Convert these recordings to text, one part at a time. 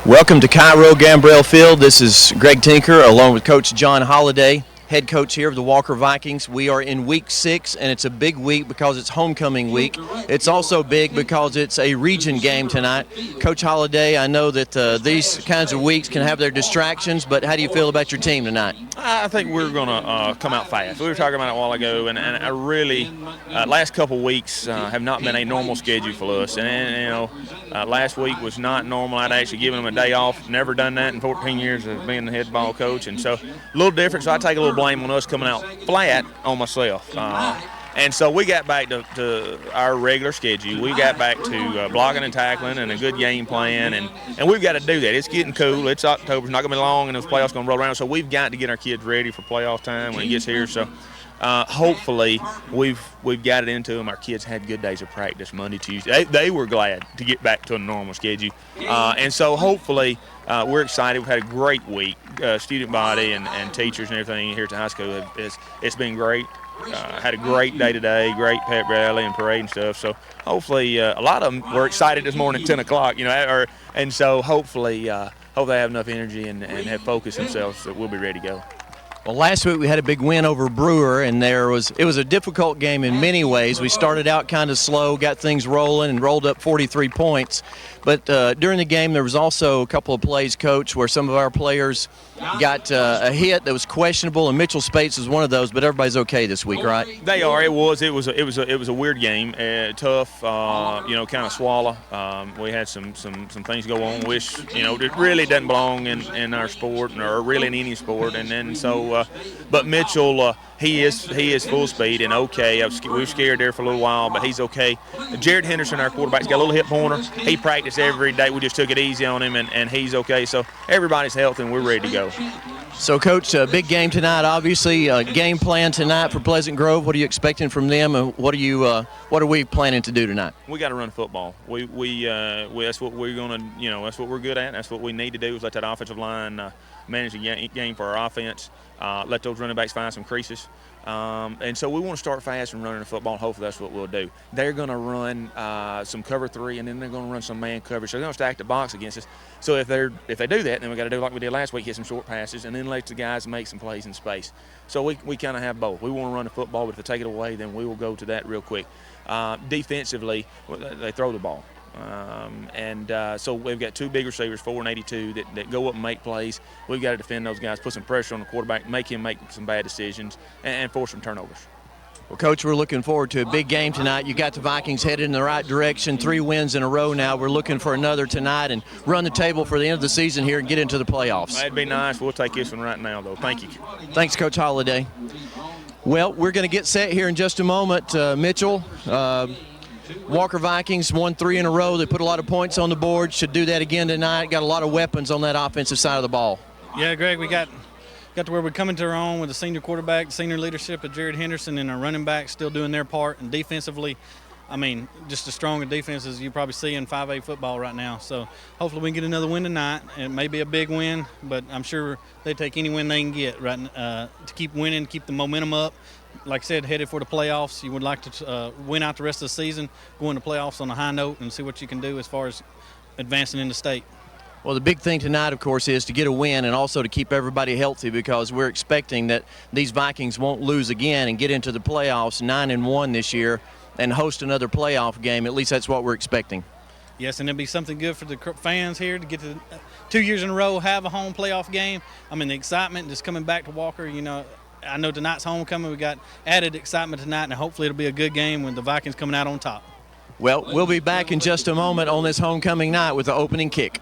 Welcome to Cairo Gambrell Field. This is Greg Tinker along with Coach John Holliday, head coach here of the Walker Vikings. We are in week 6, and it's a big week because it's homecoming week. It's also big because it's a region game tonight. Coach Holliday, I know that these kinds of weeks can have their distractions, but how do you feel about your team tonight? I think we're going to come out fast. We were talking about it a while ago, and I really, last couple weeks have not been a normal schedule for us. And last week was not normal. I'd actually given them a day off. Never done that in 14 years of being the head ball coach, and so a little different. So I take a little blame on us coming out flat on myself. And so we got back to our regular schedule. We got back to blocking and tackling and a good game plan, and we've got to do that. It's getting cool. It's October. It's not going to be long, and those playoffs going to roll around. So we've got to get our kids ready for playoff time when it gets here. So hopefully we've got it into them. Our kids had good days of practice Monday, Tuesday. They were glad to get back to a normal schedule. And so hopefully we're excited. We've had a great week. Student body and teachers and everything here at the high school, it's been great. Had a great day today, great pep rally and parade and stuff. So hopefully a lot of them were excited this morning at 10 o'clock, and so hopefully hope they have enough energy and have focused themselves that we'll be ready to go. Well, last week we had a big win over Brewer, and it was a difficult game in many ways. We started out kind of slow, got things rolling, and rolled up 43 points. But during the game, there was also a couple of plays, Coach, where some of our players got a hit that was questionable, and Mitchell Spates was one of those. But everybody's okay this week, right? They are. It was a weird game, tough. Kind of swallow. We had some things go on, which it really doesn't belong in our sport or really in any sport. And then so, but Mitchell. He is full speed and okay. We were scared there for a little while, but he's okay. Jared Henderson, our quarterback's got a little hip pointer. He practiced every day. We just took it easy on him, and he's okay. So everybody's healthy, and we're ready to go. So, Coach, a big game tonight. Obviously, game plan tonight for Pleasant Grove. What are you expecting from them, and what are we planning to do tonight? We got to run football. We that's what we're gonna that's what we're good at. That's what we need to do is let that offensive line manage the game for our offense. Let those running backs find some creases. And so we want to start fast and running the football, and hopefully that's what we'll do. They're going to run some cover 3, and then they're going to run some man coverage. So they're going to stack the box against us. So if they do that, then we got to do like we did last week, hit some short passes, and then let the guys make some plays in space. So we kind of have both. We want to run the football, but if they take it away, then we will go to that real quick. Defensively, they throw the ball. So we've got 2 big receivers, 4 and 82, that go up and make plays. We've got to defend those guys, put some pressure on the quarterback, make him make some bad decisions, and force some turnovers. Well, Coach, we're looking forward to a big game tonight. You got the Vikings headed in the right direction, 3 wins in a row now. We're looking for another tonight and run the table for the end of the season here and get into the playoffs. That'd be nice. We'll take this one right now, though. Thank you. Thanks, Coach Holliday. Well, we're going to get set here in just a moment. Mitchell, Walker Vikings won 3 in a row. They put a lot of points on the board. Should do that again tonight. Got a lot of weapons on that offensive side of the ball. Yeah, Greg, we got to where we're coming to our own with the senior quarterback, the senior leadership of Jared Henderson, and our running backs still doing their part. And defensively, just as strong a defense as you probably see in 5A football right now. So hopefully we can get another win tonight. It may be a big win, but I'm sure they take any win they can get to keep winning, keep the momentum up. Like I said, headed for the playoffs. You would like to win out the rest of the season, go into playoffs on a high note, and see what you can do as far as advancing in the state. Well, the big thing tonight, of course, is to get a win and also to keep everybody healthy, because we're expecting that these Vikings won't lose again and get into the playoffs 9-1 this year and host another playoff game. At least that's what we're expecting. Yes, and it'll be something good for the fans here to get to 2 years in a row, have a home playoff game. The excitement just coming back to Walker, I know tonight's homecoming. We got added excitement tonight, and hopefully it'll be a good game with the Vikings coming out on top. Well, we'll be back in just a moment on this homecoming night with the opening kick.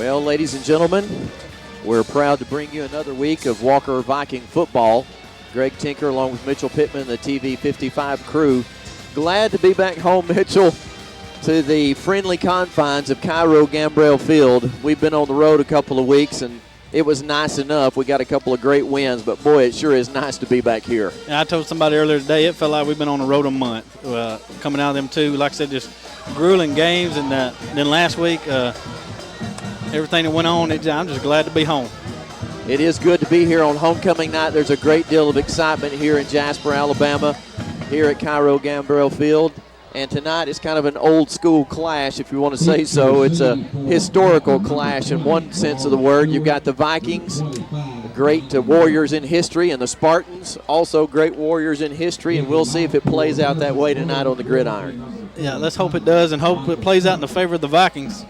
Well, ladies and gentlemen, we're proud to bring you another week of Walker Viking football. Greg Tinker along with Mitchell Pittman, the TV 55 crew. Glad to be back home, Mitchell, to the friendly confines of Cairo Gambrell Field. We've been on the road a couple of weeks, and it was nice enough. We got a couple of great wins, but boy, it sure is nice to be back here. Yeah, I told somebody earlier today it felt like we've been on the road a month. Coming out of them two, like I said, just grueling games, and then last week, everything that went on, I'm just glad to be home. It is good to be here on homecoming night. There's a great deal of excitement here in Jasper, Alabama, here at Cairo Gambrell Field. And tonight is kind of an old school clash, if you want to say so. It's a historical clash in one sense of the word. You've got the Vikings, great warriors in history, and the Spartans, also great warriors in history. And we'll see if it plays out that way tonight on the gridiron. Yeah, let's hope it does and hope it plays out in the favor of the Vikings.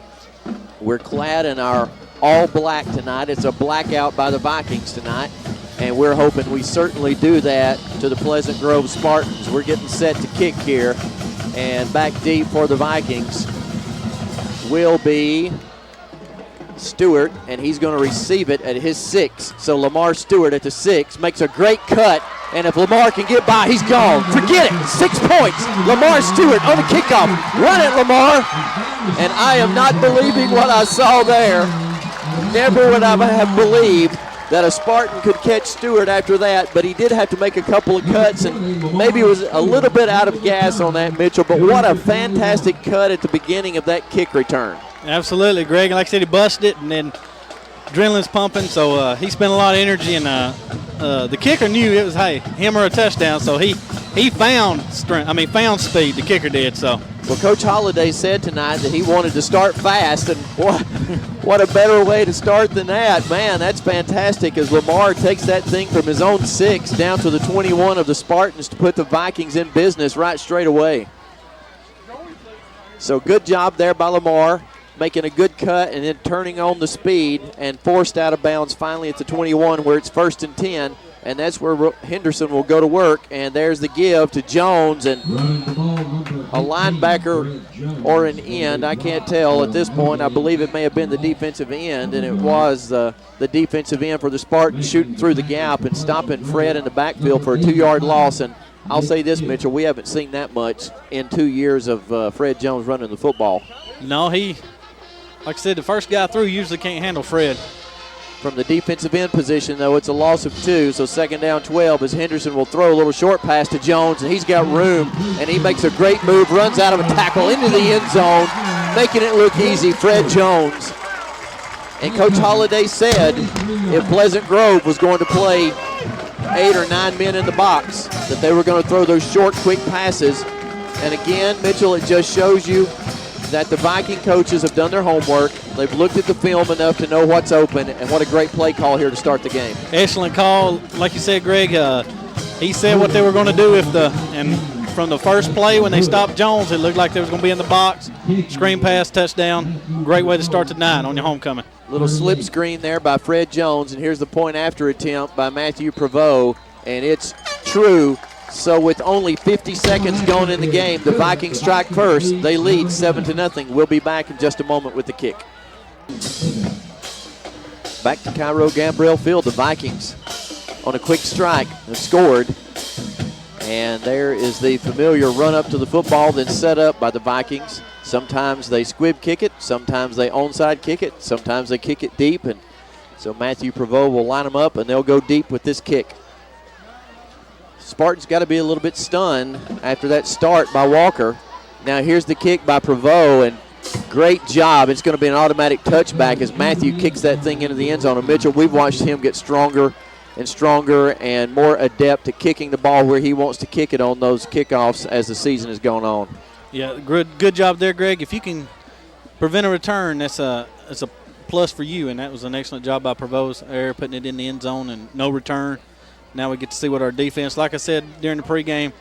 We're clad in our all black tonight. It's a blackout by the Vikings tonight. And we're hoping we certainly do that to the Pleasant Grove Spartans. We're getting set to kick here. And back deep for the Vikings will be Stewart, and he's going to receive it at his 6. So Lamar Stewart at the 6 makes a great cut, and if Lamar can get by, he's gone. Forget it, 6 points. Lamar Stewart on the kickoff. Run it, Lamar. And I am not believing what I saw there. Never would I have believed that a Spartan could catch Stewart after that, but he did have to make a couple of cuts, and maybe was a little bit out of gas on that, Mitchell, but what a fantastic cut at the beginning of that kick return. Absolutely, Greg. Like I said, he busted it, and then adrenaline's pumping, so he spent a lot of energy, and the kicker knew it was, hey, him or a touchdown, so he found found speed, the kicker did, so. Well, Coach Holliday said tonight that he wanted to start fast, and what a better way to start than that. Man, that's fantastic as Lamar takes that thing from his own 6 down to the 21 of the Spartans to put the Vikings in business right straight away. So good job there by Lamar, making a good cut and then turning on the speed and forced out of bounds finally at the 21 where it's 1st and 10. And that's where Henderson will go to work. And there's the give to Jones, and a linebacker or an end, I can't tell at this point. I believe it may have been the defensive end, and it was the defensive end for the Spartans shooting through the gap and stopping Fred in the backfield for a 2-yard loss. And I'll say this, Mitchell, we haven't seen that much in 2 years of Fred Jones running the football. No, like I said, the first guy through usually can't handle Fred. From the defensive end position, though, it's a loss of 2, so 2nd down 12 as Henderson will throw a little short pass to Jones, and he's got room, and he makes a great move, runs out of a tackle into the end zone, making it look easy, Fred Jones. And Coach Holliday said if Pleasant Grove was going to play 8 or 9 men in the box, that they were going to throw those short, quick passes. And again, Mitchell, it just shows you that the Viking coaches have done their homework. They've looked at the film enough to know what's open, and what a great play call here to start the game. Excellent call. Like you said, Greg, he said what they were going to do and from the first play when they stopped Jones, it looked like they was going to be in the box. Screen pass, touchdown. Great way to start the night on your homecoming. Little slip screen there by Fred Jones, and here's the point after attempt by Matthew Prevost, and it's true. So with only 50 seconds going in the game, the Vikings strike first. They lead 7-0. We'll be back in just a moment with the kick. Back to Cairo Gambrell Field. The Vikings on a quick strike have scored. And there is the familiar run up to the football, then set up by the Vikings. Sometimes they squib kick it. Sometimes they onside kick it. Sometimes they kick it deep. And so Matthew Prevost will line them up, and they'll go deep with this kick. Spartans got to be a little bit stunned after that start by Walker. Now here's the kick by Prevost, and great job. It's going to be an automatic touchback as Matthew kicks that thing into the end zone. And Mitchell, we've watched him get stronger and stronger and more adept at kicking the ball where he wants to kick it on those kickoffs as the season has gone on. Yeah, good job there, Greg. If you can prevent a return, that's a plus for you, and that was an excellent job by Prevost there, putting it in the end zone and no return. Now we get to see what our defense, like I said during the pregame,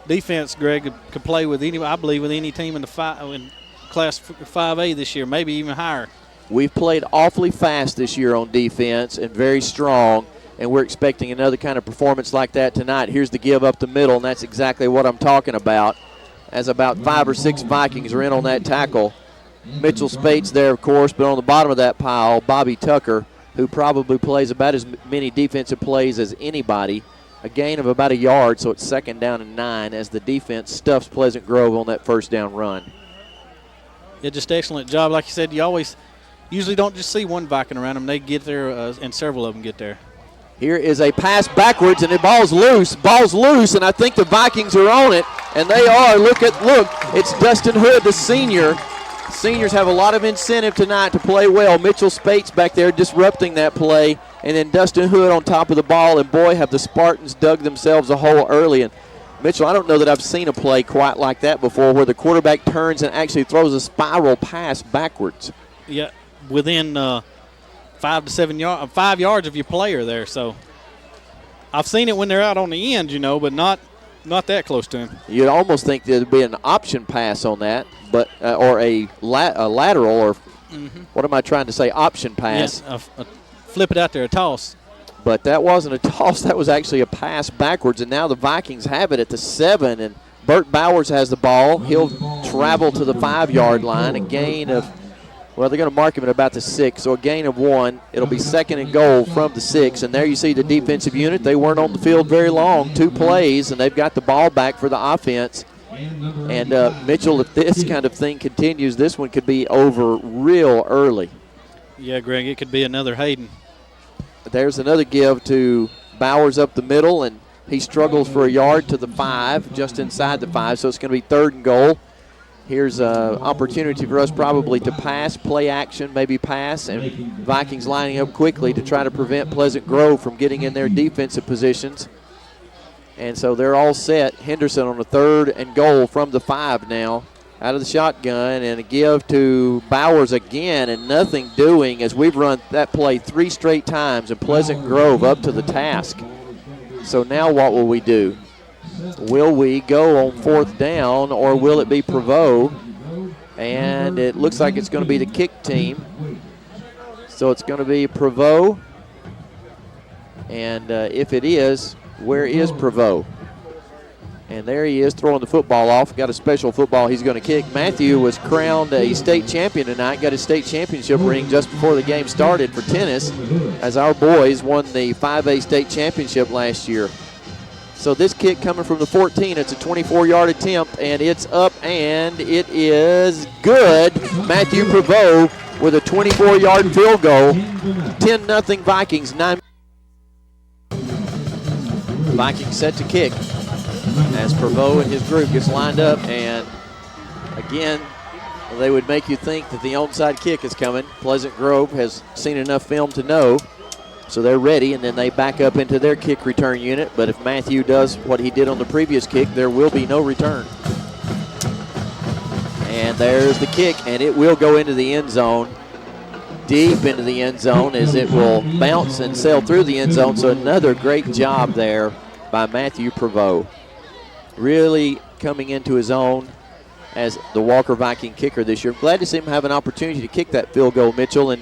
defense, Greg, could play with I believe with any team in Class 5A this year, maybe even higher. We've played awfully fast this year on defense and very strong, and we're expecting another kind of performance like that tonight. Here's the give up the middle, and that's exactly what I'm talking about, as about 5 or 6 Vikings are in on that tackle. Mitchell Spates there, of course, but on the bottom of that pile, Bobby Tucker, who probably plays about as many defensive plays as anybody. A gain of about a yard, so it's 2nd down and 9 as the defense stuffs Pleasant Grove on that first down run. Yeah, just excellent job. Like you said, you usually don't just see one Viking around them. They get there, and several of them get there. Here is a pass backwards, and the ball's loose. Ball's loose, and I think the Vikings are on it, and they are. Look, it's Dustin Hood, the senior. Seniors have a lot of incentive tonight to play well. Mitchell Spates back there disrupting that play, and then Dustin Hood on top of the ball, and boy, have the Spartans dug themselves a hole early. And Mitchell, I don't know that I've seen a play quite like that before where the quarterback turns and actually throws a spiral pass backwards. Yeah, within 5 to 7 yards, 5 yards of your player there. So I've seen it when they're out on the end, but not that close to him. You'd almost think there'd be an option pass on that, but or a lateral, or what am I trying to say? Option pass. Yes, flip it out there, a toss. But that wasn't a toss. That was actually a pass backwards, and now the Vikings have it at the 7, and Burt Bowers has the ball. He'll travel to the 5-yard line, a gain of, well, they're going to mark him at about the 6, so a gain of 1. It'll be 2nd and goal from the 6, and there you see the defensive unit. They weren't on the field very long, 2 plays, and they've got the ball back for the offense. And Mitchell, if this kind of thing continues, this one could be over real early. Yeah, Greg, it could be another Hayden. There's another give to Bowers up the middle, and he struggles for a yard to the 5, just inside the 5, so it's going to be 3rd and goal. Here's an opportunity for us probably to pass, play action, maybe pass, and Vikings lining up quickly to try to prevent Pleasant Grove from getting in their defensive positions. And so they're all set. Henderson on the 3rd and goal from the 5 now. Out of the shotgun, and a give to Bowers again, and nothing doing as we've run that play 3 straight times, and Pleasant Grove up to the task. So now what will we do? Will we go on 4th down, or will it be Prevost? And it looks like it's going to be the kick team. So it's going to be Prevost. And if it is, where is Prevost? And there he is throwing the football off. Got a special football he's going to kick. Matthew was crowned a state champion tonight. Got his state championship ring just before the game started for tennis, as our boys won the 5A state championship last year. So this kick coming from the 14, it's a 24-yard attempt, and it's up, and it is good. Matthew Prevost with a 24-yard field goal. 10-0 Vikings. 9. Vikings set to kick as Prevost and his group gets lined up, and again, they would make you think that the onside kick is coming. Pleasant Grove has seen enough film to know, so they're ready, and then they back up into their kick return unit. But if Matthew does what he did on the previous kick, there will be no return. And there's the kick, and it will go into the end zone, deep into the end zone, as it will bounce and sail through the end zone. So another great job there by Matthew Prevost. Really coming into his own as the Walker Viking kicker this year. Glad to see him have an opportunity to kick that field goal, Mitchell, and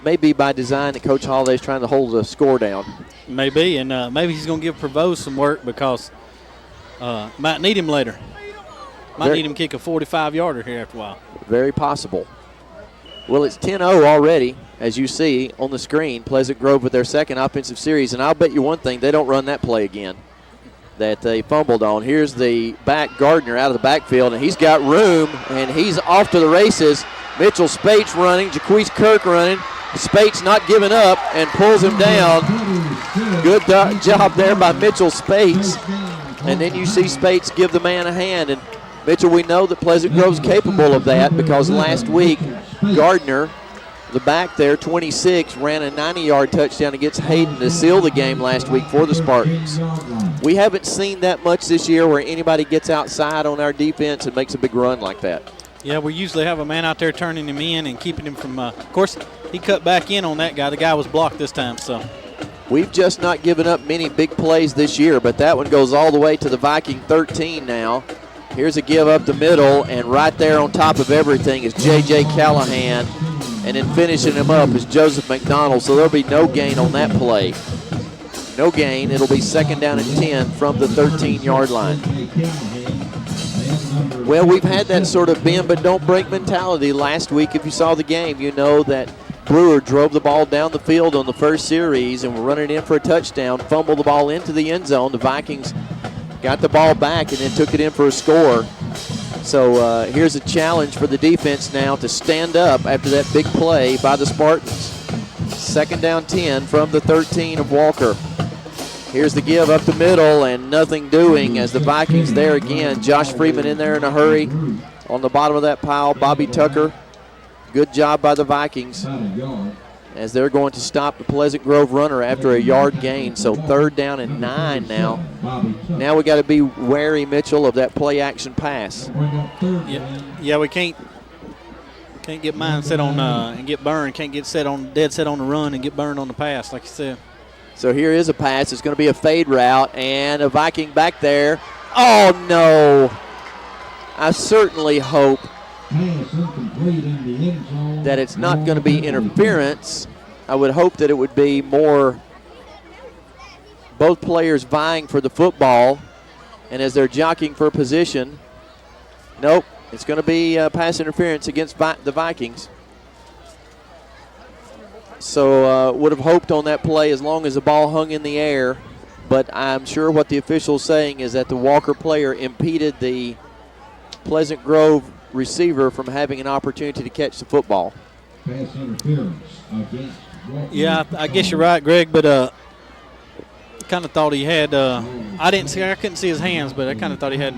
maybe by design that Coach Holliday's trying to hold the score down. Maybe, and maybe he's going to give Prevost some work because might need him later. Might need him kick a 45-yarder here after a while. Very possible. Well, it's 10-0 already, as you see on the screen. Pleasant Grove with their second offensive series, and I'll bet you one thing, they don't run that play again that they fumbled on. Here's the back, Gardner, out of the backfield, and he's got room, and he's off to the races. Mitchell Spates running, Jaquise Kirk running. Spates not giving up and pulls him down. Good job there by Mitchell Spates. And then you see Spates give the man a hand. And Mitchell, we know that Pleasant Grove's capable of that because last week Gardner, the back there, 26, ran a 90-yard touchdown against Hayden to seal the game last week for the Spartans. We haven't seen that much this year where anybody gets outside on our defense and makes a big run like that. Yeah, we usually have a man out there turning him in and keeping him from, of course, he cut back in on that guy. The guy was blocked this time, so. We've just not given up many big plays this year, but that one goes all the way to the Viking 13 now. Here's a give up the middle, and right there on top of everything is J.J. Callahan, and then finishing him up is Joseph McDonald, so there'll be no gain on that play. No gain. It'll be 2nd down and 10 from the 13-yard line. Well, we've had that sort of bend but don't break mentality. Last week, if you saw the game, you know that Brewer drove the ball down the field on the first series and were running in for a touchdown, fumbled the ball into the end zone. The Vikings got the ball back and then took it in for a score. So here's a challenge for the defense now to stand up after that big play by the Spartans. 2nd down 10 from the 13 of Walker. Here's the give up the middle and nothing doing as the Vikings there again. Josh Freeman in there in a hurry on the bottom of that pile. Bobby Tucker, good job by the Vikings as they're going to stop the Pleasant Grove runner after a yard gain. So 3rd down and 9 now. Now we got to be wary, Mitchell, of that play action pass. Yeah, we can't get mine set on and get burned. Can't get dead set on the run and get burned on the pass, like you said. So here is a pass. It's going to be a fade route and a Viking back there. Oh, no. I certainly hope that it's not going to be interference. I would hope that it would be more both players vying for the football, and as they're jockeying for position, nope, it's going to be pass interference against the Vikings. So would have hoped on that play as long as the ball hung in the air, but I'm sure what the official's saying is that the Walker player impeded the Pleasant Grove receiver from having an opportunity to catch the football. Yeah, I guess you're right, Greg, but kind of thought he had I couldn't see his hands, but I kind of thought he had,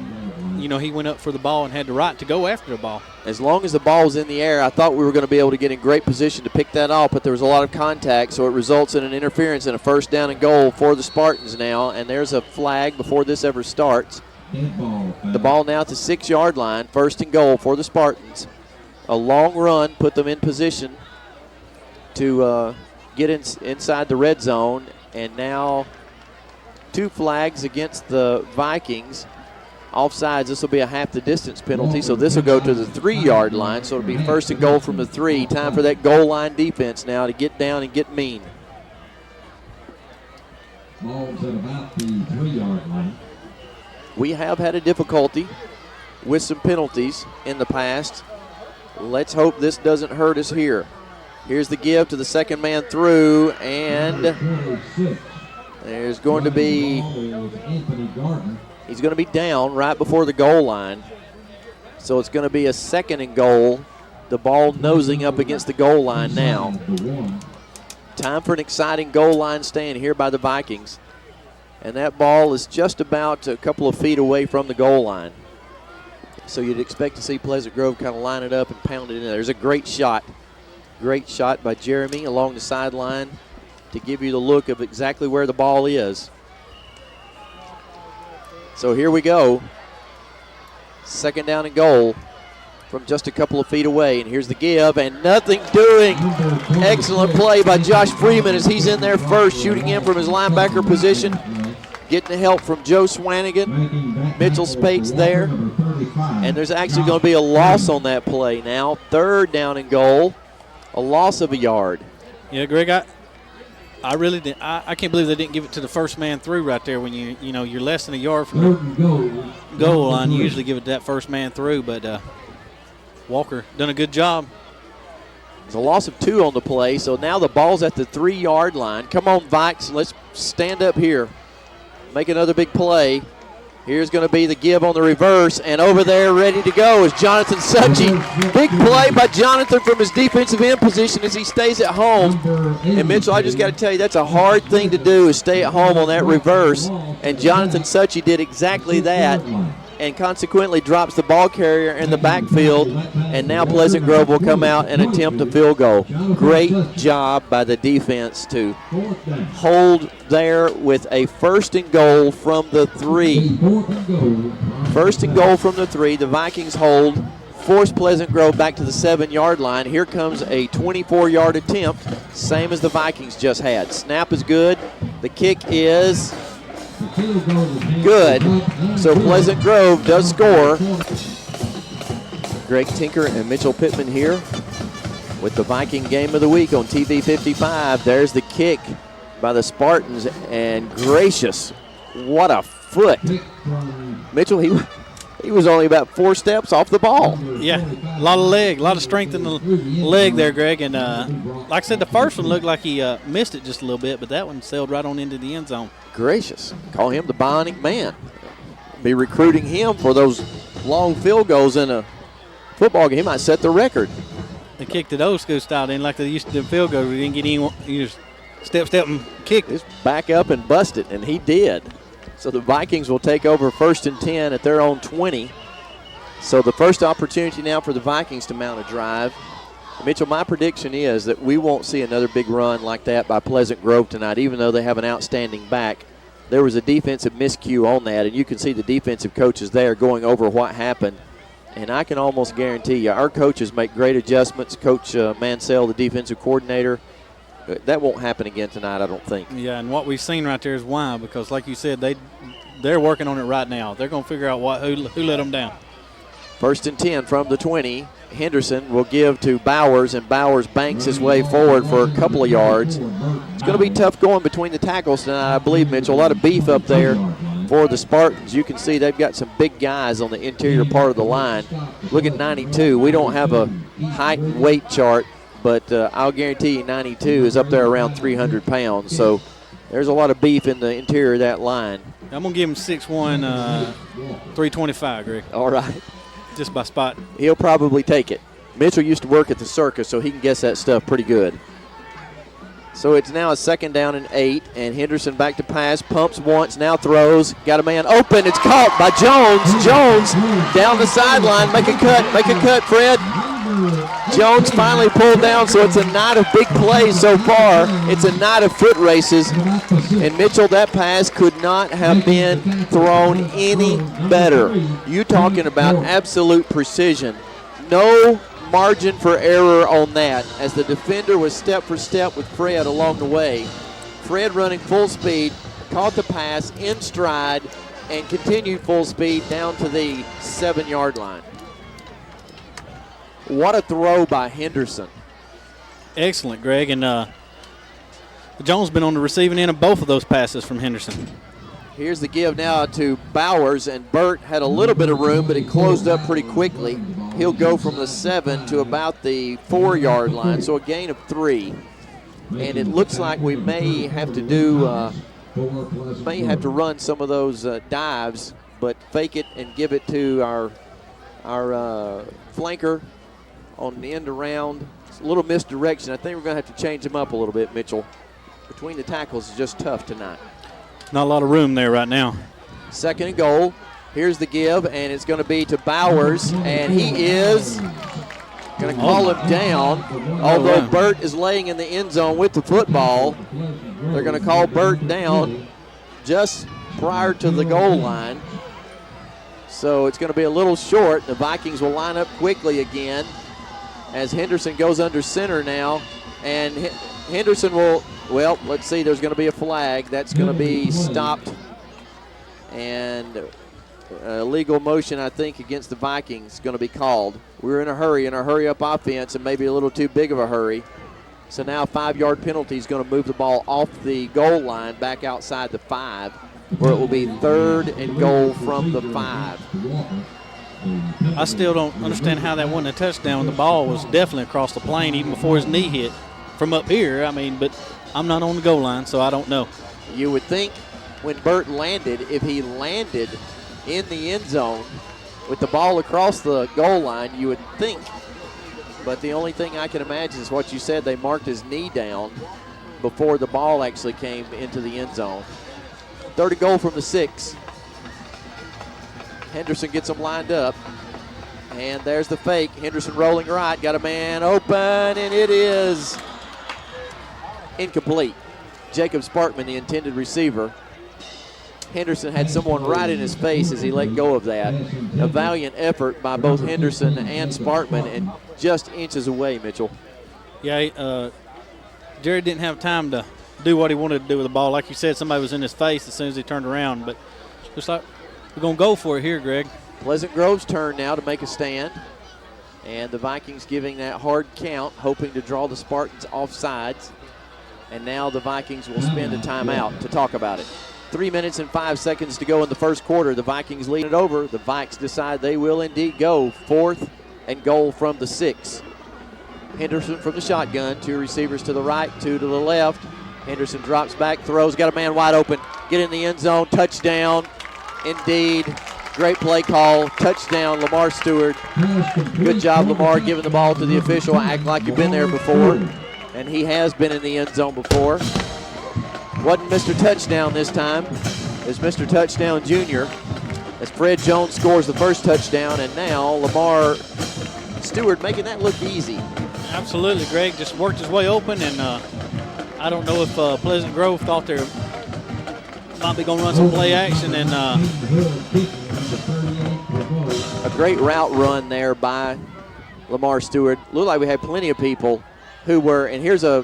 he went up for the ball and had the right to go after the ball. As long as the ball was in the air, I thought we were going to be able to get in great position to pick that off, but there was a lot of contact, so it results in an interference and a 1st down and goal for the Spartans now, and there's a flag before this ever starts. The ball now at the 6-yard line, 1st and goal for the Spartans. A long run put them in position to get inside the red zone, and now 2 flags against the Vikings. Offsides, this will be a half the distance penalty, so this will go to the 3-yard line, so it'll be 1st and goal from the 3. Time for that goal line defense now to get down and get mean. Ball's at about the 3-yard line. We have had a difficulty with some penalties in the past. Let's hope this doesn't hurt us here. Here's the give to the second man through, and there's going to be, he's going to be down right before the goal line. So it's going to be a 2nd and goal. The ball nosing up against the goal line now. Time for an exciting goal line stand here by the Vikings. And that ball is just about a couple of feet away from the goal line. So you'd expect to see Pleasant Grove kind of line it up and pound it in there. There's a great shot. Great shot by Jeremy along the sideline to give you the look of exactly where the ball is. So here we go. 2nd down and goal from just a couple of feet away. And here's the give, and nothing doing. Excellent play by Josh Freeman as he's in there first, shooting in from his linebacker position. Getting the help from Joe Swanigan. Mitchell Spates there. And there's actually going to be a loss on that play now. 3rd down and goal. A loss of a yard. Yeah, Greg, I really didn't. I can't believe they didn't give it to the first man through right there when you're less than a yard from the goal line. You usually give it to that first man through, but Walker done a good job. There's a loss of 2 on the play, so now the ball's at the 3-yard line. Come on, Vikes, let's stand up here. Make another big play. Here's going to be the give on the reverse, and over there ready to go is Jonathan Suchy. Big play by Jonathan from his defensive end position as he stays at home. And Mitchell, I just got to tell you, that's a hard thing to do, is stay at home on that reverse. And Jonathan Suchy did exactly that, and consequently drops the ball carrier in the backfield, and now Pleasant Grove will come out and attempt a field goal. Great job by the defense to hold there with a 1st and goal from the 3. 1st and goal from the 3. The Vikings hold, force Pleasant Grove back to the 7-yard line. Here comes a 24-yard attempt, same as the Vikings just had. Snap is good. The kick is good. So Pleasant Grove does score. Greg Tinker and Mitchell Pittman here with the Viking Game of the Week on TV 55. There's the kick by the Spartans, and gracious, what a foot. Mitchell, He was only about 4 steps off the ball. Yeah, a lot of leg, a lot of strength in the leg there, Greg. And like I said, the first one looked like he missed it just a little bit, but that one sailed right on into the end zone. Gracious. Call him the Bionic Man. Be recruiting him for those long field goals in a football game. He might set the record. They kicked it old school style, didn't like they used to do field goals. We didn't get anyone. You just step, and kick. Just back up and bust it, and he did. So the Vikings will take over 1st and 10 at their own 20. So the first opportunity now for the Vikings to mount a drive. Mitchell, my prediction is that we won't see another big run like that by Pleasant Grove tonight, even though they have an outstanding back. There was a defensive miscue on that, and you can see the defensive coaches there going over what happened. And I can almost guarantee you our coaches make great adjustments. Coach Mansell, the defensive coordinator, that won't happen again tonight, I don't think. Yeah, and what we've seen right there is why, because like you said, they're working on it right now. They're going to figure out who let them down. 1st and 10 from the 20. Henderson will give to Bowers, and Bowers banks his way forward for a couple of yards. It's going to be tough going between the tackles tonight, I believe, Mitchell. A lot of beef up there for the Spartans. You can see they've got some big guys on the interior part of the line. Look at 92. We don't have a height and weight chart, but I'll guarantee you 92 is up there around 300 pounds. So there's a lot of beef in the interior of that line. I'm going to give him 6'1", 325, Greg. All right. Just by spot. He'll probably take it. Mitchell used to work at the circus, so he can guess that stuff pretty good. So it's now a 2nd down and 8, and Henderson back to pass, pumps once, now throws, got a man open, it's caught by Jones. Jones down the sideline, make a cut, Fred. Jones finally pulled down, so it's a night of big plays so far. It's a night of foot races, and Mitchell, that pass could not have been thrown any better. You talking about absolute precision. No margin for error on that, as the defender was step for step with Fred along the way. Fred running full speed, caught the pass in stride, and continued full speed down to the 7-yard line. What a throw by Henderson. Excellent, Greg. And Jones been on the receiving end of both of those passes from Henderson. Here's the give now to Bowers, and Burt had a little bit of room, but it closed up pretty quickly. He'll go from the 7 to about the 4-yard line, so a gain of 3. And it looks like we may have to run some of those dives, but fake it and give it to our flanker on the end around. It's a little misdirection. I think we're going to have to change them up a little bit, Mitchell. Between the tackles is just tough tonight. Not a lot of room there right now. 2nd and goal. Here's the give, and it's going to be to Bowers, and he is going to call him down. Although Burt is laying in the end zone with the football, they're going to call Burt down just prior to the goal line. So it's going to be a little short. The Vikings will line up quickly again as Henderson goes under center now, and Henderson will, well, let's see, there's going to be a flag. That's going to be stopped, and legal motion, I think, against the Vikings is going to be called. We're in a hurry-up offense, and maybe a little too big of a hurry. So now a 5-yard penalty is going to move the ball off the goal line back outside the 5, where it will be 3rd and goal from the 5. I still don't understand how that wasn't a touchdown. The ball was definitely across the plane even before his knee hit from up here. I mean, but I'm not on the goal line, so I don't know. You would think when Burt landed, if he landed in the end zone with the ball across the goal line, you would think. But the only thing I can imagine is what you said. They marked his knee down before the ball actually came into the end zone. 3rd and goal from the 6. Henderson gets them lined up. And there's the fake. Henderson rolling right. Got a man open, and it is incomplete. Jacob Sparkman, the intended receiver. Henderson had someone right in his face as he let go of that. A valiant effort by both Henderson and Sparkman, and just inches away, Mitchell. Yeah, Jared didn't have time to do what he wanted to do with the ball. Like you said, somebody was in his face as soon as he turned around. But looks like we're going to go for it here, Greg. Pleasant Grove's turn now to make a stand. And the Vikings giving that hard count, hoping to draw the Spartans off sides. And now the Vikings will spend a timeout to talk about it. 3 minutes and 5 seconds to go in the first quarter. The Vikings lead it over. The Vikes decide they will indeed go 4th and goal from the 6. Henderson from the shotgun. 2 receivers to the right, 2 to the left. Henderson drops back, throws, got a man wide open. Get in the end zone, touchdown. Indeed, great play call, touchdown, Lamar Stewart. Good job, Lamar, giving the ball to the official. Act like you've been there before, and he has been in the end zone before. Wasn't Mr. Touchdown this time. It's Mr. Touchdown Jr. as Fred Jones scores the first touchdown, and now Lamar Stewart making that look easy. Absolutely, Greg just worked his way open, and I don't know if Pleasant Grove thought they might be going to run some play action, and a great route run there by Lamar Stewart. Looked like we had plenty of people who were, and here's a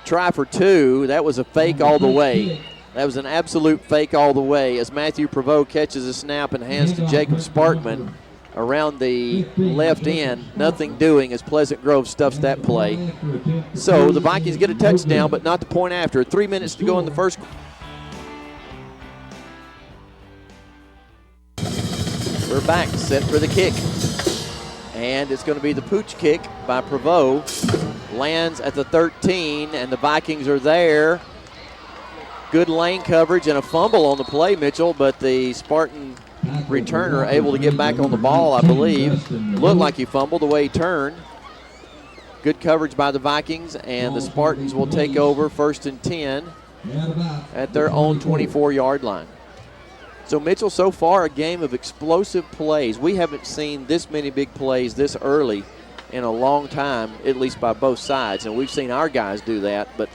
try for 2. That was a fake all the way. That was an absolute fake all the way as Matthew Prevost catches a snap and hands to Jacob Sparkman around the left end. Nothing doing as Pleasant Grove stuffs that play. So the Vikings get a touchdown, but not the point after. 3 minutes to go in the first. We're back, set for the kick. And it's going to be the pooch kick by Prevost. Lands at the 13, and the Vikings are there. Good lane coverage and a fumble on the play, Mitchell, but the Spartan returner able to get back on the ball, I believe. Looked like he fumbled the way he turned. Good coverage by the Vikings, and the Spartans will take over 1st and 10 at their own 24-yard line. So, Mitchell, so far a game of explosive plays. We haven't seen this many big plays this early in a long time, at least by both sides, and we've seen our guys do that, but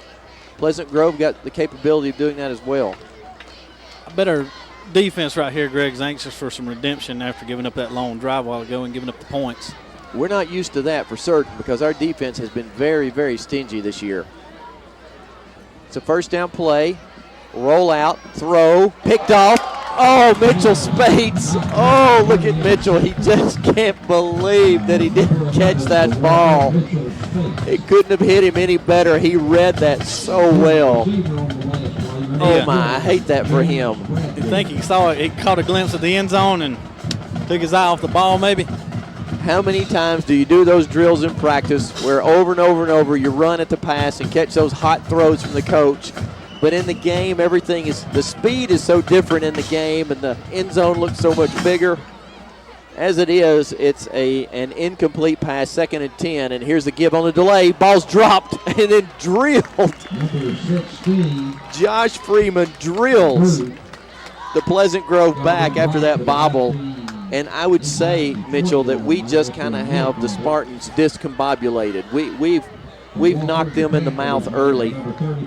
Pleasant Grove got the capability of doing that as well. I bet our defense right here, Greg's anxious for some redemption after giving up that long drive a while ago and giving up the points. We're not used to that for certain because our defense has been very, very stingy this year. It's a first down play, roll out, throw, picked off. Oh, Mitchell Spates. Oh, look at Mitchell. He just can't believe that he didn't catch that ball. It couldn't have hit him any better. He read that so well. Oh, my, I hate that for him. You think he saw it, he caught a glimpse of the end zone and took his eye off the ball maybe? How many times do you do those drills in practice where over and over and over you run at the pass and catch those hot throws from the coach? But in the game, everything is, the speed is so different in the game, and the end zone looks so much bigger. As it is, it's an incomplete pass, 2nd and 10, and here's the give on the delay. Ball's dropped and then drilled. Josh Freeman drills the Pleasant Grove back after that bobble. And I would say, Mitchell, that we just kind of have the Spartans discombobulated. We've knocked them in the mouth early,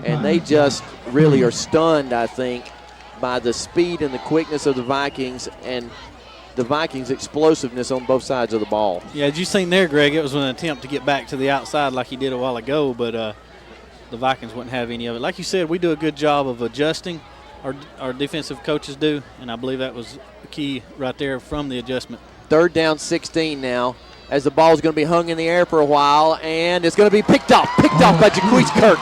and they just really are stunned, I think, by the speed and the quickness of the Vikings and the Vikings' explosiveness on both sides of the ball. Yeah, as you seen there, Greg, it was an attempt to get back to the outside like he did a while ago, but the Vikings wouldn't have any of it. Like you said, we do a good job of adjusting. Our defensive coaches do, and I believe that was the key right there from the adjustment. 3rd down, 16 now, as the ball is going to be hung in the air for a while, and it's going to be picked off by Jaquise Kirk.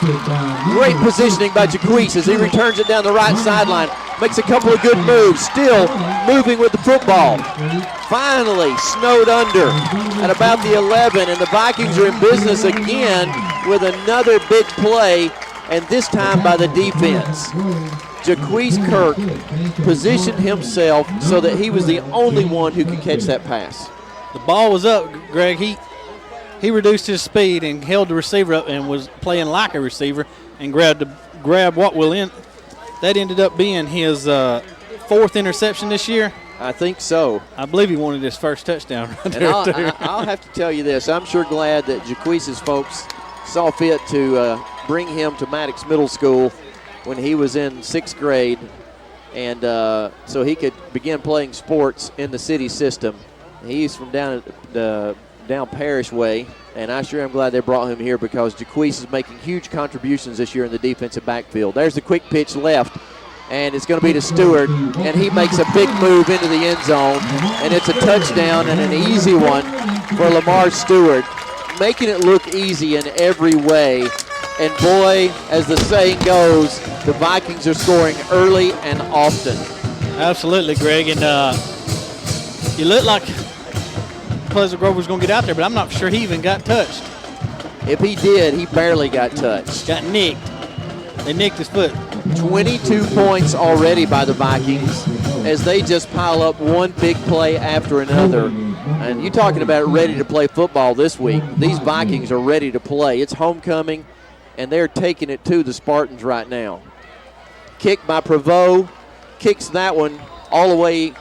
Great positioning by Jaquise as he returns it down the right sideline. Makes a couple of good moves, still moving with the football. Finally snowed under at about the 11, and the Vikings are in business again with another big play, and this time by the defense. Jaquise Kirk positioned himself so that he was the only one who could catch that pass. The ball was up, Greg. He reduced his speed and held the receiver up and was playing like a receiver and grabbed what will end. That ended up being his 4th interception this year. I think so. I believe he wanted his first touchdown right there. I'll have to tell you this. I'm sure glad that Jaquise's folks saw fit to bring him to Maddox Middle School when he was in 6th grade, and so he could begin playing sports in the city system. He's from down Parish Way, and I sure am glad they brought him here because Jaquise is making huge contributions this year in the defensive backfield. There's the quick pitch left, and it's going to be to Stewart, and he makes a big move into the end zone, and it's a touchdown and an easy one for Lamar Stewart, making it look easy in every way. And boy, as the saying goes, the Vikings are scoring early and often. Absolutely, Greg. And it looked like Pleasant Grove was going to get out there, but I'm not sure he even got touched. If he did, he barely got touched. Got nicked. They nicked his foot. 22 points already by the Vikings as they just pile up one big play after another. And you're talking about ready to play football this week. These Vikings are ready to play. It's homecoming, and they're taking it to the Spartans right now. Kick by Prevost. Kicks that one all the way.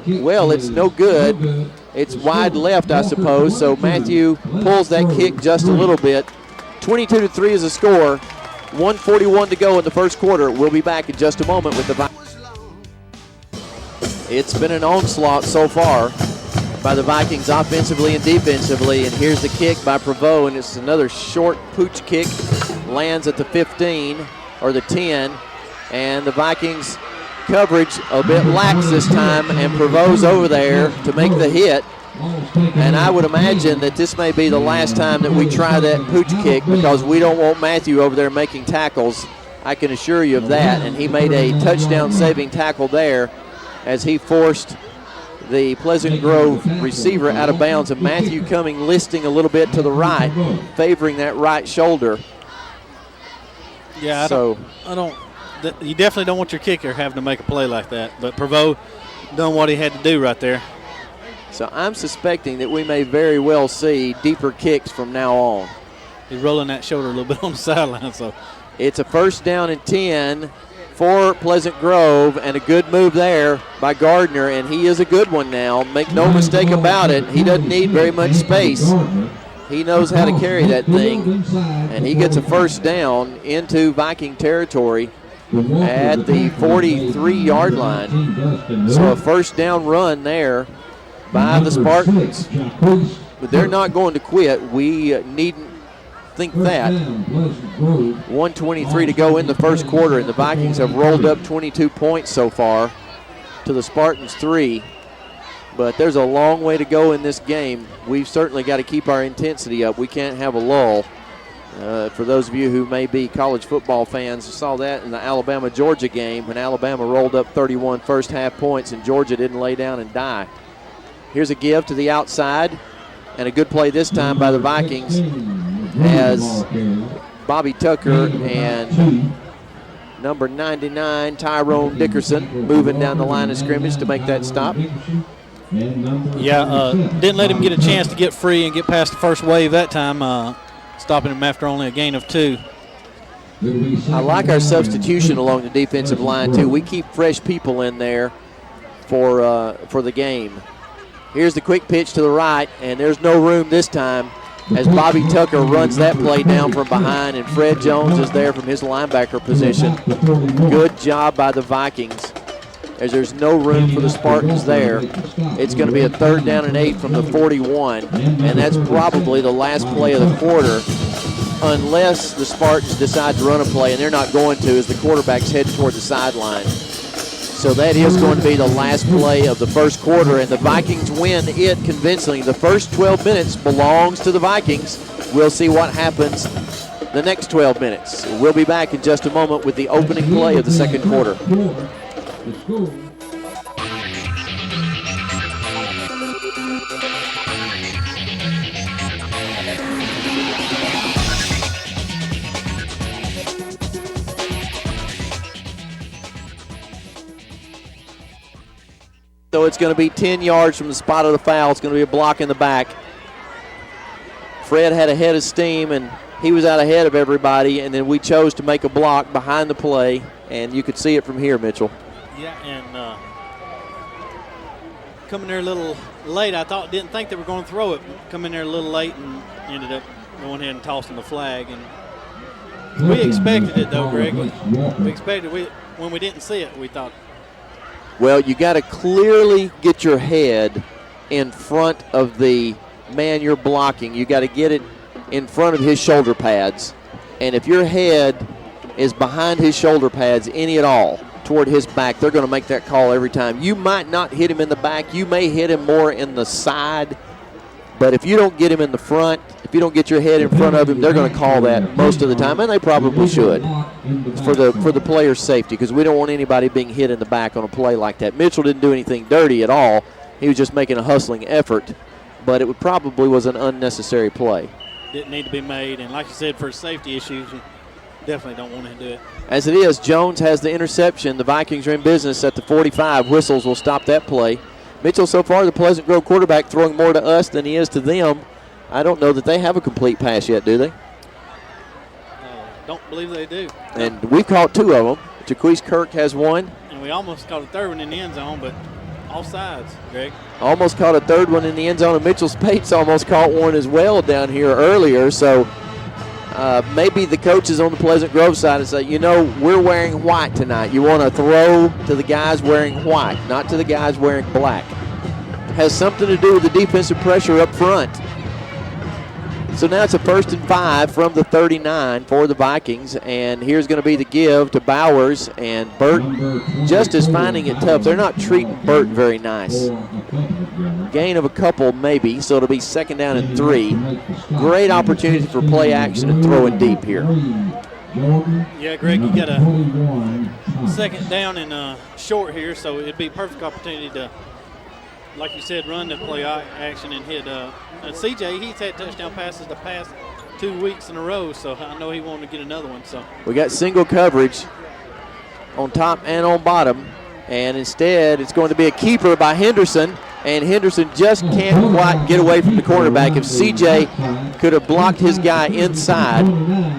Well, it's no good. It's wide left, I suppose. So Matthew pulls that kick just a little bit. 22-3 is the score. 1:41 to go in the first quarter. We'll be back in just a moment with the Vikings. It's been an onslaught so far by the Vikings offensively and defensively. And here's the kick by Prevost, and it's another short pooch kick. Lands at the 15 or the 10. And the Vikings coverage a bit lax this time, and Prevost over there to make the hit. And I would imagine that this may be the last time that we try that pooch kick because we don't want Matthew over there making tackles. I can assure you of that. And he made a touchdown-saving tackle there as he forced the Pleasant Grove receiver out of bounds. And Matthew coming listing a little bit to the right, favoring that right shoulder. Yeah, I don't. You definitely don't want your kicker having to make a play like that. But Prevost done what he had to do right there. So I'm suspecting that we may very well see deeper kicks from now on. He's rolling that shoulder a little bit on the sideline. So it's a first down and 10 for Pleasant Grove, and a good move there by Gardner, and he is a good one now. Make no mistake about it. He doesn't need very much space. He knows how to carry that thing, and he gets a first down into Viking territory at the 43-yard line. So a first down run there by the Spartans. But they're not going to quit. We needn't think that. 1:23 to go in the first quarter, and the Vikings have rolled up 22 points so far to the Spartans 3. But there's a long way to go in this game. We've certainly got to keep our intensity up. We can't have a lull. For those of you who may be college football fans, saw that in the Alabama-Georgia game when Alabama rolled up 31 first half points and Georgia didn't lay down and die. Here's a give to the outside, and a good play this time by the Vikings as Bobby Tucker and number 99, Tyrone Dickerson, moving down the line of scrimmage to make that stop. Yeah, didn't let him get a chance to get free and get past the first wave that time, stopping him after only a gain of 2. I like our substitution along the defensive line, too. We keep fresh people in there for the game. Here's the quick pitch to the right, and there's no room this time as Bobby Tucker runs that play down from behind, and Fred Jones is there from his linebacker position. Good job by the Vikings as there's no room for the Spartans there. It's going to be a 3rd down and 8 from the 41, and that's probably the last play of the quarter unless the Spartans decide to run a play, and they're not going to as the quarterback's heading toward the sideline. So that is going to be the last play of the first quarter, and the Vikings win it convincingly. The first 12 minutes belongs to the Vikings. We'll see what happens the next 12 minutes. We'll be back in just a moment with the opening play of the second quarter. So it's going to be 10 yards from the spot of the foul. It's going to be a block in the back. Fred had a head of steam, and he was out ahead of everybody, and then we chose to make a block behind the play, and you could see it from here, Mitchell. Yeah, and coming there a little late. Didn't think they were going to throw it. Come in there a little late and ended up going ahead and tossing the flag. And we expected it, though, Greg. We expected it. When we didn't see it, we thought. Well, you got to clearly get your head in front of the man you're blocking. You got to get it in front of his shoulder pads. And if your head is behind his shoulder pads any at all toward his back, they're going to make that call every time. You might not hit him in the back. You may hit him more in the side But if you don't get him in the front, if you don't get your head in front of him, they're going to call that most of the time, and they probably should for the player's safety, because we don't want anybody being hit in the back on a play like that. Mitchell didn't do anything dirty at all. He was just making a hustling effort, but it probably was an unnecessary play. Didn't need to be made, and like you said, for safety issues, you definitely don't want to do it. As it is, Jones has the interception. The Vikings are in business at the 45. Whistles will stop that play. Mitchell, so far, the Pleasant Grove quarterback, throwing more to us than he is to them. I don't know that they have a complete pass yet, do they? Don't believe they do. And we've caught 2 of them. Jaquise Kirk has one. And we almost caught a third one in the end zone, but offsides, Greg. Almost caught a third one in the end zone, and Mitchell Spates almost caught one as well down here earlier. So maybe the coaches on the Pleasant Grove side and say, we're wearing white tonight. You want to throw to the guys wearing white, not to the guys wearing black. Has something to do with the defensive pressure up front. So now it's a 1st and 5 from the 39 for the Vikings, and here's going to be the give to Bowers, and Burt just is finding it tough. They're not treating Burt very nice. Gain of a couple maybe, so it'll be 2nd down and 3. Great opportunity for play action and throwing deep here. Yeah, Greg, you got a 2nd down and short here, so it'd be a perfect opportunity to, like you said, run the play action and hit. CJ, he's had touchdown passes the past 2 weeks in a row, so I know he wanted to get another one. So we got single coverage on top and on bottom, and instead it's going to be a keeper by Henderson, and Henderson just can't quite get away from the cornerback. If CJ could have blocked his guy inside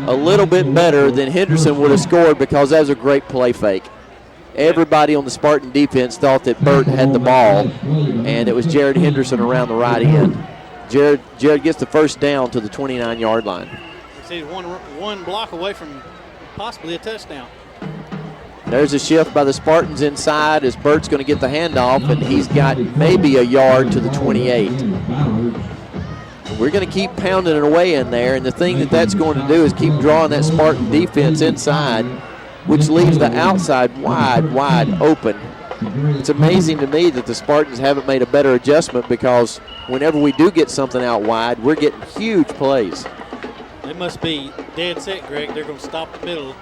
a little bit better, then Henderson would have scored, because that was a great play fake. Everybody on the Spartan defense thought that Burt had the ball, and it was Jared Henderson around the right end. Jared gets the 1st down to the 29-yard line. He's one block away from possibly a touchdown. There's a shift by the Spartans inside as Burt's going to get the handoff, and he's got maybe a yard to the 28. We're going to keep pounding it away in there, and the thing that's going to do is keep drawing that Spartan defense inside, which leaves the outside wide open. It's amazing to me that the Spartans haven't made a better adjustment, because whenever we do get something out wide, we're getting huge plays. They must be dead set, Greg. They're going to stop the middle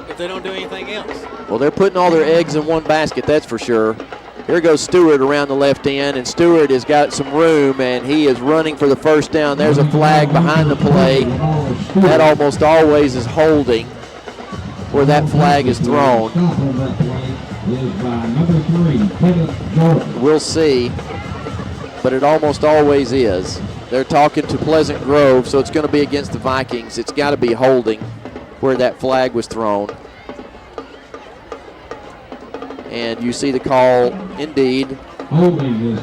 if they don't do anything else. Well, they're putting all their eggs in one basket, that's for sure. Here goes Stewart around the left end, and Stewart has got some room, and he is running for the 1st down. There's a flag behind the play. That almost always is holding where that flag is thrown. We'll see, but it almost always is. They're talking to Pleasant Grove, so it's going to be against the Vikings. It's got to be holding where that flag was thrown. And you see the call, indeed.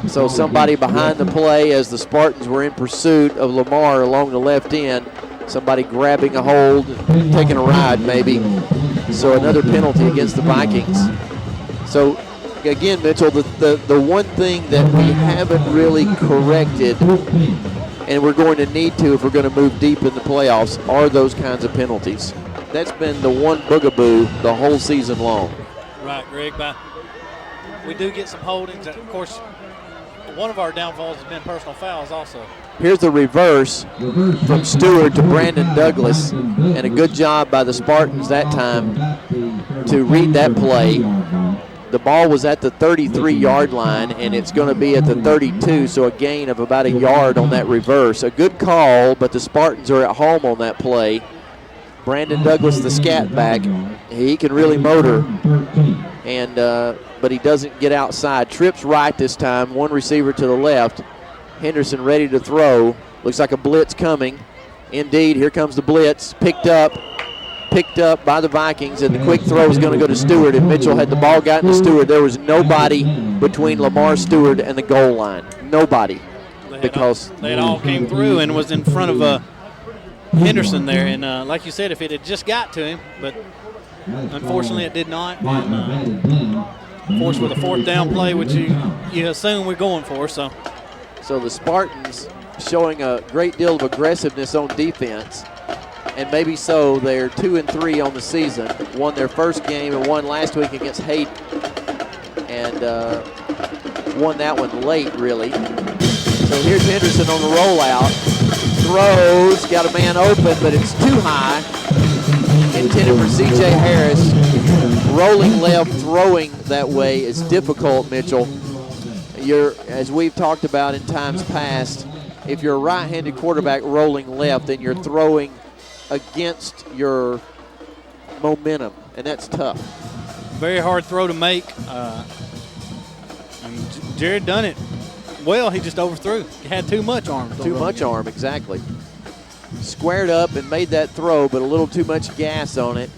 So somebody behind the play as the Spartans were in pursuit of Lamar along the left end. Somebody grabbing a hold, taking a ride maybe. So another penalty against the Vikings. So again, Mitchell, the one thing that we haven't really corrected, and we're going to need to if we're going to move deep in the playoffs, are those kinds of penalties. That's been the one bugaboo the whole season long. Right, Greg. We do get some holdings. Of course, one of our downfalls has been personal fouls also. Here's the reverse from Stewart to Brandon Douglas, and a good job by the Spartans that time to read that play. The ball was at the 33-yard line, and it's going to be at the 32, so a gain of about a yard on that reverse. A good call, but the Spartans are at home on that play. Brandon Douglas, the scat back, he can really motor, and but he doesn't get outside. Trips right this time, one receiver to the left. Henderson ready to throw. Looks like a blitz coming. Indeed, here comes the blitz. Picked up by the Vikings, and the quick throw is going to go to Stewart, and Mitchell had the ball gotten to Stewart. There was nobody between Lamar Stewart and the goal line. Nobody. They all came through and was in front of Henderson there, and like you said, if it had just got to him, but unfortunately it did not. And, of course, with a 4th down play, which you assume we're going for. So the Spartans showing a great deal of aggressiveness on defense, and maybe so. They're 2-3 on the season. Won their first game and won last week against Hayden, and won that one late, really. So here's Henderson on the rollout. Throws, got a man open, but it's too high. Intended for C.J. Harris. Rolling left, throwing that way is difficult, Mitchell. As we've talked about in times past, if you're a right-handed quarterback rolling left, then you're throwing against your momentum, and that's tough. Very hard throw to make. And Jared done it well. He just overthrew. He had too much arm. Too much arm, exactly. Squared up and made that throw, but a little too much gas on it.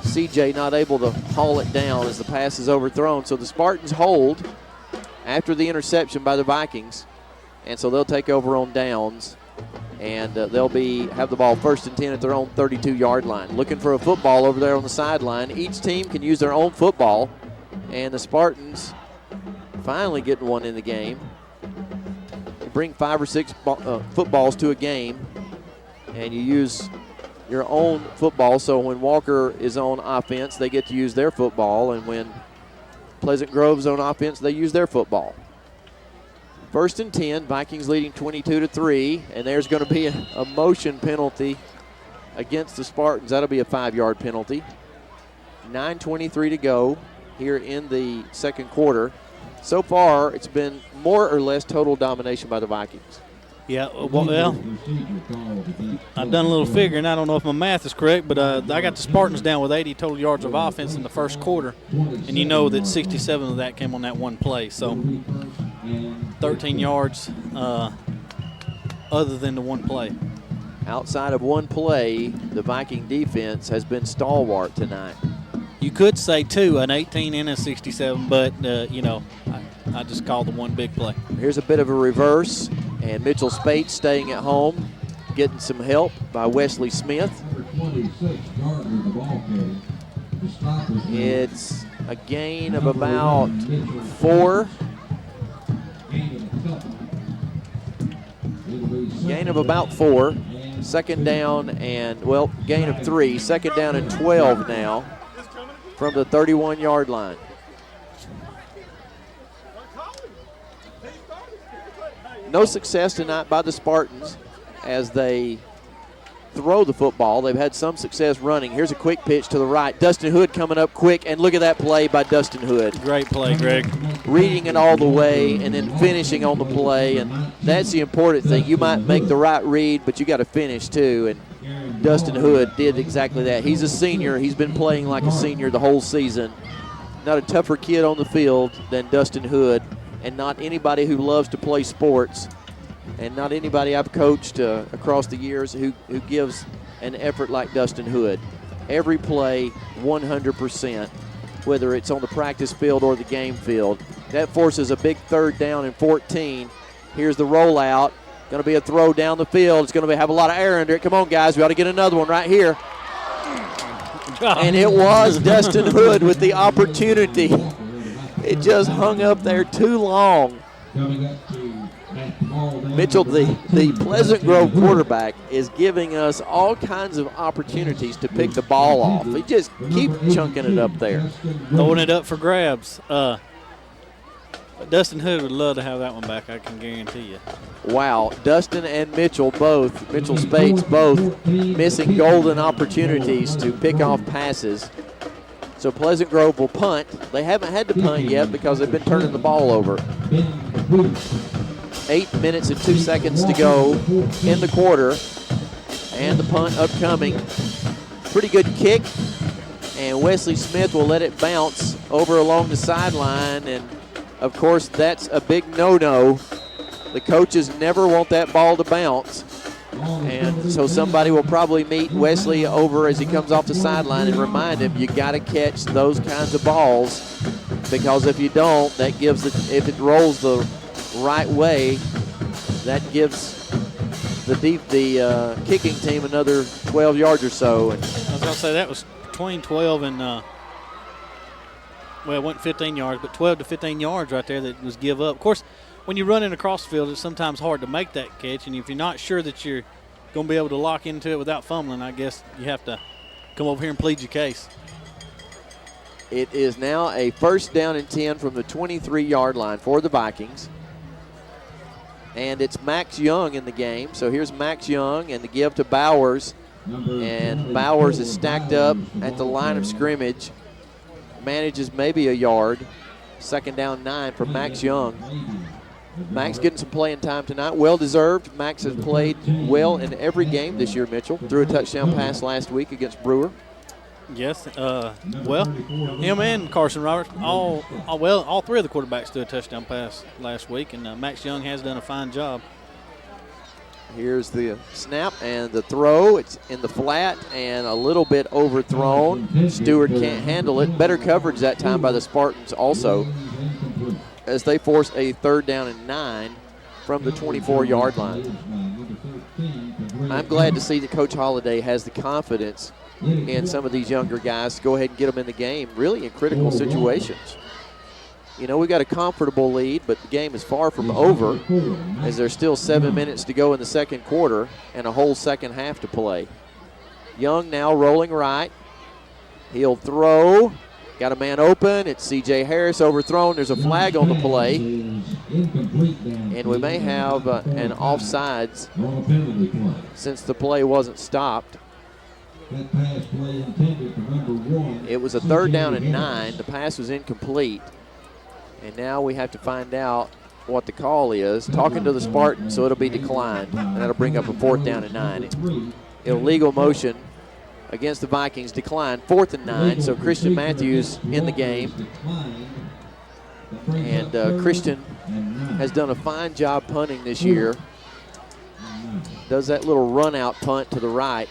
CJ not able to haul it down as the pass is overthrown. So the Spartans hold after the interception by the Vikings, and so they'll take over on downs, and they'll have the ball 1st and 10 at their own 32-yard line. Looking for a football over there on the sideline. Each team can use their own football, and the Spartans finally getting one in the game. You bring 5 or 6 footballs to a game, and you use your own football, so when Walker is on offense, they get to use their football, and when Pleasant Grove's on offense, they use their football. 1st and 10, Vikings leading 22-3, and there's going to be a motion penalty against the Spartans. That'll be a 5-yard penalty. 9:23 to go here in the second quarter. So far, it's been more or less total domination by the Vikings. Yeah, well, I've done a little figuring. I don't know if my math is correct, but I got the Spartans down with 80 total yards of offense in the first quarter, and you know that 67 of that came on that one play. So 13 yards other than the one play. Outside of one play, the Viking defense has been stalwart tonight. You could say 2, an 18 and a 67, but, I just called the one big play. Here's a bit of a reverse, and Mitchell Spates staying at home, getting some help by Wesley Smith. It's a gain of about 4. Gain of about 4. Second down and, gain of 3. Second down and 12 now from the 31-yard line. No success tonight by the Spartans as they throw the football. They've had some success running. Here's a quick pitch to the right. Dustin Hood coming up quick, and look at that play by Dustin Hood. Great play, Greg. Reading it all the way and then finishing on the play, and that's the important thing. You might make the right read, but you got to finish too, and Dustin Hood did exactly that. He's a senior. He's been playing like a senior the whole season. Not a tougher kid on the field than Dustin Hood, and not anybody who loves to play sports, and not anybody I've coached across the years who gives an effort like Dustin Hood. Every play, 100%, whether it's on the practice field or the game field. That forces a big 3rd down and 14. Here's the rollout. Going to be a throw down the field. It's going to have a lot of air under it. Come on, guys. We ought to get another one right here. And it was Dustin Hood with the opportunity. It just hung up there too long. Mitchell, the Pleasant Grove quarterback, is giving us all kinds of opportunities to pick the ball off. He just keeps chunking it up there. Throwing it up for grabs. Dustin Hood would love to have that one back, I can guarantee you. Wow, Dustin and Mitchell Spates both missing golden opportunities to pick off passes. So Pleasant Grove will punt. They haven't had to punt yet because they've been turning the ball over. 8 minutes and 2 seconds to go in the quarter, and the punt upcoming. Pretty good kick, and Wesley Smith will let it bounce over along the sideline, and of course that's a big no-no. The coaches never want that ball to bounce, and so somebody will probably meet Wesley over as he comes off the sideline and remind him, you got to catch those kinds of balls, because if you don't, that gives if it rolls the right way, that gives the kicking team another 12 yards or so. And I was going to say that was between 12 and, it wasn't 15 yards, but 12 to 15 yards right there that was give up. Of course, when you're running across the field, it's sometimes hard to make that catch, and if you're not sure that you're going to be able to lock into it without fumbling, I guess you have to come over here and plead your case. It is now a 1st down and 10 from the 23-yard line for the Vikings. and it's Max Young in the game. So here's Max Young and the give to Bowers. And Bowers is stacked up at the line of scrimmage, manages maybe a yard. Second down 9 for Max Young. Max getting some playing time tonight. Well-deserved. Max has played well in every game this year, Mitchell. Threw a touchdown pass last week against Brewer. Yes. Well, him and Carson Roberts, all three of the quarterbacks threw a touchdown pass last week, and Max Young has done a fine job. Here's the snap and the throw. It's in the flat and a little bit overthrown. Stewart can't handle it. Better coverage that time by the Spartans also, as they force a 3rd down and 9 from the 24-yard line. I'm glad to see that Coach Holliday has the confidence in some of these younger guys to go ahead and get them in the game, really in critical situations. You know, we got a comfortable lead, but the game is far from over, as there's still 7 minutes to go in the second quarter and a whole second half to play. Young now rolling right. He'll throw. Got a man open. It's C.J. Harris overthrown. There's a flag on the play. And we may have an offsides since the play wasn't stopped. It was a 3rd down and 9. The pass was incomplete. And now we have to find out what the call is. Talking to the Spartans, so it'll be declined. And that'll bring up a 4th down and 9. Illegal motion against the Vikings declined. 4th and 9, so Christian Matthews in the game. And Christian has done a fine job punting this year. Does that little run-out punt to the right.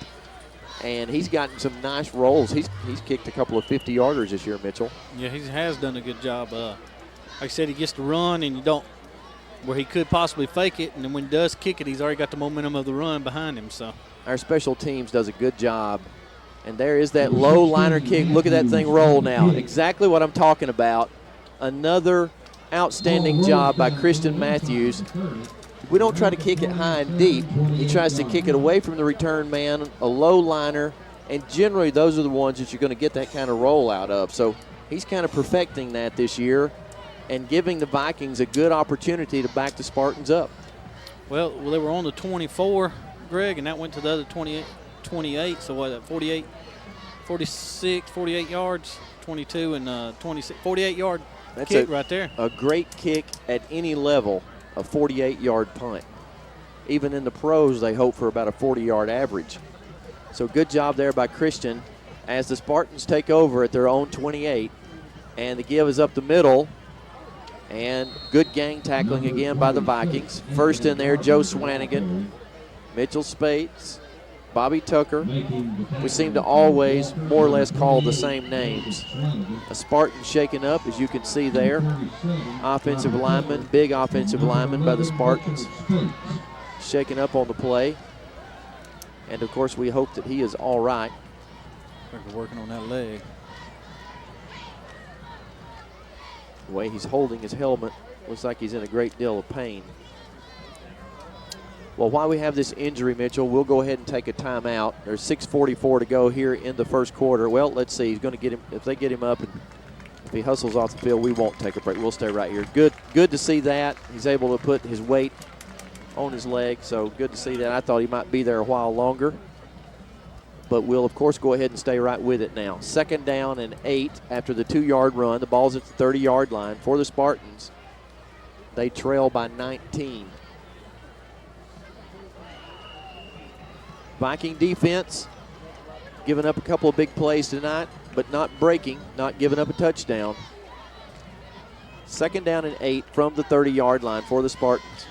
And he's gotten some nice rolls. He's kicked a couple of 50-yarders this year, Mitchell. Yeah, he has done a good job. Like I said, he gets to run, and you don't where he could possibly fake it, and then when he does kick it, he's already got the momentum of the run behind him. So our special teams does a good job. And there is that low liner kick. Look at that thing roll now. Exactly what I'm talking about. Another outstanding job by Christian Matthews. We don't try to kick it high and deep. He tries to kick it away from the return man, a low liner, and generally those are the ones that you're going to get that kind of roll out of. So he's kind of perfecting that this year and giving the Vikings a good opportunity to back the Spartans up. Well, they were on the 24, Greg, and that went to the other 28. So what, 48, 46, 48 yards, 22 and 26, 48-yard kick right there. A great kick at any level, a 48-yard punt. Even in the pros, they hope for about a 40-yard average. So good job there by Christian as the Spartans take over at their own 28. And the give is up the middle. And good gang tackling again by the Vikings. First in there, Joe Swanigan, Mitchell Spates, Bobby Tucker. We seem to always more or less call the same names. A Spartan shaken up, as you can see there. Offensive lineman, big offensive lineman by the Spartans. Shaken up on the play. And, of course, we hope that he is all right. They're working on that leg. The way he's holding his helmet, looks like he's in a great deal of pain. Well, while we have this injury, Mitchell, we'll go ahead and take a timeout. There's 6:44 to go here in the first quarter. Well, let's see. He's going to get him. If they get him up and if he hustles off the field, we won't take a break. We'll stay right here. Good to see that. He's able to put his weight on his leg, so good to see that. I thought he might be there a while longer. But we'll, of course, go ahead and stay right with it now. 2nd down and 8 after the 2-yard run. The ball's at the 30-yard line for the Spartans. They trail by 19. Viking defense giving up a couple of big plays tonight, but not breaking, not giving up a touchdown. 2nd down and 8 from the 30-yard line for the Spartans.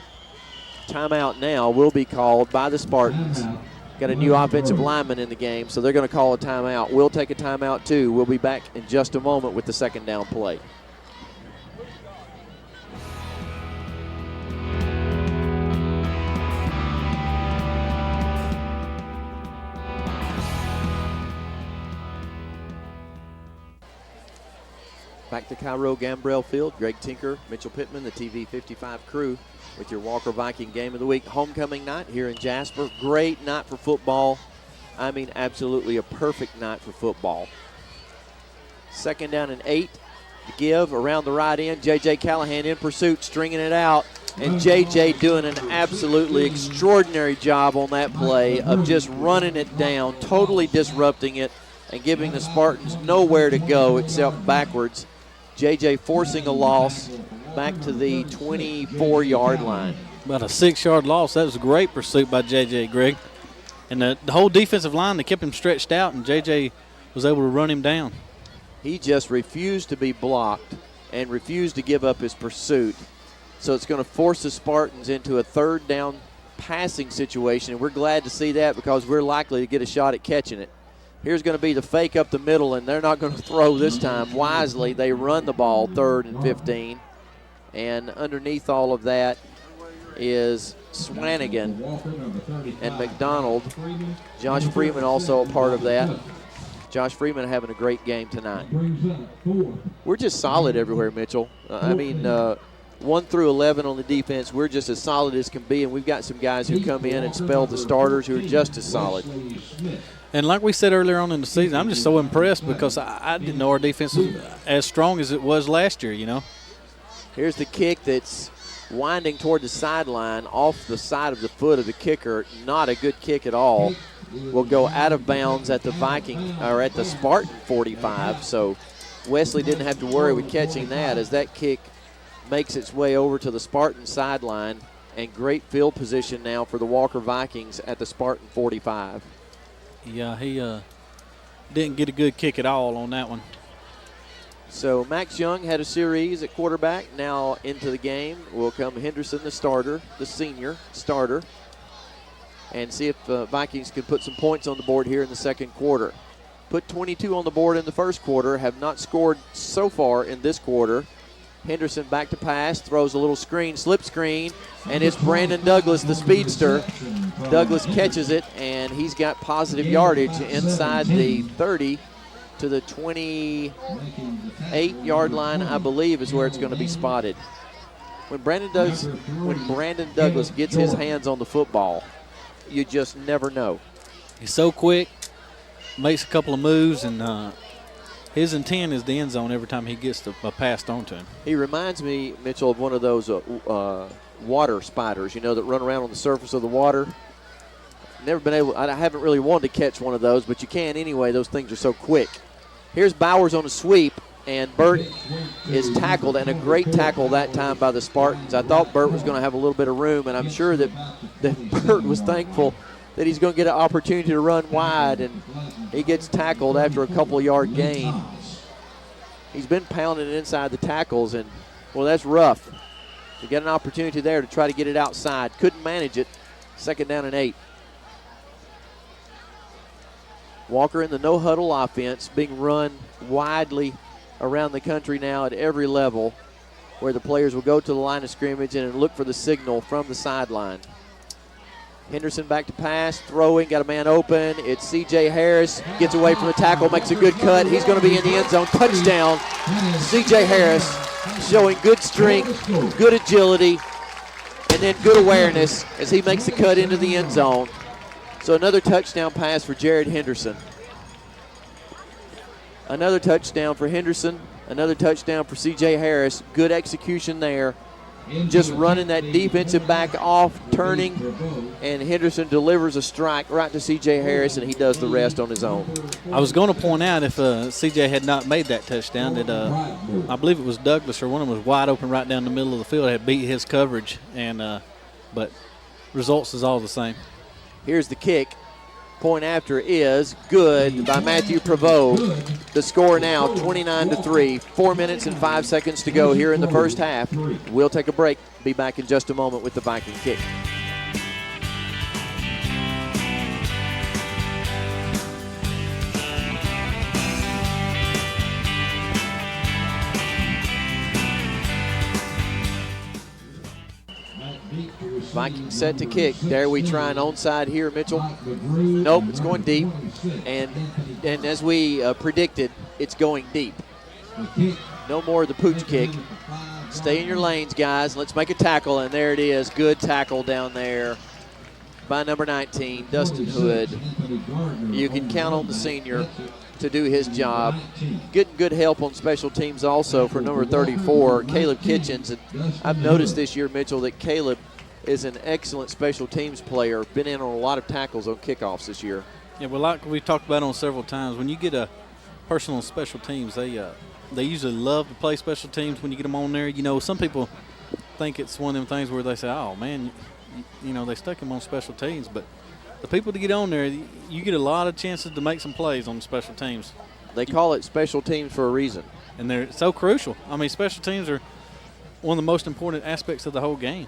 Timeout now will be called by the Spartans. Got a new offensive lineman in the game, so they're going to call a timeout. We'll take a timeout too. We'll be back in just a moment with the 2nd down play. Back to Cairo Gambrell Field. Greg Tinker, Mitchell Pittman, the TV 55 crew with your Walker Viking Game of the Week. Homecoming night here in Jasper. Great night for football. I mean, absolutely a perfect night for football. 2nd down and 8. The give around the right end. J.J. Callahan in pursuit, stringing it out. And J.J. doing an absolutely extraordinary job on that play of just running it down, totally disrupting it, and giving the Spartans nowhere to go except backwards. J.J. forcing a loss back to the 24-yard line. About a 6-yard loss. That was a great pursuit by J.J., Greg. And the whole defensive line, they kept him stretched out, and J.J. was able to run him down. He just refused to be blocked and refused to give up his pursuit. So it's going to force the Spartans into a third down passing situation, and we're glad to see that because we're likely to get a shot at catching it. Here's going to be the fake up the middle, and they're not going to throw this time. Wisely, they run the ball 3rd and 15. And underneath all of that is Swanigan and McDonald. Josh Freeman also a part of that. Josh Freeman having a great game tonight. We're just solid everywhere, Mitchell. 1 through 11 on the defense, we're just as solid as can be, and we've got some guys who come in and spell the starters who are just as solid. And like we said earlier on in the season, I'm just so impressed because I didn't know our defense was as strong as it was last year, you know. Here's the kick that's winding toward the sideline off the side of the foot of the kicker. Not a good kick at all. Will go out of bounds at the at the Spartan 45. So Wesley didn't have to worry with catching that as that kick makes its way over to the Spartan sideline, and great field position now for the Walker Vikings at the Spartan 45. Yeah, he didn't get a good kick at all on that one. So Max Young had a series at quarterback. Now into the game will come Henderson, the starter, the senior starter, and see if Vikings can put some points on the board here in the second quarter. Put 22 on the board in the first quarter, have not scored so far in this quarter. Henderson back to pass, throws a little screen, slip screen, and it's Brandon Douglas, the speedster. Douglas catches it, and he's got positive yardage inside the 30 to the 28-yard line, I believe, is where it's going to be spotted. When Brandon Douglas gets his hands on the football, you just never know. He's so quick, makes a couple of moves, and his intent is the end zone every time he gets passed on to him. He reminds me, Mitchell, of one of those water spiders, that run around on the surface of the water. I haven't really wanted to catch one of those, but you can anyway. Those things are so quick. Here's Bowers on a sweep, and Burt is tackled, and a great tackle that time by the Spartans. I thought Burt was going to have a little bit of room, and I'm sure that Burt was thankful that he's going to get an opportunity to run wide, and he gets tackled after a couple-yard gain. He's been pounding it inside the tackles, and, well, that's rough. You get an opportunity there to try to get it outside. Couldn't manage it. 2nd down and 8. Walker in the no-huddle offense being run widely around the country now at every level, where the players will go to the line of scrimmage and look for the signal from the sideline. Henderson back to pass, throwing, got a man open. It's C.J. Harris, gets away from the tackle, makes a good cut. He's going to be in the end zone. Touchdown, C.J. Harris, showing good strength, good agility, and then good awareness as he makes the cut into the end zone. So another touchdown pass for Jared Henderson. Another touchdown for Henderson. Another touchdown for C.J. Harris. Good execution there. Just running that defensive back off, turning, and Henderson delivers a strike right to C.J. Harris, and he does the rest on his own. I was going to point out if C.J. had not made that touchdown that I believe it was Douglas or one of them was wide open right down the middle of the field, had beat his coverage, and but results is all the same. Here's the kick. Point after is good by Matthew Prevost. The score now 29-3. 4 minutes and 5 seconds to go here in the first half. We'll take a break. Be back in just a moment with the Viking kick. Vikings set to kick. Dare we try an onside here, Mitchell? Nope, it's going deep. And as we predicted, it's going deep. No more of the pooch kick. Stay in your lanes, guys. Let's make a tackle, and there it is. Good tackle down there by number 19, Dustin Hood. You can count on the senior to do his job. Getting good help on special teams also for number 34, Caleb Kitchens. And I've noticed this year, Mitchell, that Caleb is an excellent special teams player. Been in on a lot of tackles on kickoffs this year. Yeah, well, like we've talked about on several times, when you get a person on special teams, they usually love to play special teams when you get them on there. You know, some people think it's one of them things where they say, oh, man, you know, they stuck him on special teams. But the people to get on there, you get a lot of chances to make some plays on the special teams. They call it special teams for a reason. And they're so crucial. I mean, special teams are one of the most important aspects of the whole game.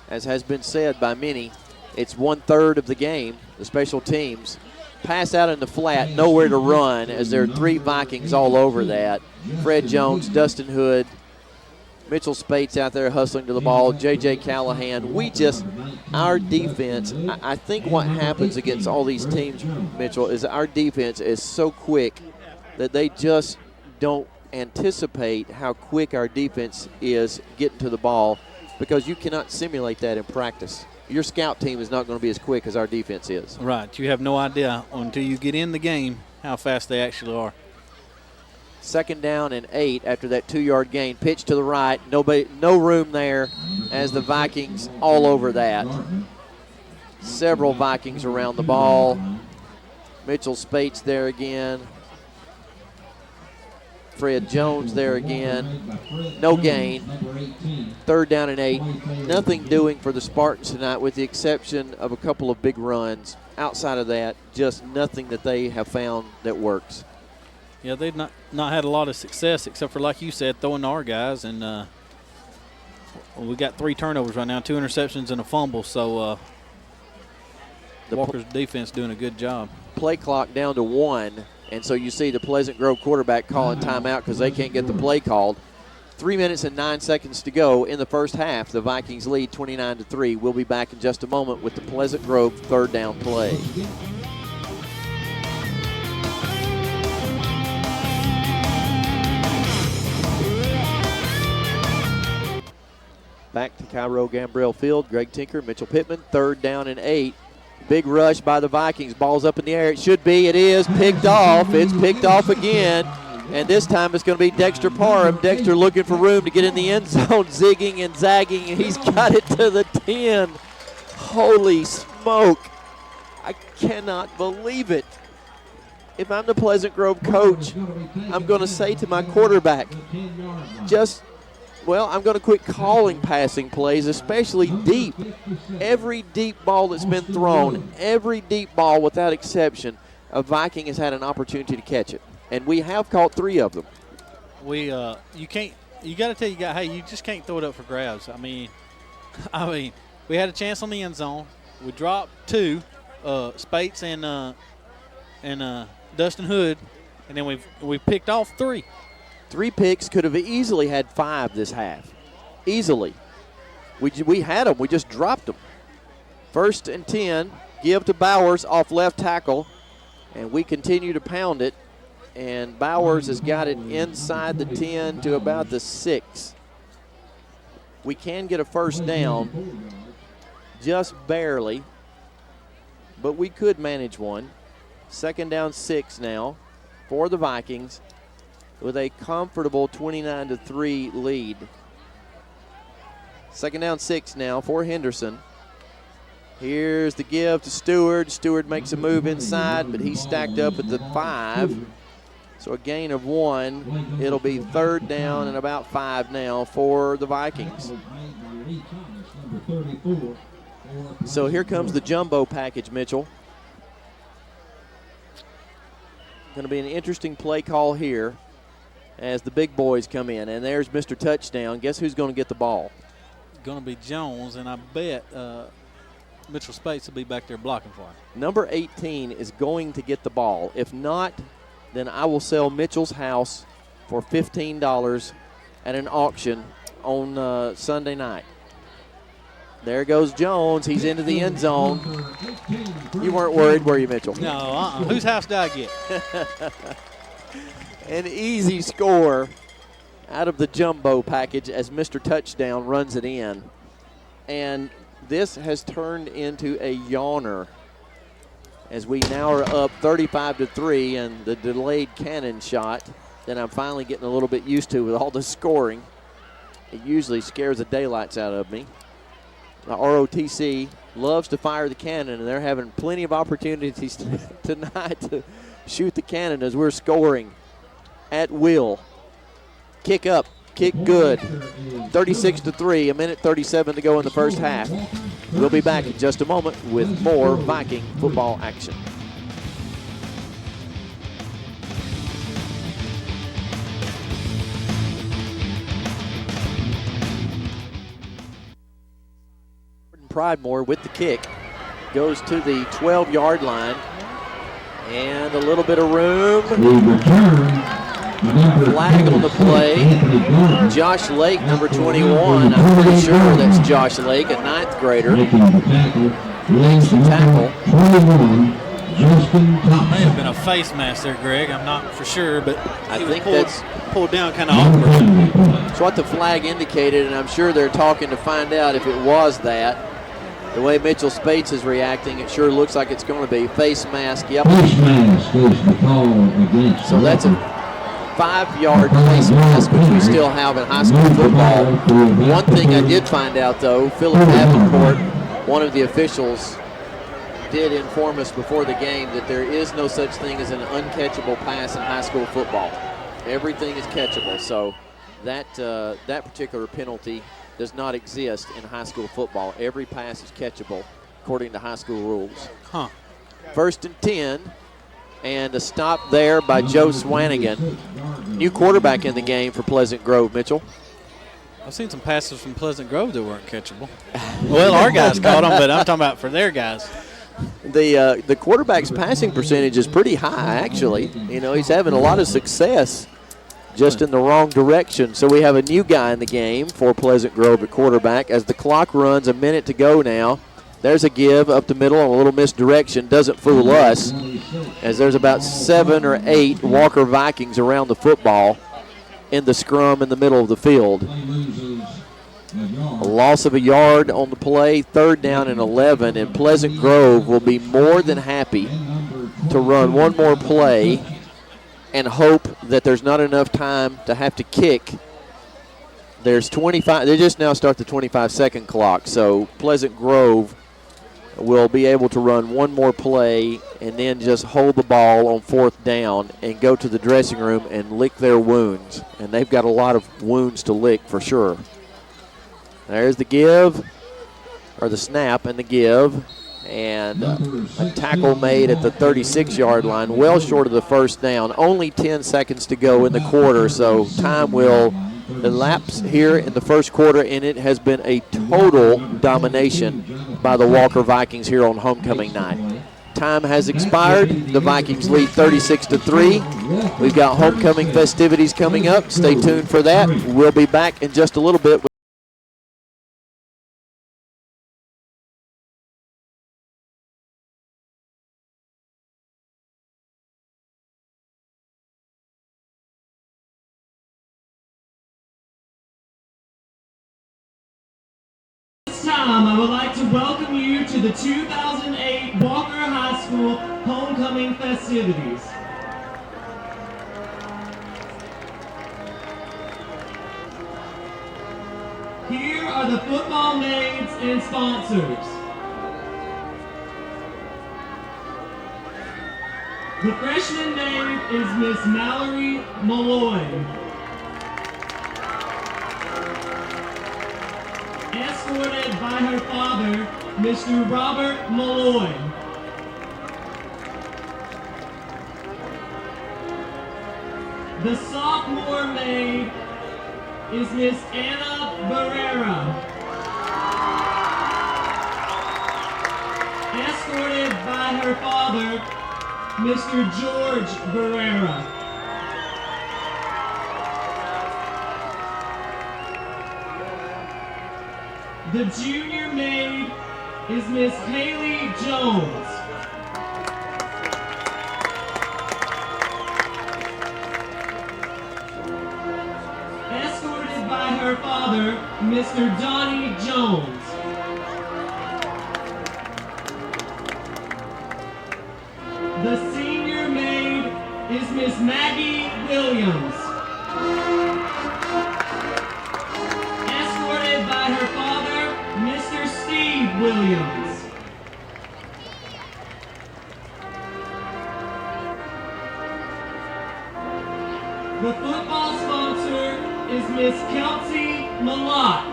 As has been said by many, it's 1/3 of the game, the special teams. Pass out in the flat, nowhere to run, as there are 3 Vikings all over that. Fred Jones, Dustin Hood, Mitchell Spates out there hustling to the ball, J.J. Callahan. Our defense, I think what happens against all these teams, Mitchell, is our defense is so quick that they just don't anticipate how quick our defense is getting to the ball, because you cannot simulate that in practice. Your scout team is not going to be as quick as our defense is. Right. You have no idea until you get in the game how fast they actually are. 2nd down and 8 after that 2-yard gain. Pitch to the right. No room there as the Vikings all over that. Several Vikings around the ball. Mitchell Spates there again. Fred Jones there again. No gain. 3rd down and 8. Nothing doing for the Spartans tonight with the exception of a couple of big runs. Outside of that, just nothing that they have found that works. Yeah, they've not had a lot of success except for, like you said, throwing to our guys. And we got 3 turnovers right now, 2 interceptions and a fumble. So Walker's defense doing a good job. Play clock down to 1. And so you see the Pleasant Grove quarterback calling timeout because they can't get the play called. 3 minutes and 9 seconds to go in the first half. The Vikings lead 29-3. We'll be back in just a moment with the Pleasant Grove 3rd down play. Back to Cairo Gambrell Field. Greg Tinker, Mitchell Pittman, 3rd down and 8. Big rush by the Vikings. Ball's up in the air. It should be. It is picked off. It's picked off again. And this time it's going to be Dexter Parham. Dexter looking for room to get in the end zone, zigging and zagging, and he's got it to the 10. Holy smoke. I cannot believe it. If I'm the Pleasant Grove coach, I'm going to say to my quarterback, I'm going to quit calling passing plays, especially deep. Every deep ball that's been thrown, every deep ball without exception, a Viking has had an opportunity to catch it. And we have caught 3 of them. You got to tell your guy, hey, you just can't throw it up for grabs. I mean, we had a chance on the end zone. We dropped 2, Spates and Dustin Hood, and then we picked off 3. 3 picks, could have easily had 5 this half. Easily. We had them. We just dropped them. 1st and 10. Give to Bowers off left tackle. And we continue to pound it. And Bowers has got it inside the 10 to about the 6. We can get a 1st down. Just barely. But we could manage one. 2nd down 6 now for the Vikings, with a comfortable 29-3 lead. 2nd down 6 now for Henderson. Here's the give to Stewart. Stewart makes a move inside, but he's stacked up at the 5. So a gain of 1. It'll be 3rd down and about 5 now for the Vikings. So here comes the jumbo package, Mitchell. Going to be an interesting play call here as the big boys come in. And there's Mr. Touchdown. Guess who's going to get the ball? Going to be Jones, and I bet Mitchell Spates will be back there blocking for him. Number 18 is going to get the ball. If not, then I will sell Mitchell's house for $15 at an auction on Sunday night. There goes Jones. He's into the end zone. You weren't worried, were you, Mitchell? No, Whose house did I get? An easy score out of the jumbo package as Mr. Touchdown runs it in. And this has turned into a yawner. as we now are up 35-3, and the delayed cannon shot that I'm finally getting a little bit used to with all the scoring. It usually scares the daylights out of me. The ROTC loves to fire the cannon, and they're having plenty of opportunities tonight to shoot the cannon as we're scoring at will. Kick up, kick good. 36-3, a minute 37 to go in the first half. We'll be back in just a moment with more Viking football action. Pridemore with the kick. Goes to the 12-yard line. And a little bit of room. Flag on the play. Josh Lake, number 21. I'm pretty sure that's Josh Lake, a ninth grader. Makes the tackle. May have been a face mask there, Greg. I'm not for sure, but I think that's pulled down kind of awkward. That's what the flag indicated, and I'm sure they're talking to find out if it was that. The way Mitchell Spates is reacting, it sure looks like it's going to be face mask. Yep. Face mask is the call against. So that's a 5-yard face mask, which we still have in high school football. One thing I did find out, though, Philip Davenport, one of the officials, did inform us before the game that there is no such thing as an uncatchable pass in high school football. Everything is catchable. So that particular penalty does not exist in high school football. Every pass is catchable according to high school rules. Huh. 1st and 10, and a stop there by Joe Swanigan. New quarterback in the game for Pleasant Grove, Mitchell. I've seen some passes from Pleasant Grove that weren't catchable. Well, our guys caught them, but I'm talking about for their guys. The quarterback's passing percentage is pretty high, actually. You know, he's having a lot of success, just in the wrong direction. So we have a new guy in the game for Pleasant Grove at quarterback. As the clock runs, a minute to go now. There's a give up the middle and a little misdirection. Doesn't fool us, as there's about 7 or 8 Walker Vikings around the football in the scrum in the middle of the field. A loss of a yard on the play, 3rd down and 11, and Pleasant Grove will be more than happy to run one more play and hope that there's not enough time to have to kick. There's 25, they just now start the 25-second clock, so Pleasant Grove will be able to run one more play and then just hold the ball on 4th down and go to the dressing room and lick their wounds. And they've got a lot of wounds to lick for sure. There's the give, or the snap and the give. And a tackle made at the 36-yard line, well short of the 1st down. Only 10 seconds to go in the quarter, so time will elapse here in the 1st quarter, and it has been a total domination by the Walker Vikings here on homecoming night. Time has expired. The Vikings lead 36-3. We've got homecoming festivities coming up. Stay tuned for that. We'll be back in just a little bit. Time, I would like to welcome you to the 2008 Walker High School Homecoming festivities. Here are the football names and sponsors. The freshman name is Miss Mallory Malloy. Escorted by her father, Mr. Robert Malloy. The sophomore maid is Miss Anna Barrera. Escorted by her father, Mr. George Barrera. The junior maid is Miss Haley Jones. Escorted by her father, Mr. Donnie Jones. The senior maid is Miss Maggie Williams. Escorted by her father, Mr. Steve Williams. The football sponsor is Miss Kelsey Malott.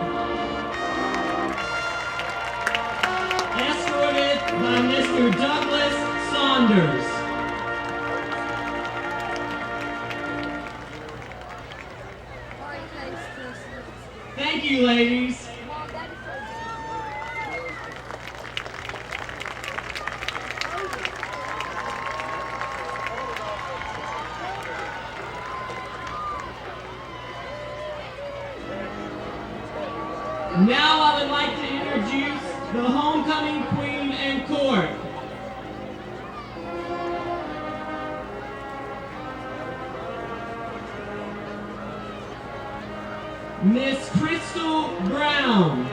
Escorted by Mr. Douglas Saunders. Thank you, ladies. Now I would like to introduce the homecoming queen and court. Miss Crystal Brown.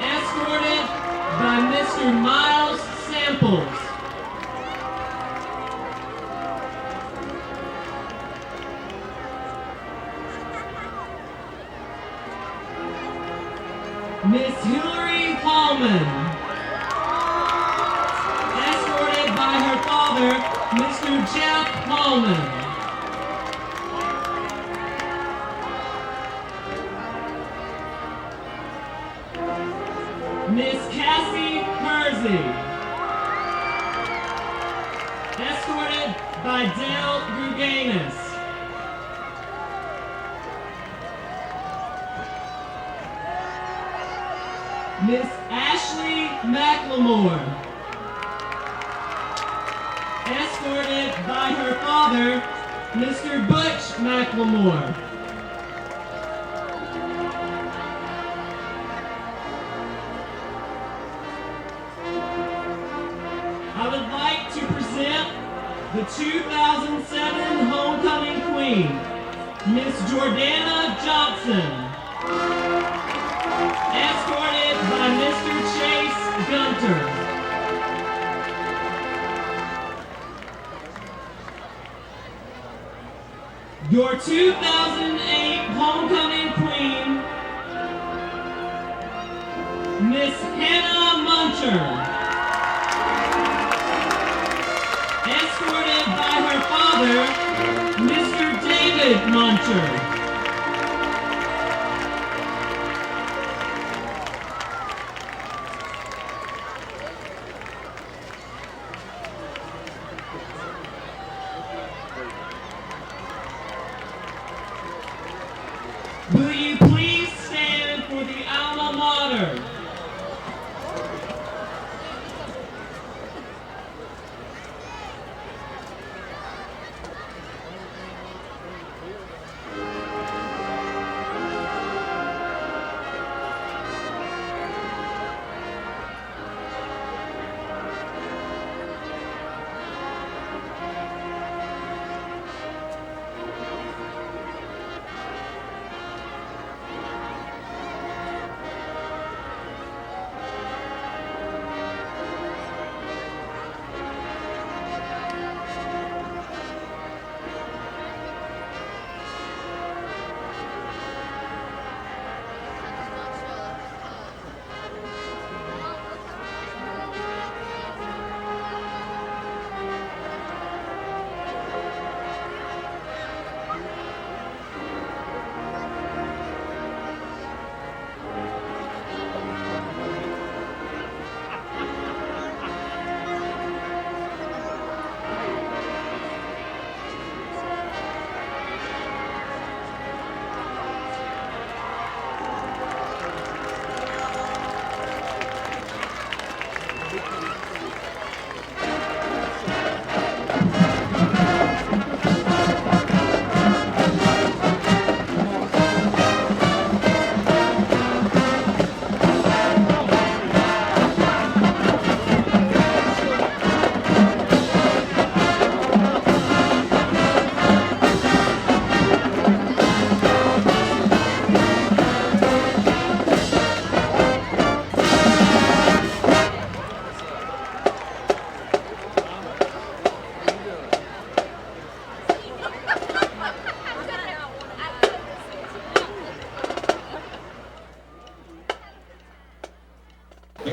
Escorted by Mr. Miles Samples. Miss Hillary Hallman, escorted by her father, Mr. Jeff Hallman. Miss Cassie Hersey, escorted by Dale Gruganis. Miss Ashley McLemore, escorted by her father, Mr. Butch McLemore. I would like to present the 2007 homecoming queen, Miss Jordana Johnson. Escorted by Mr. Chase Gunter. Your 2008 homecoming queen, Miss Hannah Muncher. Escorted by her father, Mr. David Muncher. Will you please stand for the alma mater?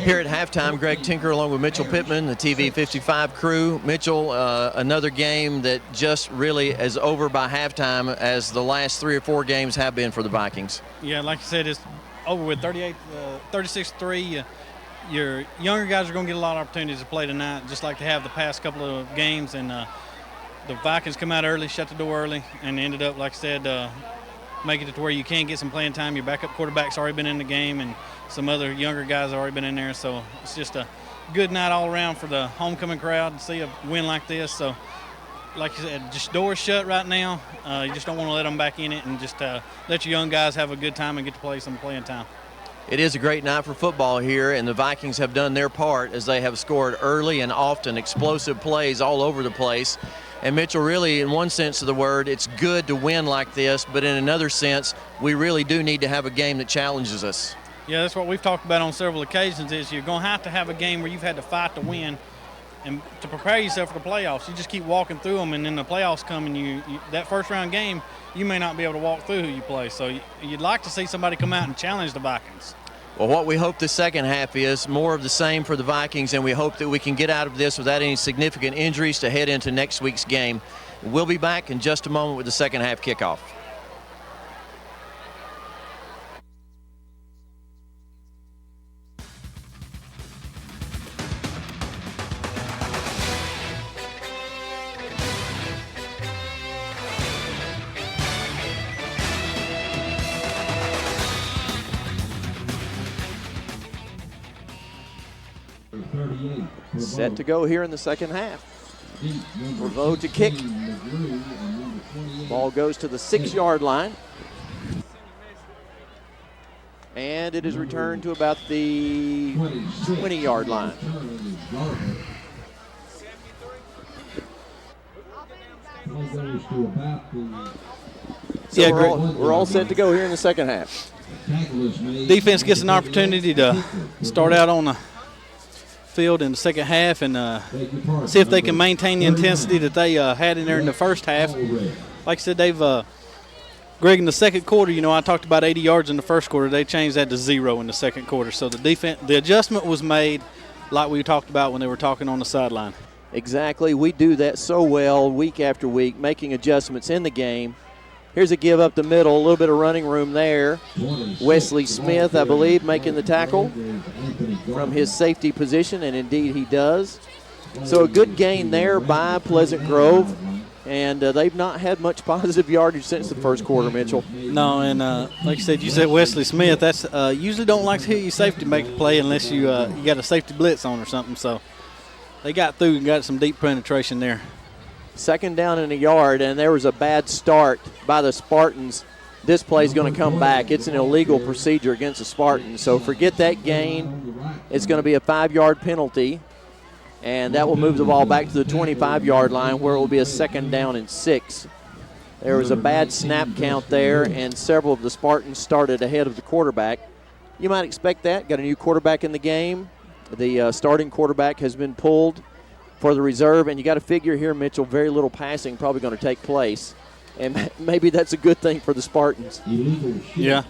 Here at halftime, Greg Tinker along with Mitchell Pittman, the TV 55 crew. Mitchell, another game that just really is over by halftime as the last 3 or 4 games have been for the Vikings. Yeah, like I said, it's over with 36-3. Your younger guys are going to get a lot of opportunities to play tonight, just like they have the past couple of games. And the Vikings come out early, shut the door early, and ended up, like I said, making it to where you can get some playing time. Your backup quarterback's already been in the game, and some other younger guys have already been in there. So it's just a good night all around for the homecoming crowd to see a win like this. So, like you said, just doors shut right now. You just don't want to let them back in it, and just let your young guys have a good time and get to play some playing time. It is a great night for football here, and the Vikings have done their part as they have scored early and often explosive plays all over the place. And Mitchell, really, in one sense of the word, it's good to win like this, but in another sense, we really do need to have a game that challenges us. Yeah, that's what we've talked about on several occasions, is you're going to have a game where you've had to fight to win and to prepare yourself for the playoffs. You just keep walking through them, and then the playoffs come, and you that first-round game, you may not be able to walk through who you play. So you'd like to see somebody come out and challenge the Vikings. Well, what we hope the second half is more of the same for the Vikings, and we hope that we can get out of this without any significant injuries to head into next week's game. We'll be back in just a moment with the second half kickoff. Set to go here in the second half. Revo to kick. Ball goes to the 6-yard line. And it is returned to about the 20-yard line. So Yeah, we're all set to go here in the second half. Defense gets an opportunity to start out on the field in the second half and see if they can maintain the intensity that they had in there in the first half. Like I said, they've Greg, in the second quarter, I talked about 80 yards in the first quarter. They changed that to 0 in the second quarter. So the adjustment was made like we talked about when they were talking on the sideline. Exactly. We do that so well week after week, making adjustments in the game. Here's a give up the middle, a little bit of running room there. Wesley Smith, I believe, making the tackle from his safety position, and indeed he does. So a good gain there by Pleasant Grove, and they've not had much positive yardage since the first quarter, Mitchell. No, and like you said Wesley Smith, that's usually don't like to hear your safety make a play unless you got a safety blitz on or something. So they got through and got some deep penetration there. Second down and a yard, and there was a bad start by the Spartans. This play is going to come back. It's an illegal procedure against the Spartans, so forget that gain. It's going to be a 5-yard penalty, and that will move the ball back to the 25-yard line where it will be a second down and 6. There was a bad snap count there, and several of the Spartans started ahead of the quarterback. You might expect that. Got a new quarterback in the game. The starting quarterback has been pulled for the reserve, and you got to figure here, Mitchell, very little passing probably going to take place, and maybe that's a good thing for the Spartans. Yeah,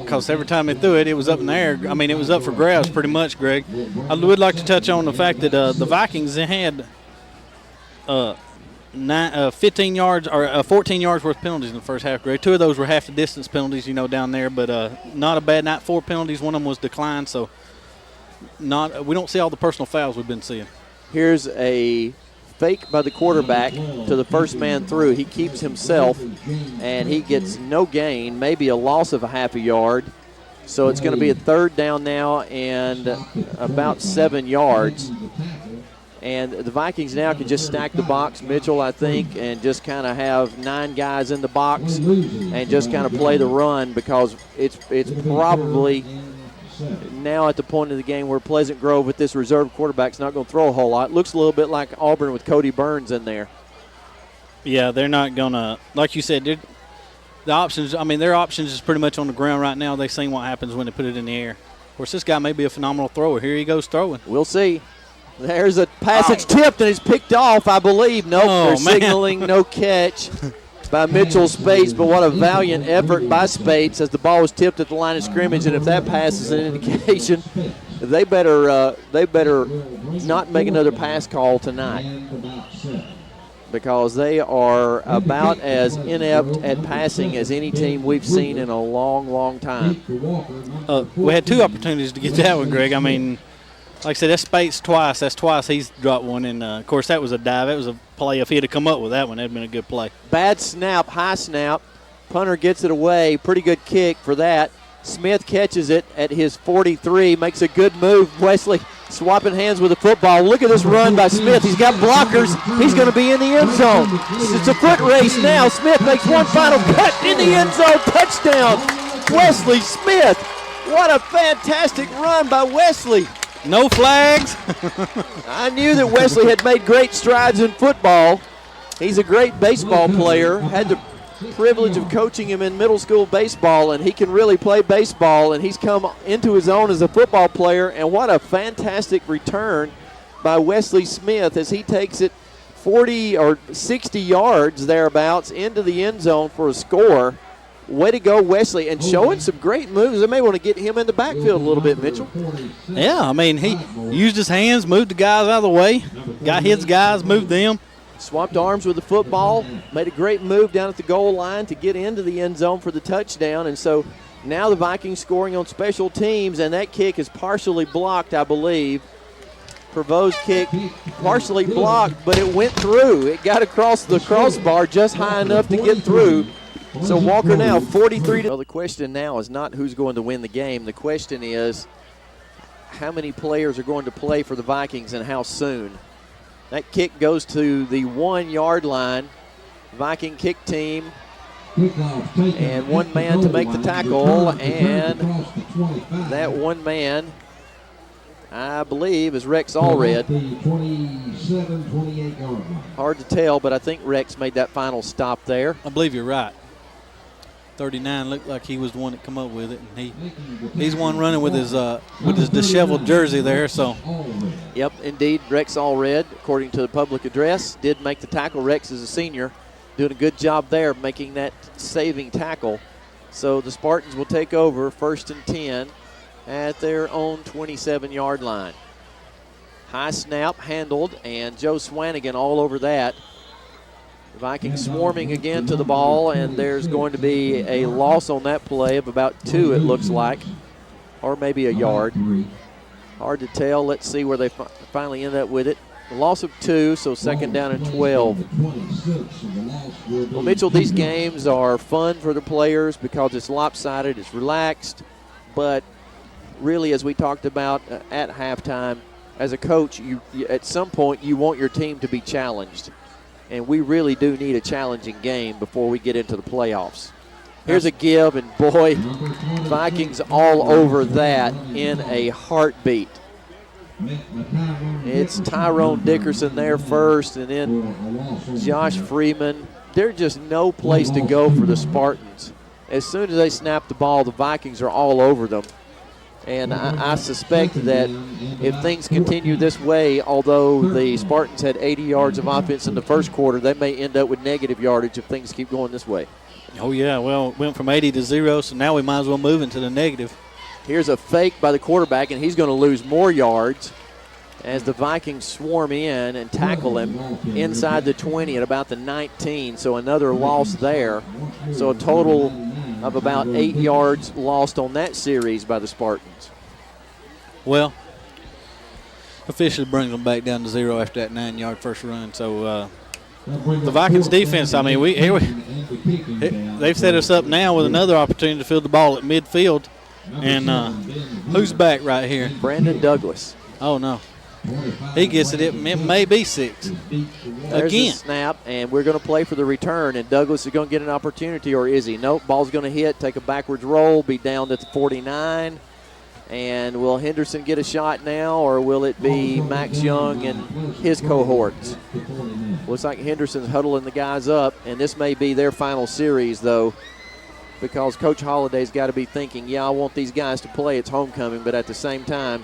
because every time they threw it, it was up in the air. I mean, it was up for grabs pretty much, Greg. I would like to touch on the fact that the Vikings, they had 15 yards or 14 yards worth of penalties in the first half, Greg. 2 of those were half the distance penalties, down there, but not a bad night. 4 penalties. One of them was declined, so we don't see all the personal fouls we've been seeing. Here's a fake by the quarterback to the first man through. He keeps himself, and he gets no gain, maybe a loss of a half a yard. So it's going to be a third down now and about 7 yards. And the Vikings now can just stack the box, Mitchell, I think, and just kind of have 9 guys in the box and just kind of play the run, because it's probably now at the point of the game where Pleasant Grove with this reserve quarterback's not going to throw a whole lot. Looks a little bit like Auburn with Cody Burns in there. Yeah, they're not going to, like you said, their options is pretty much on the ground right now. They've seen what happens when they put it in the air. Of course, this guy may be a phenomenal thrower. Here he goes throwing. We'll see. There's a pass that's tipped and it's picked off, I believe. Nope, they're signaling no catch by Mitchell Spates, but what a valiant effort by Spates as the ball was tipped at the line of scrimmage, and if that pass is an indication they better not make another pass call tonight, because they are about as inept at passing as any team we've seen in a long, long time. We had 2 opportunities to get that one, Greg. I mean, like I said, that's Spates twice. That's twice he's dropped one. And, of course, that was a dive. That was a play. If he had come up with that one, that would have been a good play. Bad snap, high snap. Punter gets it away. Pretty good kick for that. Smith catches it at his 43, makes a good move. Wesley swapping hands with the football. Look at this run by Smith. He's got blockers. He's going to be in the end zone. It's a foot race now. Smith makes one final cut in the end zone. Touchdown, Wesley Smith. What a fantastic run by Wesley. No flags. I knew that Wesley had made great strides in football. He's a great baseball player. Had the privilege of coaching him in middle school baseball, and he can really play baseball, and he's come into his own as a football player. And what a fantastic return by Wesley Smith as he takes it 40 or 60 yards thereabouts into the end zone for a score. Way to go, Wesley, and showing some great moves. They may want to get him in the backfield a little bit, Mitchell. Yeah, I mean, he used his hands, moved the guys out of the way, got his guys, moved them. Swapped arms with the football, made a great move down at the goal line to get into the end zone for the touchdown. And so now the Vikings scoring on special teams, and that kick is partially blocked, I believe. Provoz's kick partially blocked, but it went through. It got across the crossbar just high enough to get through. So Walker now 43 to. Well, the question now is not who's going to win the game. The question is how many players are going to play for the Vikings and how soon. That kick goes to the 1 yard line. Viking kick team. And one man to make the tackle. And that one man, I believe, is Rex Allred. Hard to tell, but I think Rex made that final stop there. I believe you're right. 39 looked like he was the one that come up with it, and he's one running with his disheveled jersey there. So, yep, indeed, Rex Allred, according to the public address, did make the tackle. Rex is a senior, doing a good job there, making that saving tackle. So the Spartans will take over 1st and 10 at their own 27-yard line. High snap handled, and Joe Swanigan all over that. The Vikings swarming again to the ball, and there's going to be a loss on that play of about 2, it looks like, or maybe a yard. Hard to tell. Let's see where they finally end up with it. A loss of 2, so 2nd down and 12. Well, Mitchell, these games are fun for the players because it's lopsided, it's relaxed, but really, as we talked about at halftime, as a coach, you at some point you want your team to be challenged. And we really do need a challenging game before we get into the playoffs. Here's a give, and boy, Vikings all over that in a heartbeat. It's Tyrone Dickerson there first, and then Josh Freeman. There's just no place to go for the Spartans. As soon as they snap the ball, the Vikings are all over them. And I suspect that if things continue this way, although the Spartans had 80 yards of offense in the first quarter, they may end up with negative yardage if things keep going this way. Oh, yeah. Well, it went from 80 to 0, so now we might as well move into the negative. Here's a fake by the quarterback, and he's going to lose more yards as the Vikings swarm in and tackle him inside the 20 at about the 19. So another loss there. So a total of about 8 yards lost on that series by the Spartans. Well, officially brings them back down to 0 after that 9-yard first run. So the Vikings defense, I mean, they've set us up now with another opportunity to field the ball at midfield. And who's back right here? Brandon Douglas. Oh, no. He gets it. It may be 6. There's Again. a snap, and we're going to play for the return. And Douglas is going to get an opportunity, or is he? Nope, ball's going to hit, take a backwards roll, be down at the 49. And will Henderson get a shot now, or will it be Max Young and his cohorts? Looks like Henderson's huddling the guys up, and this may be their final series, though, because Coach Holliday's got to be thinking, yeah, I want these guys to play. It's homecoming, but at the same time,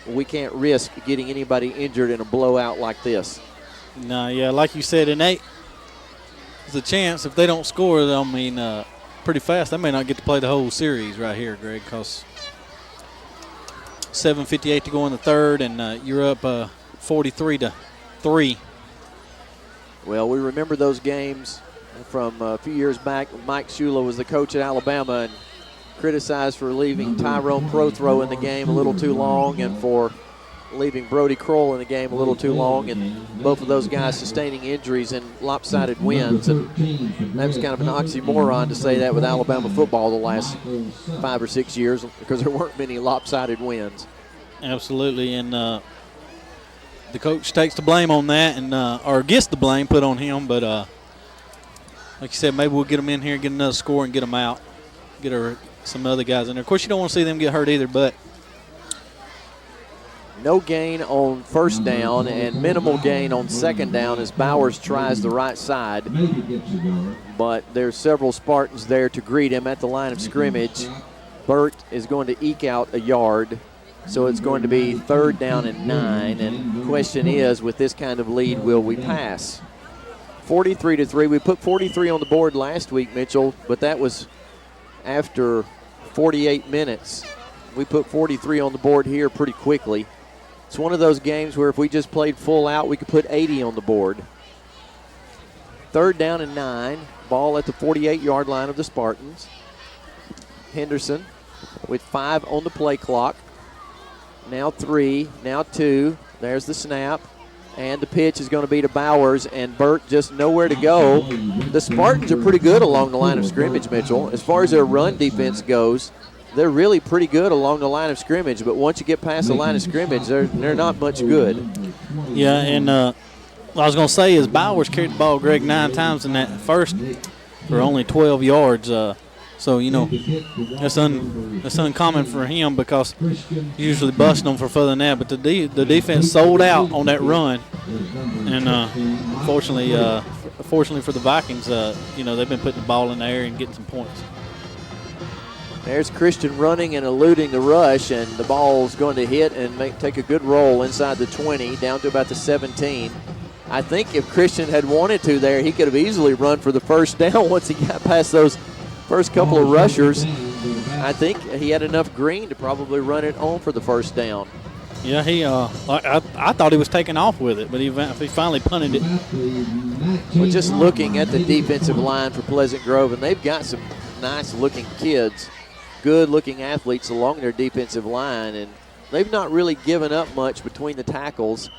we can't risk getting anybody injured in a blowout like this. No, yeah, like you said, in 8, there's a chance if they don't score, I mean, pretty fast, they may not get to play the whole series right here, Greg, because 7:58 to go in the third, and you're up 43-3. Well, we remember those games from a few years back. Mike Shula was the coach at Alabama and criticized for leaving Tyrone Prothrow in the game a little too long and for leaving Brody Kroll in the game a little too long, and both of those guys sustaining injuries and lopsided wins. And that was kind of an oxymoron to say that with Alabama football the last 5 or 6 years, because there weren't many lopsided wins. Absolutely, and the coach takes the blame on that, and or gets the blame put on him. But like you said, maybe we'll get them in here, get another score, and get them out. Get some other guys in there. Of course, you don't want to see them get hurt either, but no gain on first down and minimal gain on second down as Bowers tries the right side. But there's several Spartans there to greet him at the line of scrimmage. Burt is going to eke out a yard, so it's going to be 3rd down and 9. And the question is, with this kind of lead, will we pass? 43-3. We put 43 on the board last week, Mitchell, but that was after 48 minutes. We put 43 on the board here pretty quickly. It's one of those games where if we just played full out, we could put 80 on the board. 3rd down and 9. Ball at the 48-yard line of the Spartans. Henderson with 5 on the play clock. Now 3, now 2. There's the snap. And the pitch is going to be to Bowers, and Burt just nowhere to go. The Spartans are pretty good along the line of scrimmage, Mitchell. As far as their run defense goes, they're really pretty good along the line of scrimmage, but once you get past the line of scrimmage, they're not much good. Yeah, and what I was going to say is Bowers carried the ball, Greg, 9 times in that first for only 12 yards. So, you know, that's uncommon for him because he's usually busting them for further than that. But the defense sold out on that run. And fortunately for the Vikings, you know, they've been putting the ball in the air and getting some points. There's Christian running and eluding the rush, and the ball's going to hit and take a good roll inside the 20 down to about the 17. I think if Christian had wanted to there, he could have easily run for the first down once he got past those first couple of rushers. I think he had enough green to probably run it on for the first down. Yeah, I thought he was taking off with it, but he finally punted it. Well, just looking at the defensive line for Pleasant Grove, and they've got some nice-looking kids, good-looking athletes along their defensive line, and they've not really given up much between the tackles,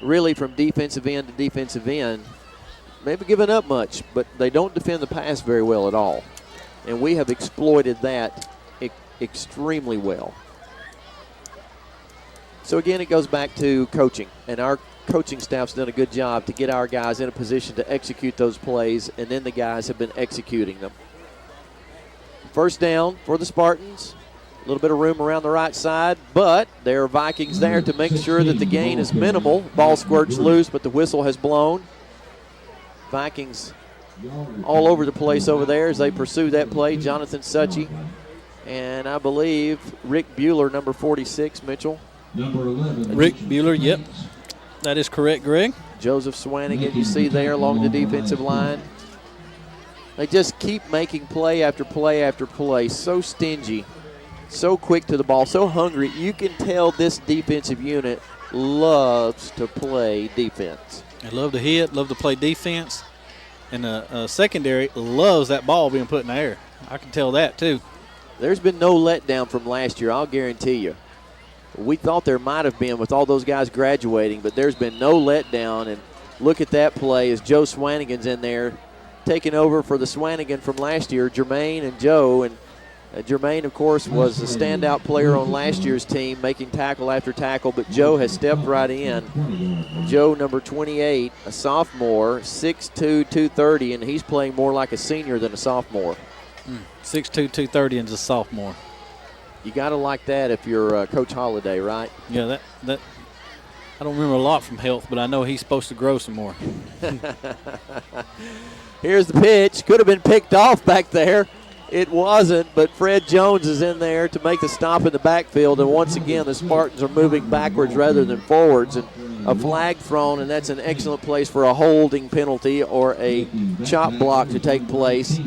really from defensive end to defensive end. Maybe given up much, but they don't defend the pass very well at all. And we have exploited that extremely well. So again, it goes back to coaching, and our coaching staff's done a good job to get our guys in a position to execute those plays, and then the guys have been executing them. First down for the Spartans. A little bit of room around the right side, but there are Vikings there to make sure that the gain is minimal. Ball squirts loose, but the whistle has blown. Vikings all over the place over there as they pursue that play. Jonathan Suchy and I believe Rick Bueller, number 46, Mitchell. Rick Bueller, yep. That is correct, Greg. Joseph Swanigan, you see there along the defensive line. They just keep making play after play after play. So stingy, so quick to the ball, so hungry. You can tell this defensive unit loves to play defense. They love to hit, love to play defense. And the secondary loves that ball being put in the air. I can tell that, too. There's been no letdown from last year, I'll guarantee you. We thought there might have been with all those guys graduating, but there's been no letdown. And look at that play as Joe Swanigan's in there, taking over for the Swanigan from last year, Jermaine and Joe. And Jermaine, of course, was the standout player on last year's team, making tackle after tackle, but Joe has stepped right in. Joe, number 28, a sophomore, 6'2", 230, and he's playing more like a senior than a sophomore. 6'2", 230 and a sophomore. You got to like that if you're Coach Holliday, right? Yeah, that I don't remember a lot from health, but I know he's supposed to grow some more. Here's the pitch. Could have been picked off back there. It wasn't, but Fred Jones is in there to make the stop in the backfield, and once again the Spartans are moving backwards rather than forwards, and a flag thrown, and that's an excellent place for a holding penalty or a chop block to take place,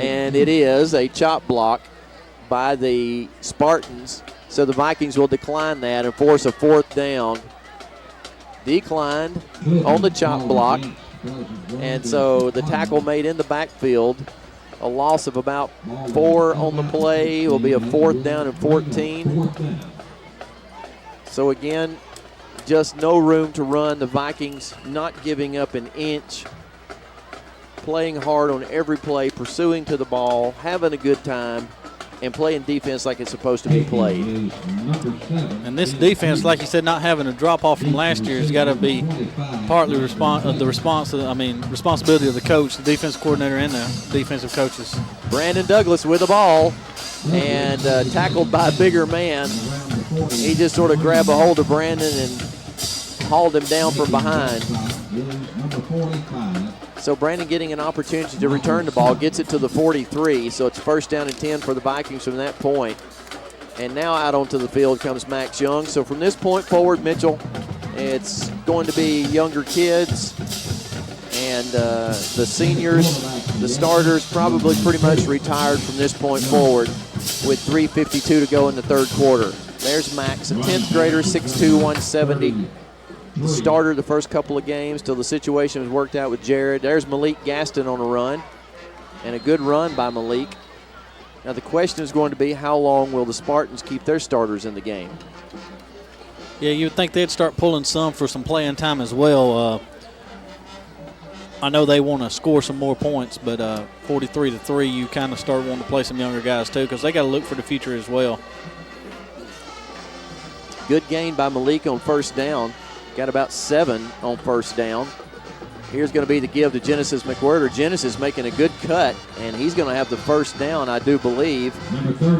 and it is a chop block by the Spartans, So the Vikings will decline that and force a 4th down. Declined on the chop block. And so the tackle made in the backfield, a loss of about 4 on the play, will be a 4th down and 14. So again, just no room to run. The Vikings not giving up an inch, playing hard on every play, pursuing to the ball, having a good time, and playing defense like it's supposed to be played. And this defense, like you said, not having a drop off from last year has got to be partly the responsibility of the coach, the defense coordinator, and the defensive coaches. Brandon Douglas with the ball and tackled by a bigger man. He just sort of grabbed a hold of Brandon and hauled him down from behind. So Brandon getting an opportunity to return the ball, gets it to the 43, so it's 1st down and 10 for the Vikings from that point. And now out onto the field comes Max Young. So from this point forward, Mitchell, it's going to be younger kids and the seniors, the starters probably pretty much retired from this point forward with 3:52 to go in the 3rd quarter. There's Max, a 10th grader, 6'2", 170. The starter the first couple of games till the situation was worked out with Jared. There's Malik Gaston on a run, and a good run by Malik. Now the question is going to be, how long will the Spartans keep their starters in the game? Yeah, you would think they'd start pulling some for some playing time as well. I know they want to score some more points, but 43-3, you kind of start wanting to play some younger guys too, because they got to look for the future as well. Good gain by Malik on 1st down. Got about 7 on 1st down. Here's going to be the give to Genesis McWhirter. Genesis making a good cut, and he's going to have the 1st down, I do believe.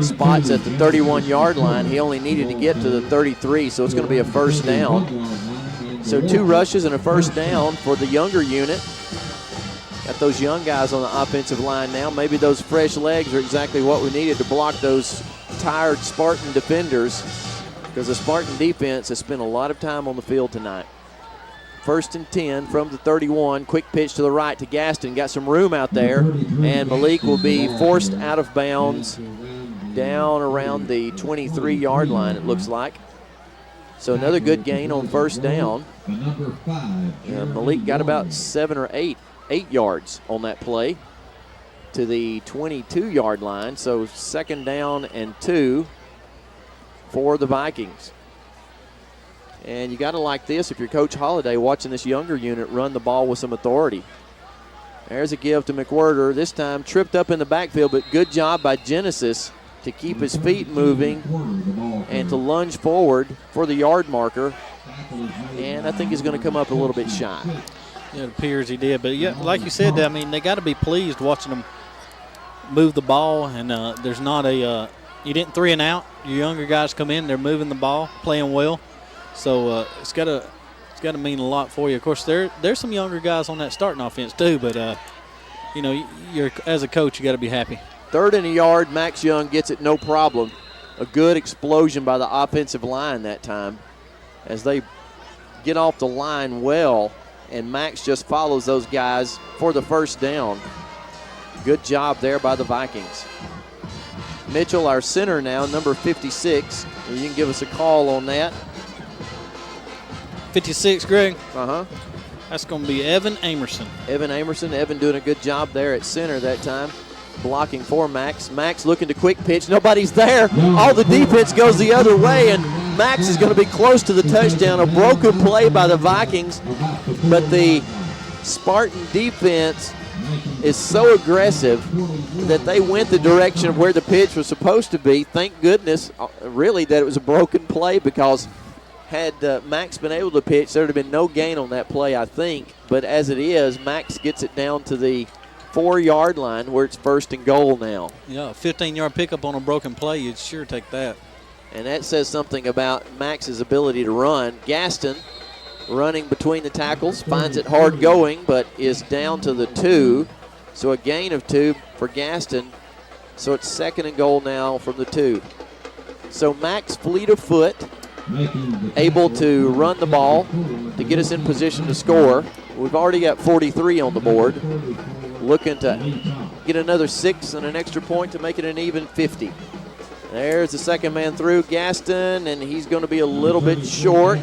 Spots at the 31-yard line. He only needed to get to the 33, so it's going to be a 1st down. So 2 rushes and a 1st down for the younger unit. Got those young guys on the offensive line now. Maybe those fresh legs are exactly what we needed to block those tired Spartan defenders, because the Spartan defense has spent a lot of time on the field tonight. 1st and 10 from the 31. Quick pitch to the right to Gaston. Got some room out there, and Malik will be forced out of bounds down around the 23-yard line, it looks like. So another good gain on 1st down. Malik got about 7 or 8 yards on that play to the 22-yard line. So 2nd down and 2 for the Vikings. And you got to like this if you're Coach Holliday, watching this younger unit run the ball with some authority. There's a give to McWhirter. This time tripped up in the backfield, but good job by Genesis to keep his feet moving and to lunge forward for the yard marker. And I think he's going to come up a little bit shy. Yeah, it appears he did. But, yeah, like you said, I mean, they got to be pleased watching them move the ball. And there's not a you didn't 3 and out. Your younger guys come in, they're moving the ball, playing well. So it's got to mean a lot for you. Of course, there's some younger guys on that starting offense too, but you're as a coach, you got to be happy. 3rd and a yard. Max Young gets it no problem. A good explosion by the offensive line that time as they get off the line well, and Max just follows those guys for the 1st down. Good job there by the Vikings. Mitchell, our center now, number 56. You can give us a call on that. 56, Greg. Uh-huh. That's going to be Evan Amerson. Evan doing a good job there at center that time, blocking for Max. Max looking to quick pitch. Nobody's there. All the defense goes the other way, and Max is going to be close to the touchdown. A broken play by the Vikings, but the Spartan defense is so aggressive that they went the direction of where the pitch was supposed to be. Thank goodness, really, that it was a broken play, because had Max been able to pitch, there would have been no gain on that play, I think. But as it is, Max gets it down to the 4-yard line where it's 1st and goal now. Yeah, a 15-yard pickup on a broken play, you'd sure take that. And that says something about Max's ability to run. Gaston running between the tackles, finds it hard going, but is down to the 2. So a gain of 2 for Gaston. So it's 2nd and goal now from the 2. So Max fleet of foot, able to run the ball to get us in position to score. We've already got 43 on the board. Looking to get another 6 and an extra point to make it an even 50. There's the second man through, Gaston, and he's going to be a little bit short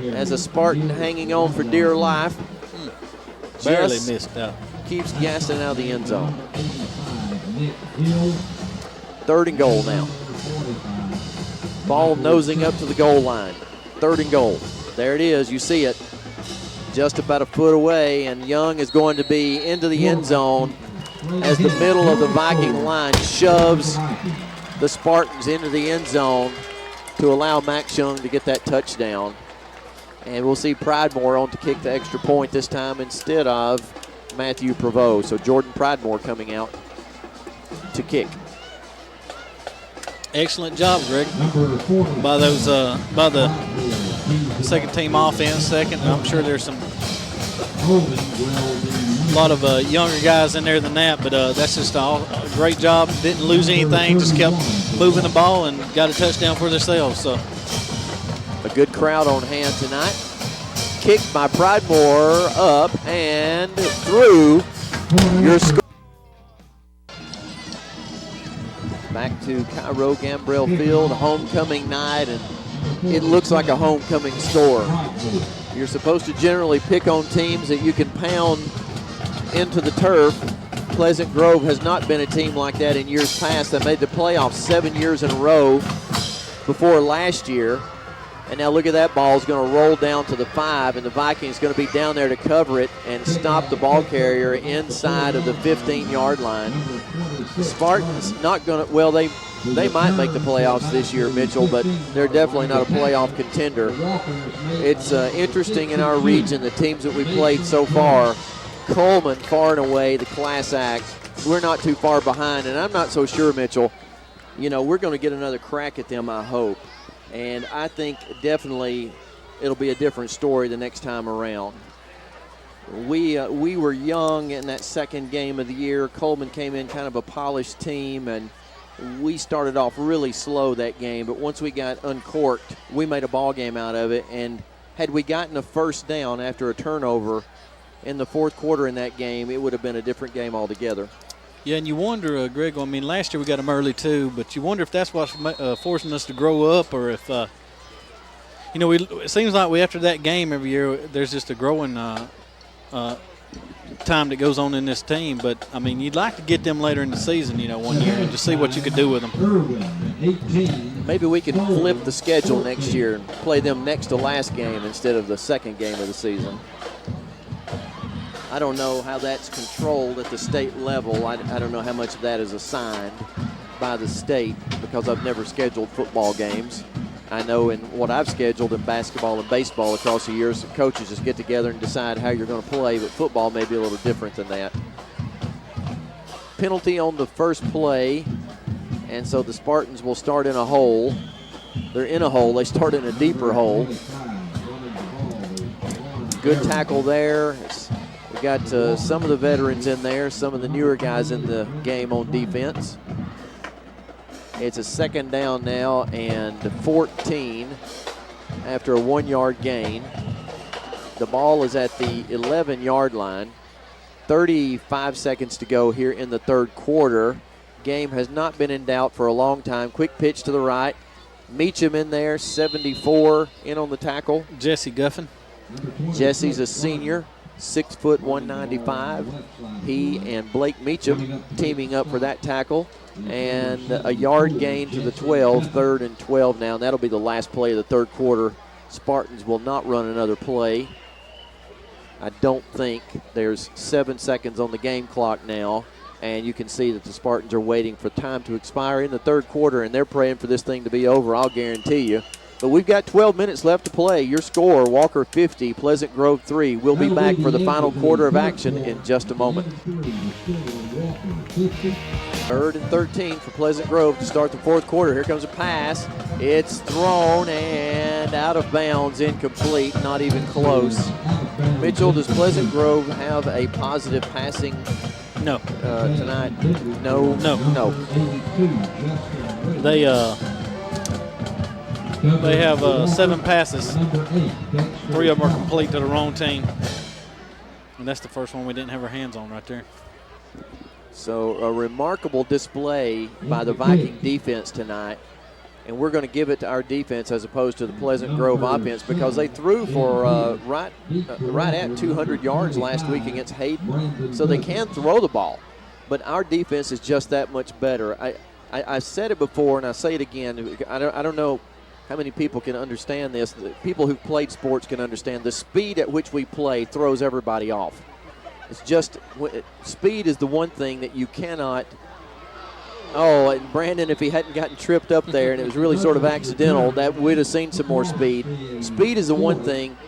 as a Spartan hanging on for dear life. Barely Just missed out. keeps Gaston out of the end zone. 3rd and goal now. Ball nosing up to the goal line. 3rd and goal. There it is. You see it. Just about a foot away, and Young is going to be into the end zone as the middle of the Viking line shoves the Spartans into the end zone to allow Max Young to get that touchdown. And we'll see Pridemore on to kick the extra point this time instead of Matthew Prevost. So Jordan Pridemore coming out to kick. Excellent job, Greg, by the second team offense. Second, I'm sure there's a lot of younger guys in there than that, but that's just a great job. Didn't lose anything, just kept moving the ball and got a touchdown for themselves. So a good crowd on hand tonight. Kicked by Pridemore up and through. Your score. Back to Cairo Gambrell Field, homecoming night, and it looks like a homecoming score. You're supposed to generally pick on teams that you can pound into the turf. Pleasant Grove has not been a team like that in years past. They made the playoffs 7 years in a row before last year. And now look at that ball is going to roll down to the 5, and the Vikings going to be down there to cover it and stop the ball carrier inside of the 15-yard line. The Spartans not going to, well, they might make the playoffs this year, Mitchell, but they're definitely not a playoff contender. It's interesting in our region, the teams that we played so far. Coleman, far and away, the class act. We're not too far behind, and I'm not so sure, Mitchell. You know, we're going to get another crack at them, I hope. And I think definitely it'll be a different story the next time around. We were young in that second game of the year. Coleman came in kind of a polished team, and we started off really slow that game. But once we got uncorked, we made a ball game out of it. And had we gotten a first down after a turnover in the fourth quarter in that game, it would have been a different game altogether. yeah, and you wonder, Greg, I mean, last year we got them early too, but you wonder if that's what's forcing us to grow up, or if, you know, it seems like after that game every year, there's just a growing time that goes on in this team. But, I mean, you'd like to get them later in the season, you know, one year, and just see what you could do with them. Maybe we can flip the schedule next year and play them next to last game instead of the second game of the season. I don't know how that's controlled at the state level. I don't know how much of that is assigned by the state because I've never scheduled football games. I know in what I've scheduled in basketball and baseball across the years, coaches just get together and decide how you're going to play, but football may be a little different than that. Penalty on the first play, and so the Spartans will start in a hole. They're in a hole. They start in a deeper hole. Good tackle there. We got some of the veterans in there, some of the newer guys in the game on defense. It's a second down now and 14 after a 1-yard gain. The ball is at the 11-yard line. 35 seconds to go here in the third quarter. Game has not been in doubt for a long time. Quick pitch to the right. Meacham in there, 74 in on the tackle. Jesse Guffin. Jesse's a senior. 6 foot 195. He and Blake Meacham teaming up for that tackle. And a yard gain to the 12, 3rd and 12 now. And that'll be the last play of the third quarter. Spartans will not run another play. I don't think. There's 7 seconds on the game clock now. And you can see that the Spartans are waiting for time to expire in the third quarter, and they're praying for this thing to be over, I'll guarantee you. But we've got 12 minutes left to play. Your score, Walker 50, Pleasant Grove 3. We'll be back for the final quarter of action in just a moment. 3rd and 13 for Pleasant Grove to start the fourth quarter. Here comes a pass. It's thrown and out of bounds, incomplete, not even close. Mitchell, does Pleasant Grove have a positive passing No. tonight? No. They have 7 passes. 3 of them are complete to the wrong team. And that's the first one we didn't have our hands on right there. So a remarkable display by the Viking defense tonight. And we're going to give it to our defense as opposed to the Pleasant Grove offense because they threw for right at 200 yards last week against Hayden. So they can throw the ball. But our defense is just that much better. I said it before and I say it again. I don't know how many people can understand this. The people who've played sports can understand the speed at which we play throws everybody off. It's just speed is the one thing that you cannot. Oh, and Brandon, if he hadn't gotten tripped up there and it was really sort of accidental, that we'd have seen some more speed. Speed is the one thing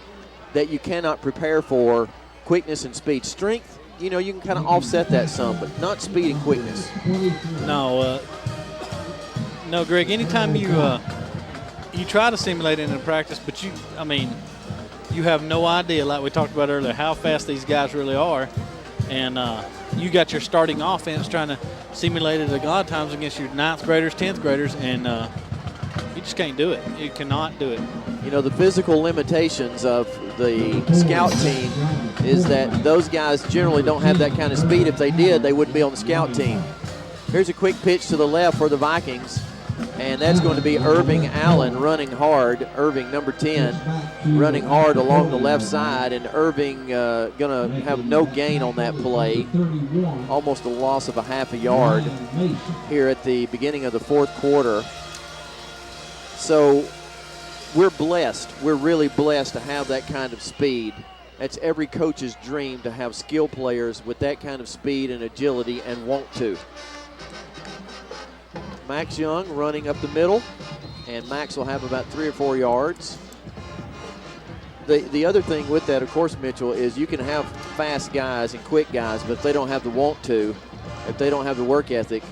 that you cannot prepare for, quickness and speed. Strength, you know, you can kind of offset that some, but not speed and quickness. No, Greg, anytime you try to simulate it in practice, but you have no idea, like we talked about earlier, how fast these guys really are. And you got your starting offense trying to simulate it a lot of times against your 9th graders, 10th graders, and you just can't do it. You cannot do it. You know, the physical limitations of the scout team is that those guys generally don't have that kind of speed. If they did, they wouldn't be on the scout team. Here's a quick pitch to the left for the Vikings, and that's going to be Irving Allen running hard. Irving, number 10, running hard along the left side, and Irving going to have no gain on that play. Almost a loss of a half a yard here at the beginning of the 4th quarter. So we're blessed. We're really blessed to have that kind of speed. That's every coach's dream, to have skill players with that kind of speed and agility and want to. Max Young running up the middle, and Max will have about 3 or 4 yards. The other thing with that, of course, Mitchell, is you can have fast guys and quick guys, but if they don't have the want to, if they don't have the work ethic,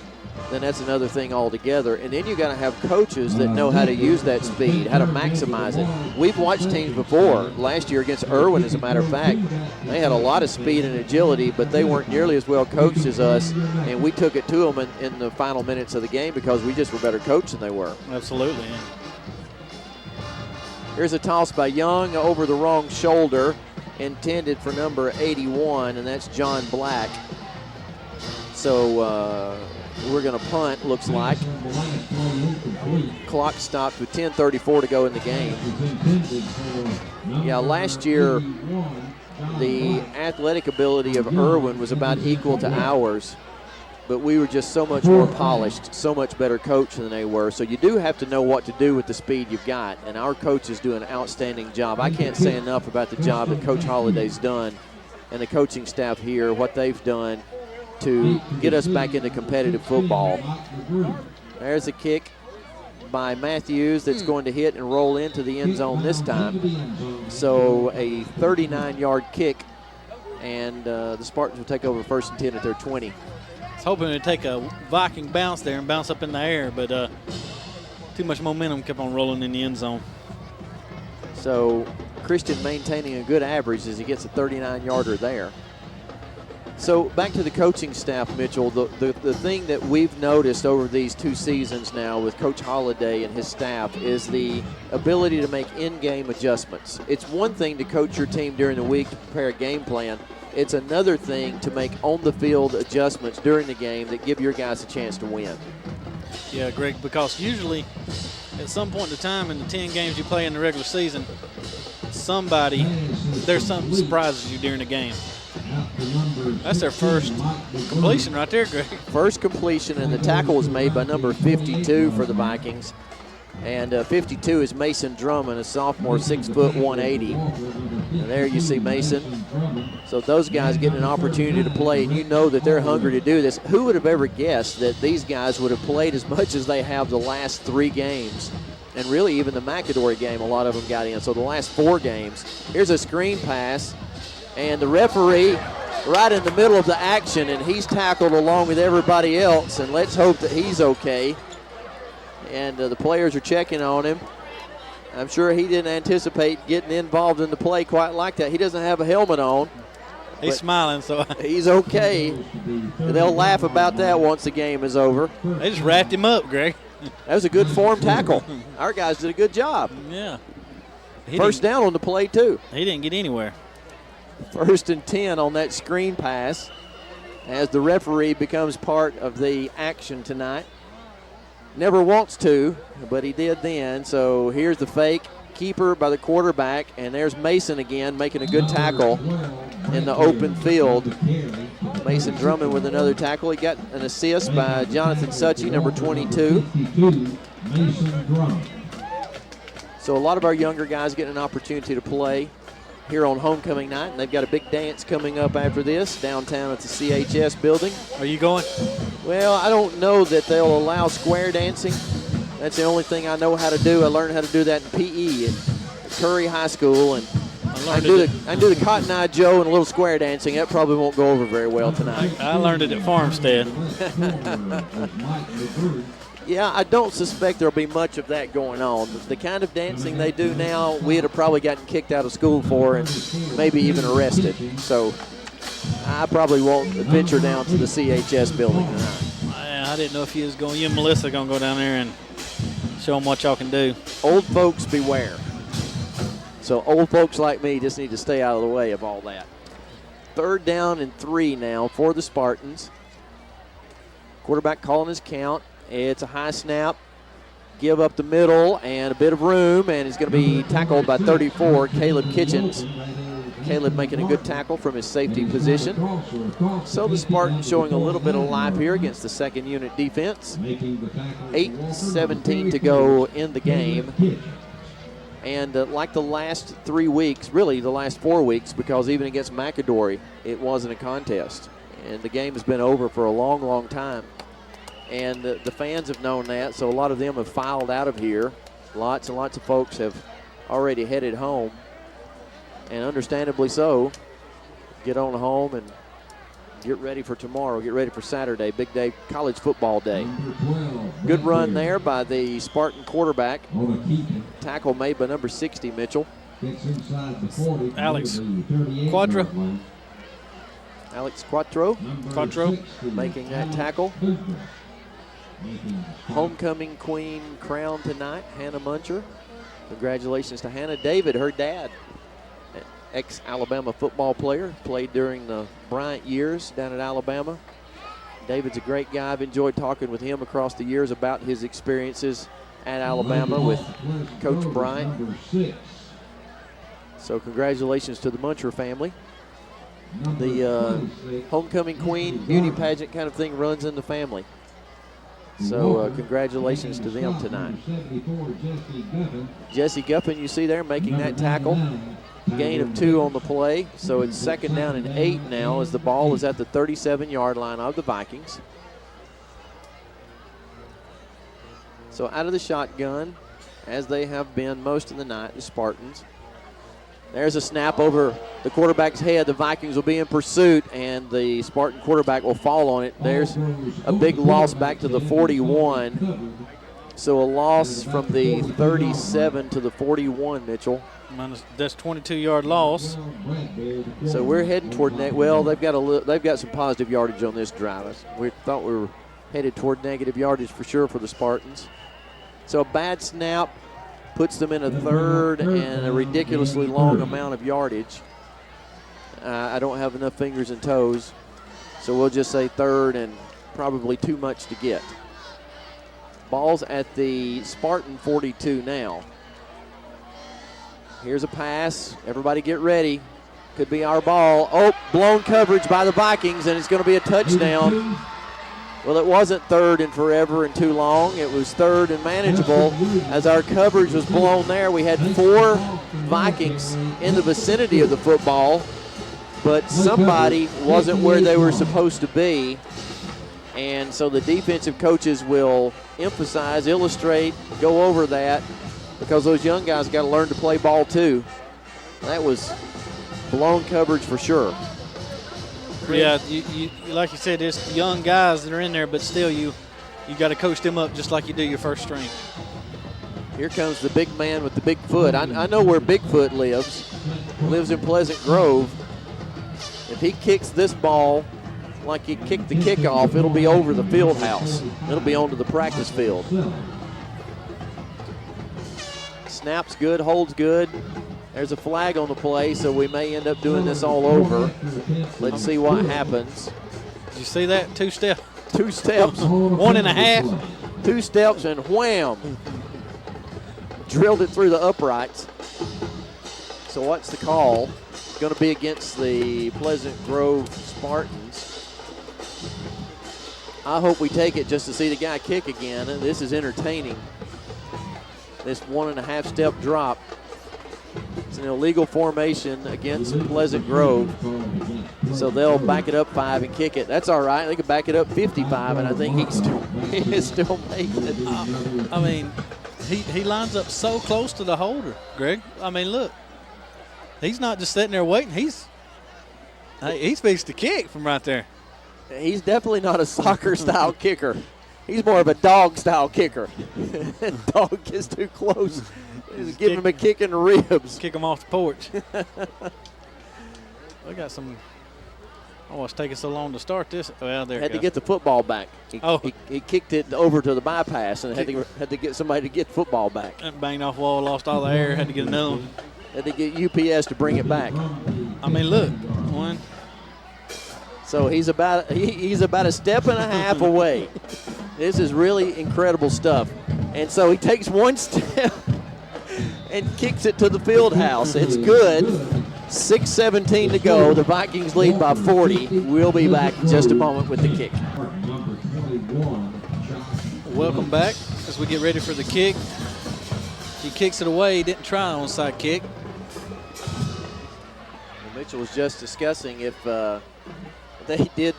then that's another thing altogether. And then you got to have coaches that know how to use that speed, how to maximize it. We've watched teams before. Last year against Irwin, as a matter of fact, they had a lot of speed and agility, but they weren't nearly as well coached as us, and we took it to them in the final minutes of the game because we just were better coached than they were. Absolutely. Here's a toss by Young over the wrong shoulder, intended for number 81, and that's John Black. So we're going to punt, looks like. Clock stopped with 10:34 to go in the game. Yeah, last year the athletic ability of Irwin was about equal to ours, but we were just so much more polished, so much better coached than they were. So you do have to know what to do with the speed you've got, and our coaches do an outstanding job. I can't say enough about the job that Coach Holliday's done and the coaching staff here, what they've done to get us back into competitive football. There's a kick by Matthews that's going to hit and roll into the end zone this time. So a 39-yard kick, and the Spartans will take over 1st and 10 at their 20. I was hoping to take a Viking bounce there and bounce up in the air, but too much momentum kept on rolling in the end zone. So Christian maintaining a good average as he gets a 39-yarder there. So back to the coaching staff, Mitchell. The thing that we've noticed over these 2 seasons now with Coach Holliday and his staff is the ability to make in-game adjustments. It's one thing to coach your team during the week to prepare a game plan. It's another thing to make on-the-field adjustments during the game that give your guys a chance to win. Yeah, Greg, because usually at some point in time in the 10 games you play in the regular season, there's something surprises you during the game. That's their first completion right there, Greg. First completion, and the tackle was made by number 52 for the Vikings. And 52 is Mason Drummond, a sophomore, 6 foot 180. And there you see Mason. So those guys getting an opportunity to play, and you know that they're hungry to do this. Who would have ever guessed that these guys would have played as much as they have the last 3 games? And really even the McAdory game, a lot of them got in. So the last 4 games. Here's a screen pass. And the referee right in the middle of the action, and he's tackled along with everybody else, and let's hope that he's okay. And the players are checking on him. I'm sure he didn't anticipate getting involved in the play quite like that. He doesn't have a helmet on. He's smiling, so he's okay. They'll laugh about that once the game is over. They just wrapped him up, Greg. That was a good form tackle. Our guys did a good job. Yeah. First down on the play, too. He didn't get anywhere. 1st and 10 on that screen pass. as the referee becomes part of the action tonight. Never wants to, but he did then. So here's the fake. Keeper by the quarterback, and there's Mason again making a good tackle in the open field. Mason Drummond with another tackle. He got an assist by Jonathan Suchy, number 22. So a lot of our younger guys getting an opportunity to play here on homecoming night, and they've got a big dance coming up after this downtown at the CHS building. Are you going? Well, I don't know that they'll allow square dancing. That's the only thing I know how to do. I learned how to do that in PE at Curry High School, and I can do the Cotton Eye Joe and a little square dancing. That probably won't go over very well tonight. I learned it at Farmstead. Yeah, I don't suspect there'll be much of that going on. The kind of dancing they do now, we'd have probably gotten kicked out of school for and maybe even arrested. So I probably won't venture down to the CHS building tonight. I didn't know if you and Melissa going to go down there and show them what y'all can do. Old folks beware. So old folks like me just need to stay out of the way of all that. 3rd down and 3 now for the Spartans. Quarterback calling his count. It's a high snap. Give up the middle and a bit of room, and he's going to be tackled by 34, Caleb Kitchens. Caleb making a good tackle from his safety position. So the Spartans showing a little bit of life here against the second unit defense. 8:17 to go in the game. And like the last 3 weeks, really the last 4 weeks, because even against McAdory, it wasn't a contest. And the game has been over for a long, long time. And the fans have known that, so a lot of them have filed out of here. Lots and lots of folks have already headed home. And understandably so. Get on home and get ready for tomorrow. Get ready for Saturday, big day, college football day. Good run there by the Spartan quarterback. Tackle made by number 60, Mitchell. Alex Quadra. Alex Quattro making that tackle. Homecoming queen crowned tonight, Hannah Muncher. Congratulations to Hannah. David, her dad, ex-Alabama football player, played during the Bryant years down at Alabama. David's a great guy. I've enjoyed talking with him across the years about his experiences at Alabama with Coach Bryant. So congratulations to the Muncher family. The homecoming queen beauty pageant kind of thing runs in the family. So congratulations to them tonight. Jesse Guffin, you see there, making that tackle. Gain of 2 on the play. So it's 2nd down and 8 now as the ball is at the 37-yard line of the Vikings. So out of the shotgun, as they have been most of the night, the Spartans. There's a snap over the quarterback's head. The Vikings will be in pursuit, and the Spartan quarterback will fall on it. There's a big loss back to the 41. So a loss from the 37 to the 41, Mitchell. That's 22-yard loss. So we're heading toward well, they've got some positive yardage on this drive. We thought we were headed toward negative yardage for sure for the Spartans. So a bad snap puts them in a 3rd and a ridiculously long amount of yardage. I don't have enough fingers and toes, so we'll just say 3rd and probably too much to get. Ball's at the Spartan 42 now. Here's a pass. Everybody get ready. Could be our ball. Oh, blown coverage by the Vikings, and it's going to be a touchdown. Well, it wasn't 3rd and forever and too long. It was 3rd and manageable as our coverage was blown there. We had 4 Vikings in the vicinity of the football, but somebody wasn't where they were supposed to be. And so the defensive coaches will emphasize, illustrate, go over that because those young guys got to learn to play ball too. That was blown coverage for sure. Yeah, you like you said, there's young guys that are in there, but still you got to coach them up just like you do your first string. Here comes the big man with the big foot. I know where Bigfoot lives. Lives in Pleasant Grove. If he kicks this ball like he kicked the kickoff, it'll be over the field house. It'll be onto the practice field. Snaps good, holds good. There's a flag on the play, so we may end up doing this all over. Let's see what happens. Did you see that? 2 step. 2 steps. 1.5. 2 steps and wham. Drilled it through the uprights. So what's the call? Going to be against the Pleasant Grove Spartans. I hope we take it just to see the guy kick again. This is entertaining. This 1.5 step drop. It's an illegal formation against Pleasant Grove. So they'll back it up 5 and kick it. That's all right. They can back it up 55, and I think he's still making it. I mean, he lines up so close to the holder, Greg. I mean, look. He's not just sitting there waiting. He's fixed to kick from right there. He's definitely not a soccer-style kicker. He's more of a dog-style kicker. Dog gets too close. He's giving him a kick in the ribs. Kick him off the porch. We got some. Oh, it's taking so long to start this. Well, there it Had goes. to get the football back. He kicked it over to the bypass and had to get somebody to get the football back. Banged off the wall, lost all the air, had to get another one. Had to get UPS to bring it back. I mean, look, one. So he's about a step and a half away. This is really incredible stuff. And so he takes 1 step and kicks it to the field house. It's good. 6:17 to go. The Vikings lead by 40. We'll be back in just a moment with the kick. Welcome back as we get ready for the kick. He kicks it away. He didn't try an onside kick. Mitchell was just discussing if they did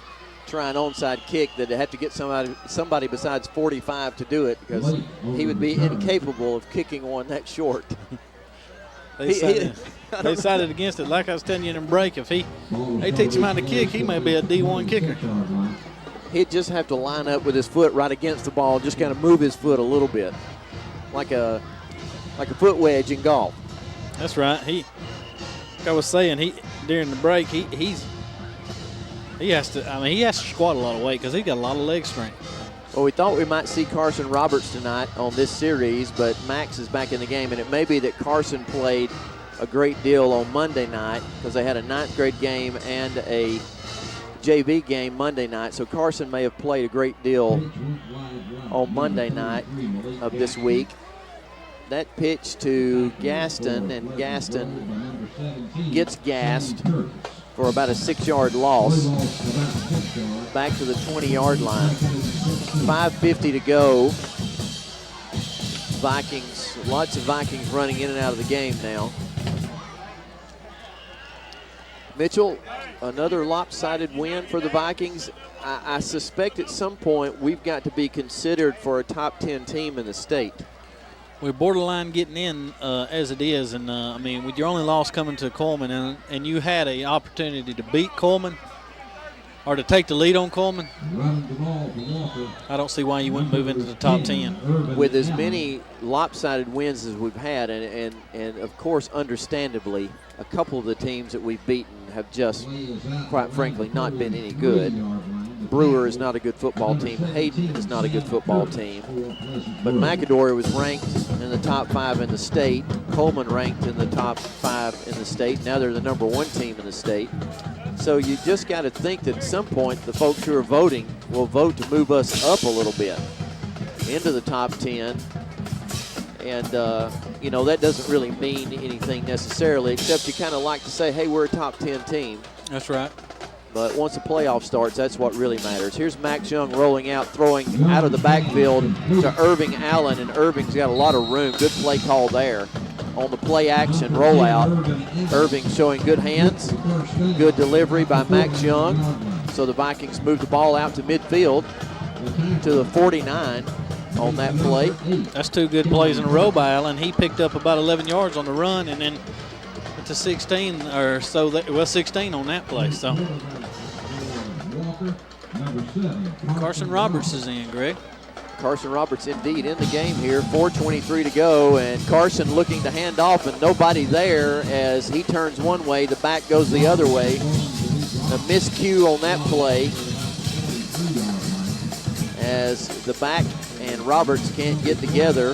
try an onside kick, that they have to get somebody besides 45 to do it, because he would be incapable of kicking one that short. They decided against it. Like I was telling you in the break, if they teach him how to kick, he may be a D1 kicker. He'd just have to line up with his foot right against the ball, just kind of move his foot a little bit, like a foot wedge in golf. That's right. Like I was saying, during the break, he has to squat a lot of weight because he's got a lot of leg strength. Well, we thought we might see Carson Roberts tonight on this series, but Max is back in the game, and it may be that Carson played a great deal on Monday night because they had a 9th grade game and a JV game Monday night. So Carson may have played a great deal on Monday night of this week. That pitch to Gaston, and Gaston gets gassed for about a 6-yard loss. Back to the 20-yard line. 5:50 to go. Vikings, lots of Vikings running in and out of the game now. Mitchell, another lopsided win for the Vikings. I suspect at some point we've got to be considered for a top 10 team in the state. We're borderline getting in as it is, and I mean, with your only loss coming to Coleman, and you had an opportunity to beat Coleman or to take the lead on Coleman, I don't see why you wouldn't move into the top 10. With as many lopsided wins as we've had, and of course, understandably, a couple of the teams that we've beaten have just, quite frankly, not been any good. Brewer is not a good football team. Hayden is not a good football team. But McAdory was ranked in the top 5 in the state. Coleman ranked in the top 5 in the state. Now they're the number 1 team in the state. So you just got to think that at some point the folks who are voting will vote to move us up a little bit into the top 10. And, that doesn't really mean anything necessarily, except you kind of like to say, hey, we're a top 10 team. That's right. But once the playoff starts, that's what really matters. Here's Max Young rolling out, throwing out of the backfield to Irving Allen, and Irving's got a lot of room. Good play call there on the play action rollout. Irving showing good hands, good delivery by Max Young. So the Vikings move the ball out to midfield to the 49 on that play. That's 2 good plays in a row by Allen. He picked up about 11 yards on the run, and then to 16 or so, 16 on that play. So Carson Roberts is in, Greg. Carson Roberts indeed in the game here. 4:23 to go, and Carson looking to hand off, and nobody there as he turns one way, the back goes the other way. A miscue on that play as the back and Roberts can't get together.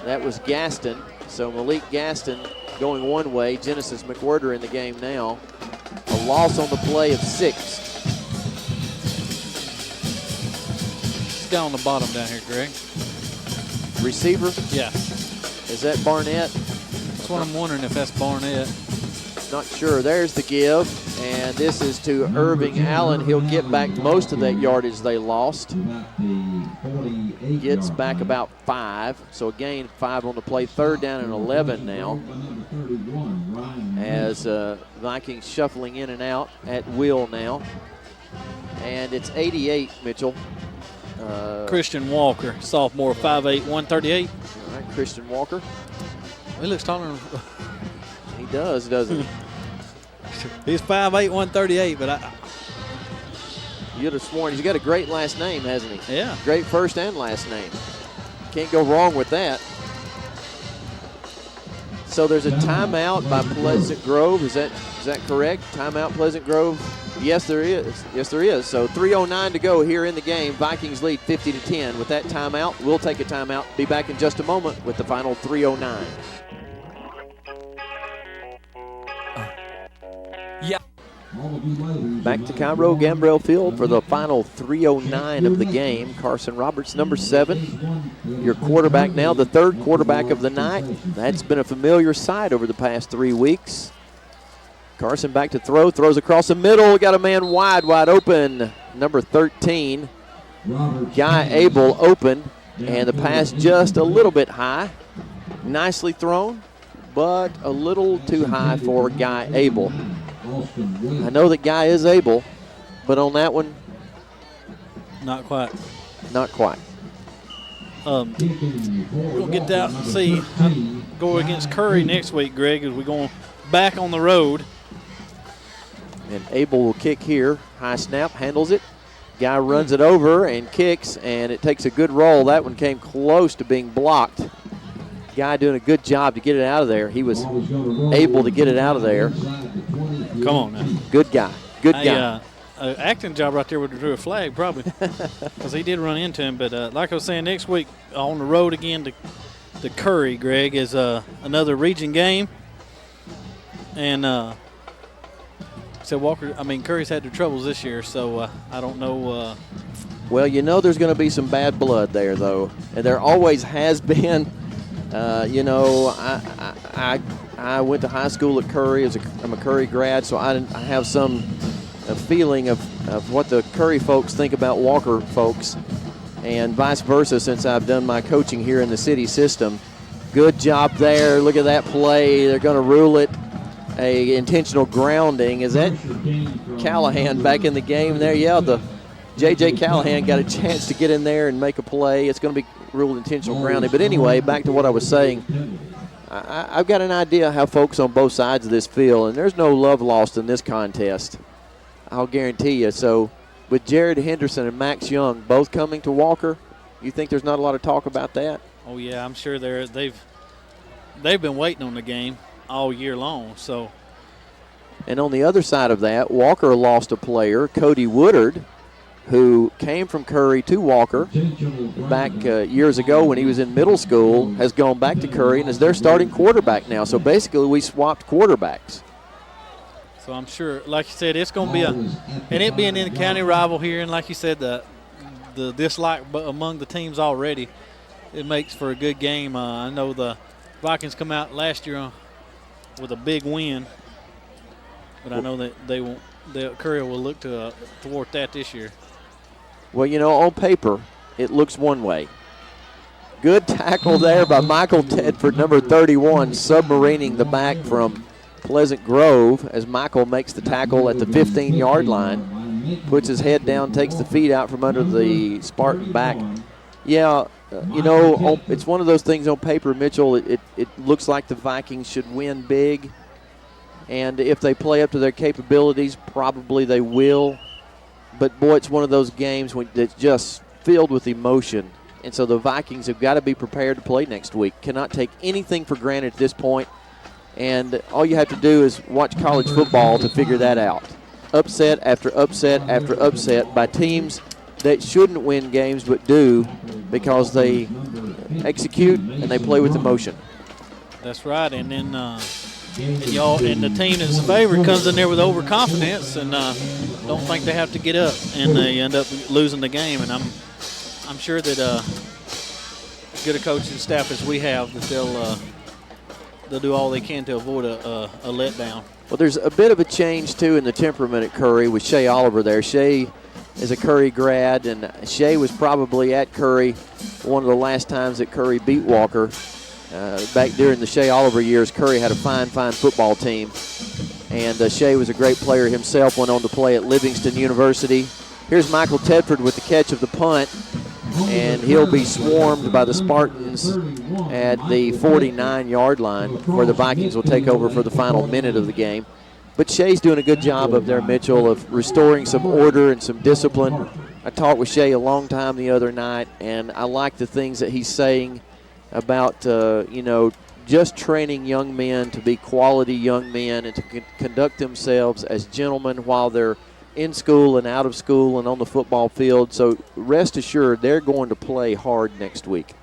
That was Gaston. So Malik Gaston going one way. Genesis McWhirter in the game now. A loss on the play of 6. guy on the bottom down here, Greg? Receiver? Yes. Is that Barnett? That's what I'm wondering if that's Barnett. Not sure. There's the give, and this is to Irving Allen. He'll get back most of that yardage they lost. Gets back about 5. So again, 5 on the play. 3rd down and 11 now. As Vikings shuffling in and out at will now. And it's 88, Mitchell. Christian Walker, sophomore, 5'8", 138. All right, Christian Walker. He looks taller than He does, doesn't he? He's 5'8", 138, but You'd have sworn he's got a great last name, hasn't he? Yeah. Great first and last name. Can't go wrong with that. So there's a timeout by Pleasant Grove. Is that correct? Timeout, Pleasant Grove? Yes, there is. Yes, there is. So 3:09 to go here in the game. Vikings lead 50-10. With that timeout, we'll take a timeout. Be back in just a moment with the final 3:09. Back to Cairo Gambrell Field for the final 3:09 of the game. Carson Roberts, number 7, your quarterback now, the 3rd quarterback of the night. That's been a familiar sight over the past 3 weeks. Carson back to throw, throws across the middle, got a man wide open. Number 13, Guy Abel open, and the pass just a little bit high. Nicely thrown, but a little too high for Guy Abel. I know that Guy is able, but on that one, not quite. Not quite. We're going to get that and see. Go against Curry next week, Greg, as we're going back on the road. And Abel will kick here. High snap, handles it. Guy runs it over and kicks, and it takes a good roll. That one came close to being blocked. Guy doing a good job to get it out of there. He was able to get it out of there. Come on now. Good guy. Good guy. Acting job right there would have drew a flag probably because he did run into him. But like I was saying, next week on the road again to Curry, Greg, is another region game. And Curry's had their troubles this year, so I don't know. Well, you know there's going to be some bad blood there, though. And there always has been. I went to high school at Curry. I'm a Curry grad, so I have a feeling of what the Curry folks think about Walker folks, and vice versa since I've done my coaching here in the city system. Good job there. Look at that play. They're going to rule it a intentional grounding. Is that Callahan back in the game there? Yeah, the J.J. Callahan got a chance to get in there and make a play. It's going to be ruled intentional grounding. But anyway, back to what I was saying. I've got an idea how folks on both sides of this feel, and there's no love lost in this contest. I'll guarantee you. So with Jared Henderson and Max Young both coming to Walker, you think there's not a lot of talk about that? Oh yeah, I'm sure they've been waiting on the game all year long. So. And on the other side of that, Walker lost a player, Cody Woodard, who came from Curry to Walker back years ago when he was in middle school, has gone back to Curry and is their starting quarterback now. So basically we swapped quarterbacks. So I'm sure, like you said, it's going to be and it being in the county rival here, and like you said, the dislike among the teams already, it makes for a good game. I know the Vikings come out last year with a big win, but I know that Curry will look to thwart that this year. Well, on paper, it looks one way. Good tackle there by Michael Tedford, number 31, submarining the back from Pleasant Grove as Michael makes the tackle at the 15-yard line, puts his head down, takes the feet out from under the Spartan back. Yeah, it's one of those things on paper, Mitchell. It looks like the Vikings should win big, and if they play up to their capabilities, probably they will. But, boy, it's one of those games that's just filled with emotion. And so the Vikings have got to be prepared to play next week. Cannot take anything for granted at this point. And all you have to do is watch college football to figure that out. Upset after upset after upset by teams that shouldn't win games but do because they execute and they play with emotion. That's right. And then and the team that's favored comes in there with overconfidence and don't think they have to get up, and they end up losing the game. And I'm sure that as good a coaching staff as we have, that they'll do all they can to avoid a letdown. Well, there's a bit of a change, too, in the temperament at Curry with Shea Oliver there. Shea is a Curry grad, and Shea was probably at Curry one of the last times that Curry beat Walker. Back during the Shea Oliver years, Curry had a fine football team. And Shea was a great player himself, went on to play at Livingston University. Here's Michael Tedford with the catch of the punt, and he'll be swarmed by the Spartans at the 49-yard line, where the Vikings will take over for the final minute of the game. But Shea's doing a good job up there, Mitchell, of restoring some order and some discipline. I talked with Shea a long time the other night, and I like the things that he's saying about, just training young men to be quality young men and to conduct themselves as gentlemen while they're in school and out of school and on the football field. So rest assured, they're going to play hard next week.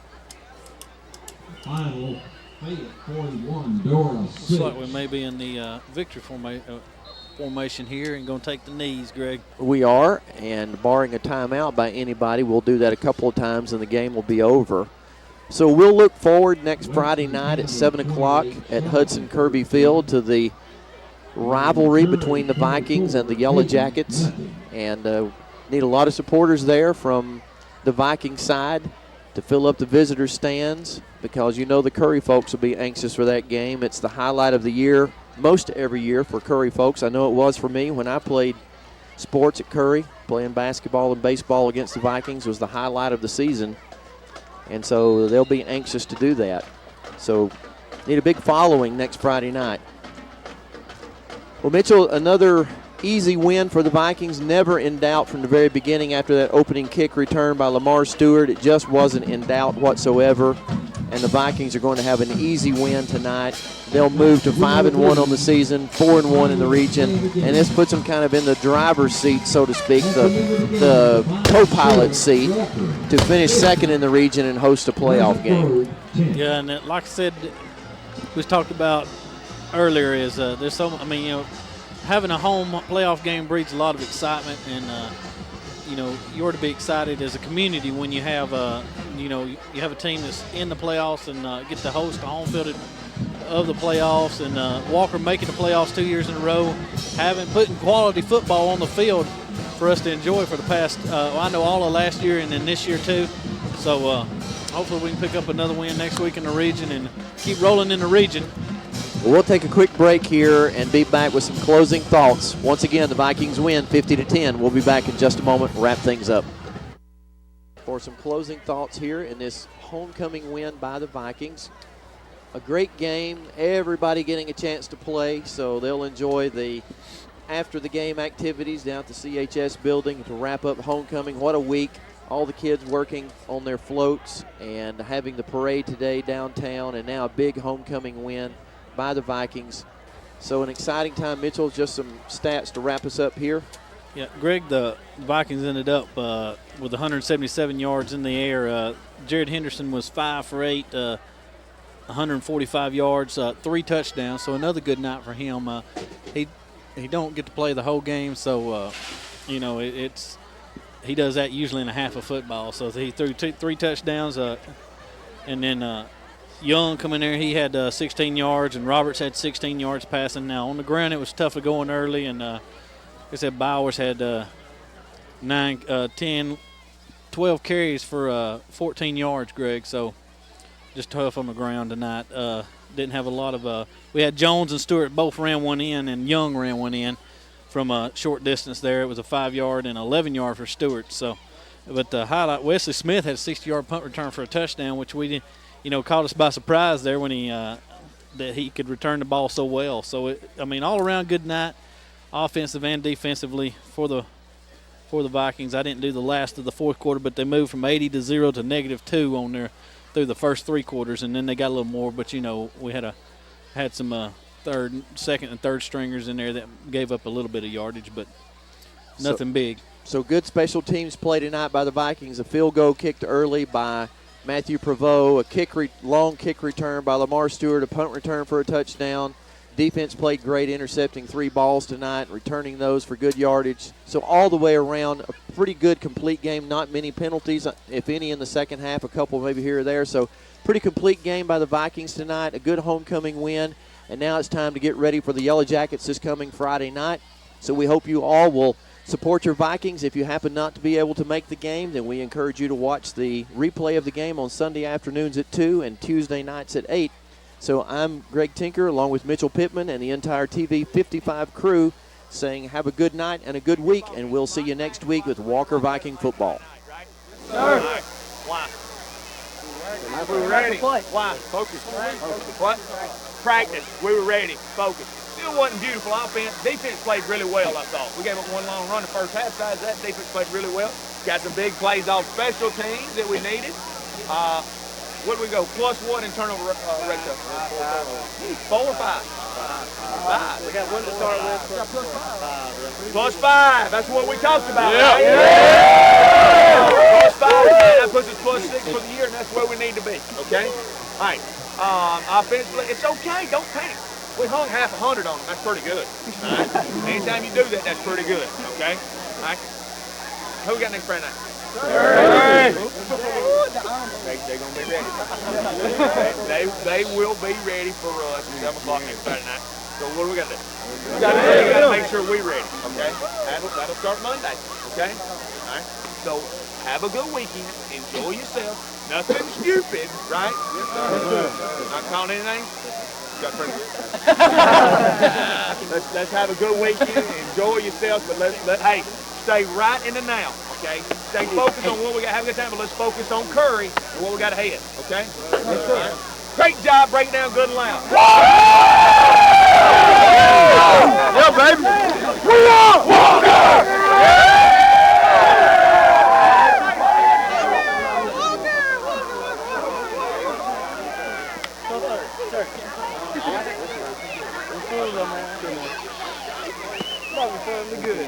Final, Fayette 41, Durham 6. Looks like we may be in the victory formation here and going to take the knees, Greg. We are, and barring a timeout by anybody, we'll do that a couple of times and the game will be over. So we'll look forward next Friday night at 7 o'clock at Hudson Kirby Field to the rivalry between the Vikings and the Yellow Jackets. And need a lot of supporters there from the Viking side to fill up the visitor stands, because the Curry folks will be anxious for that game. It's the highlight of the year, most every year for Curry folks. I know it was for me when I played sports at Curry. Playing basketball and baseball against the Vikings was the highlight of the season. And so they'll be anxious to do that. So need a big following next Friday night. Well, Mitchell, another easy win for the Vikings. Never in doubt from the very beginning after that opening kick return by Lamar Stewart. It just wasn't in doubt whatsoever. And the Vikings are going to have an easy win tonight. They'll move to 5-1 on the season, 4-1 in the region, and this puts them kind of in the driver's seat, so to speak, the co-pilot seat, to finish second in the region and host a playoff game. Yeah, and like I said, we talked about earlier, is there's so, having a home playoff game breeds a lot of excitement, and you ought to be excited as a community when you have you have a team that's in the playoffs and get to host a home field of the playoffs, and Walker making the playoffs 2 years in a row, putting quality football on the field for us to enjoy for the past, I know all of last year and then this year too. So hopefully we can pick up another win next week in the region and keep rolling in the region. Well, we'll take a quick break here and be back with some closing thoughts. Once again, the Vikings win 50-10. We'll be back in just a moment, wrap things up. For some closing thoughts here in this homecoming win by the Vikings. A great game, everybody getting a chance to play, so they'll enjoy the after the game activities down at the CHS building to wrap up homecoming. What a week. All the kids working on their floats and having the parade today downtown, and now a big homecoming win by the Vikings. So an exciting time. Mitchell, just some stats to wrap us up here. Yeah, Greg, the Vikings ended up with 177 yards in the air. Jared Henderson was 5 for 8, 145 yards, 3 touchdowns. So another good night for him. He don't get to play the whole game, so he does that usually in a half of football. So he threw 3 touchdowns, and then Young coming there, he had 16 yards, and Roberts had 16 yards passing. Now on the ground, it was tough to go in early, and like I said, Bowers had 12 carries for 14 yards, Greg. So just tough on the ground tonight. Didn't have a lot of we had Jones and Stewart both ran one in, and Young ran one in from a short distance there. It was a 5-yard and 11-yard for Stewart. So, but the highlight, Wesley Smith had a 60-yard punt return for a touchdown, which we caught us by surprise there when that he could return the ball so well. So all around good night, offensive and defensively for the Vikings. I didn't do the last of the fourth quarter, but they moved from 80-0 to -2 on there through the first 3 quarters, and then they got a little more. But we had some second and third stringers in there that gave up a little bit of yardage, but nothing big. So good special teams play tonight by the Vikings. A field goal kicked early by Matthew Prevost, a long kick return by Lamar Stewart, a punt return for a touchdown. Defense played great, intercepting 3 balls tonight, returning those for good yardage. So all the way around, a pretty good complete game. Not many penalties, if any, in the second half, a couple maybe here or there. So pretty complete game by the Vikings tonight, a good homecoming win. And now it's time to get ready for the Yellow Jackets this coming Friday night. So we hope you all will support your Vikings. If you happen not to be able to make the game, then we encourage you to watch the replay of the game on Sunday afternoons at 2 and Tuesday nights at 8. So I'm Greg Tinker, along with Mitchell Pittman and the entire TV 55 crew, saying have a good night and a good week, and we'll see you next week with Walker Viking football. Sir. Why? We were ready. Why? Focus. What? Practice. We were ready. Focus. Still wasn't beautiful offense. Defense played really well, I thought. We gave up one long run the first half. Besides that, defense played really well. Got some big plays off special teams that we needed. What did we go? +1 in turnover rate. 4 or 5? 5. We got one to start with. +5. That's what we talked about. Yeah. Right? +5. That puts us +6 for the year, and that's where we need to be. Okay. All right. Offensively, it's okay. Don't panic. We hung half 100 on them. That's pretty good. All right. Anytime you do that, that's pretty good. Okay. All right. Who we got next Friday night? They're gonna be ready. they will be ready for us at 7 o'clock next Saturday night. So what do we got to do? We got to make sure we're ready. Okay. That'll start Monday. Okay. All right. So have a good weekend. Enjoy yourself. Nothing stupid, right? Yes, sir. Not calling anything. Let's have a good weekend. Enjoy yourself, but hey, stay right in the now. Okay, stay focused on what we got. Have a good time, but let's focus on Curry and what we got ahead. Okay. Right. Great job breaking down good and loud. Yeah, baby. We are Walker. Good.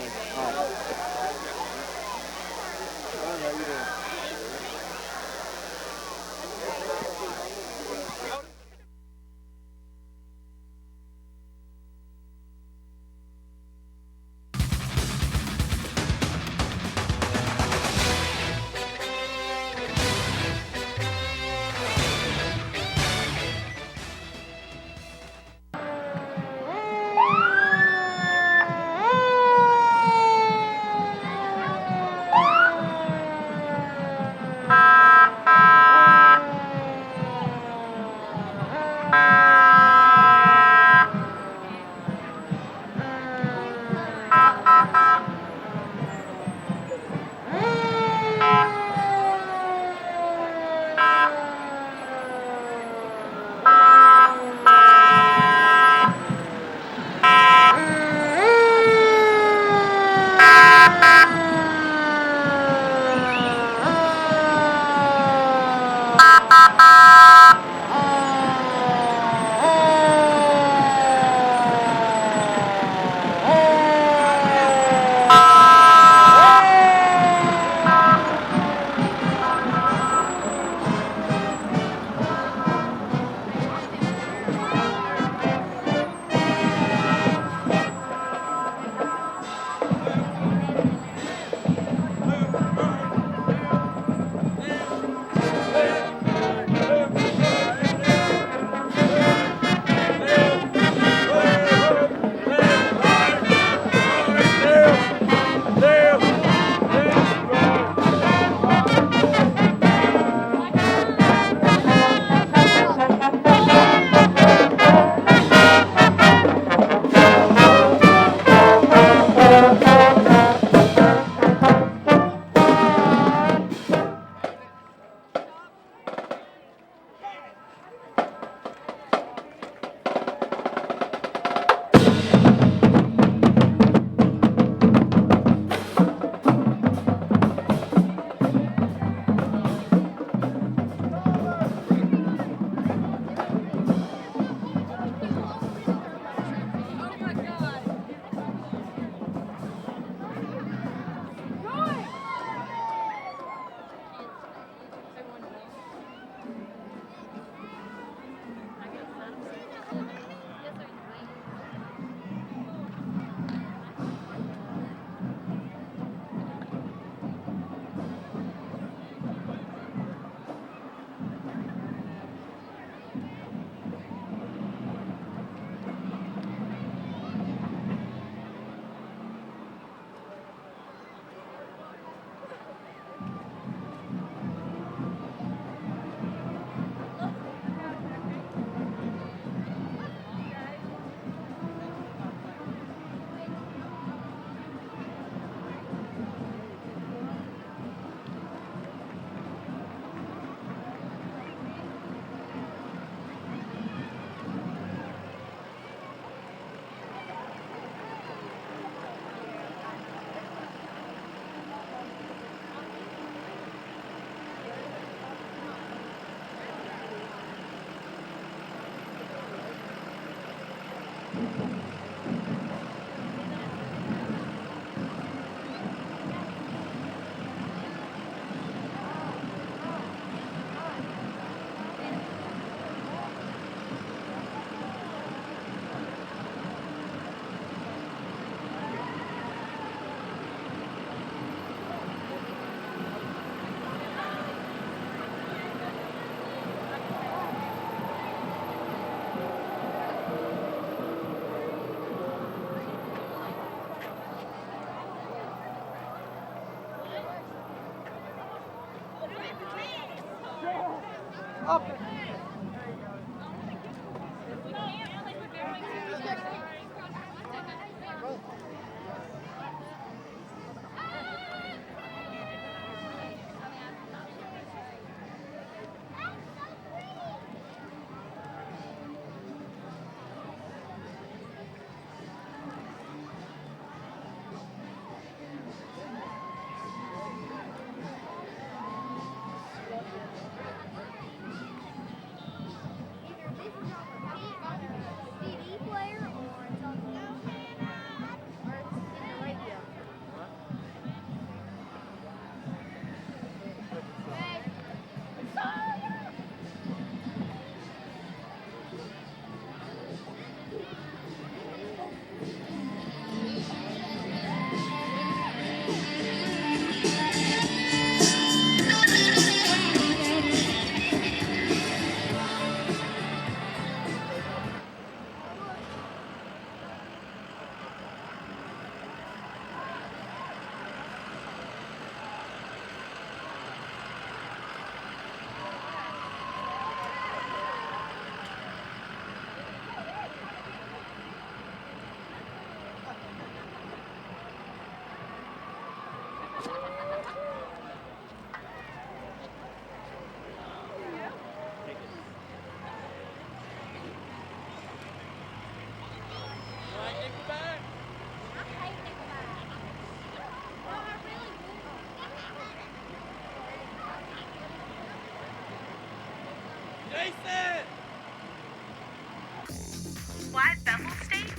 Why Bethel State?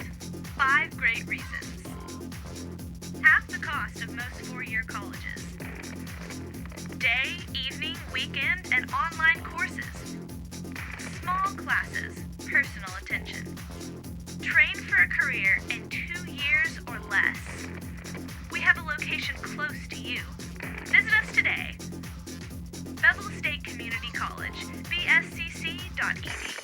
5 great reasons. Half the cost of most four-year colleges. Day, evening, weekend, and online courses. Small classes, personal attention. Train for a career in 2 years or less. We have a location close to you. Visit us today. Bethel State Community College, bscc.edu.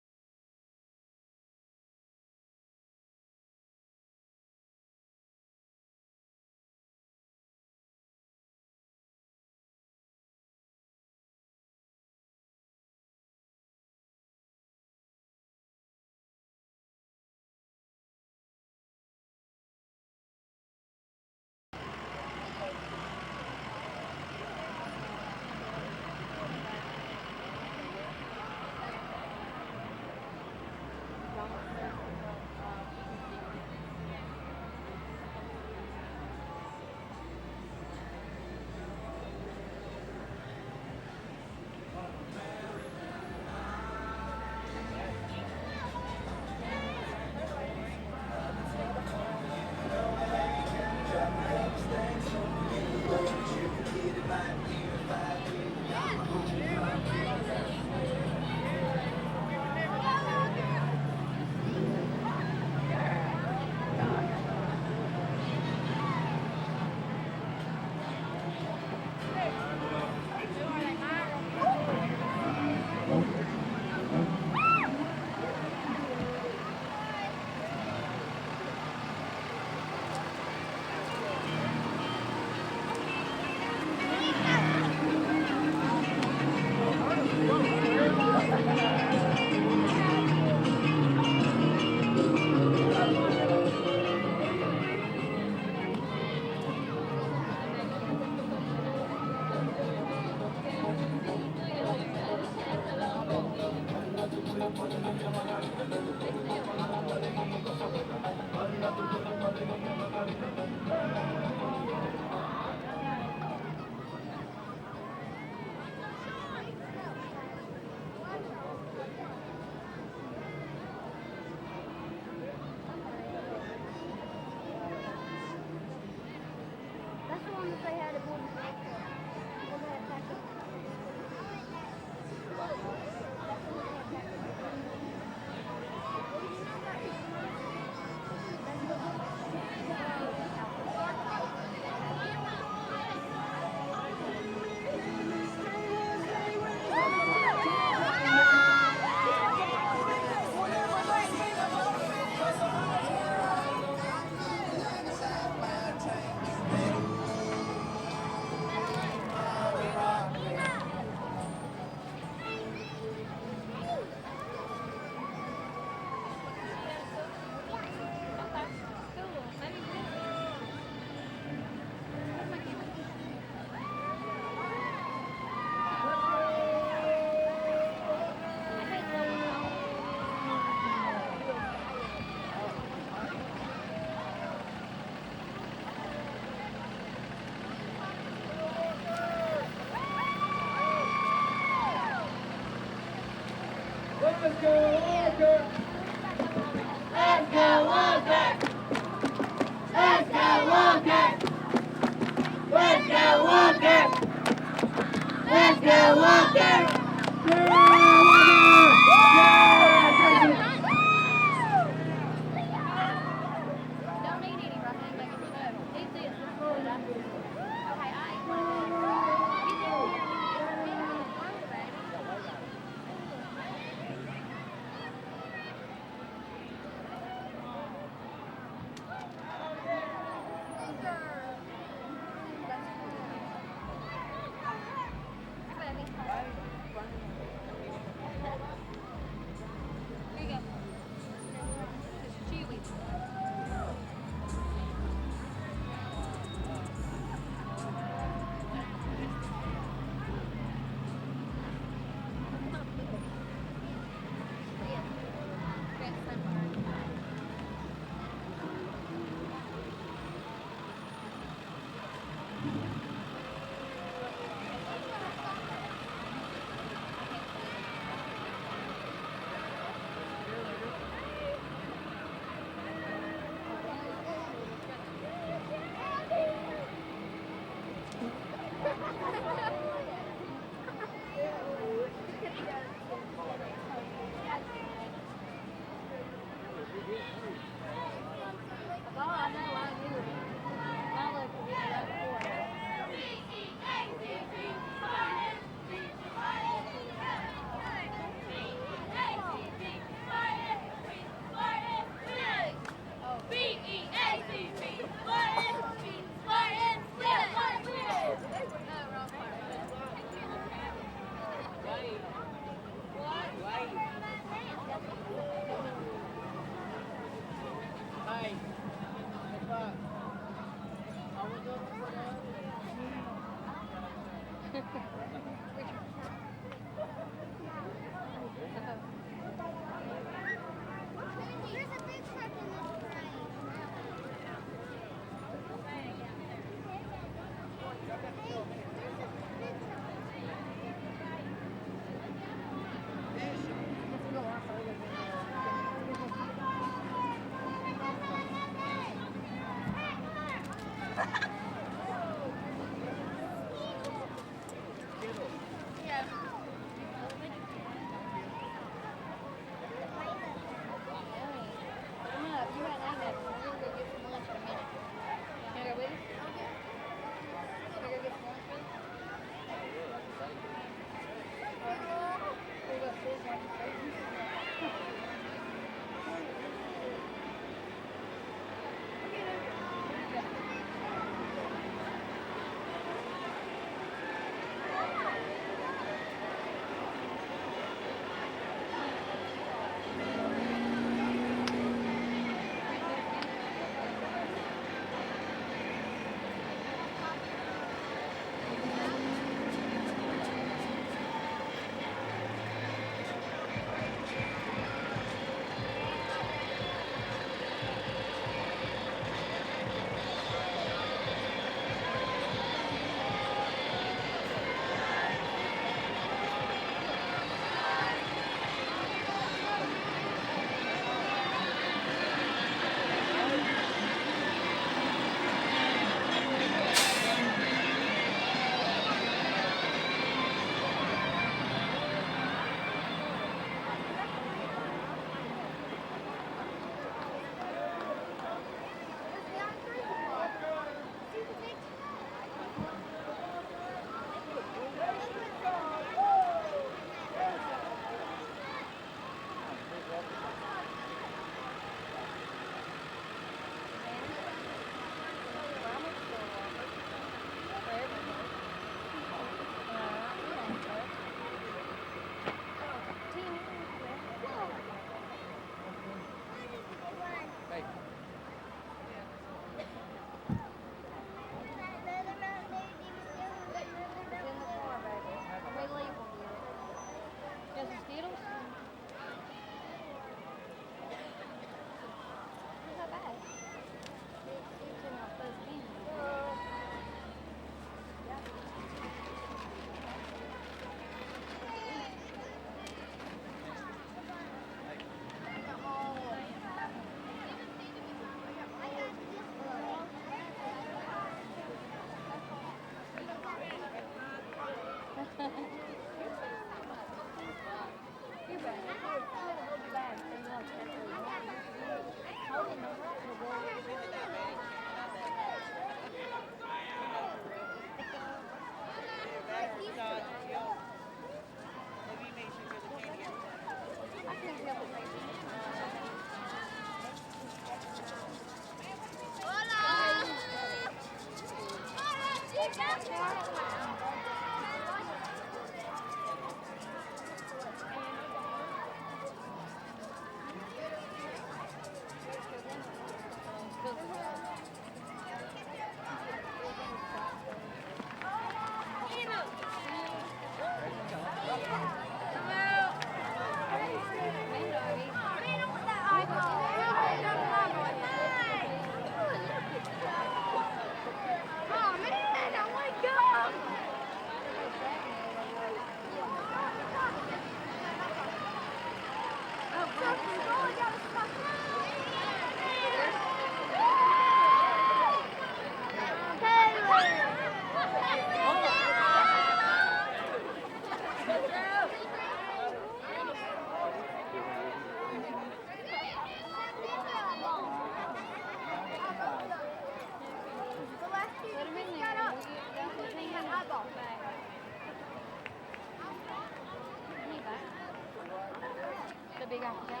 The big apple towel?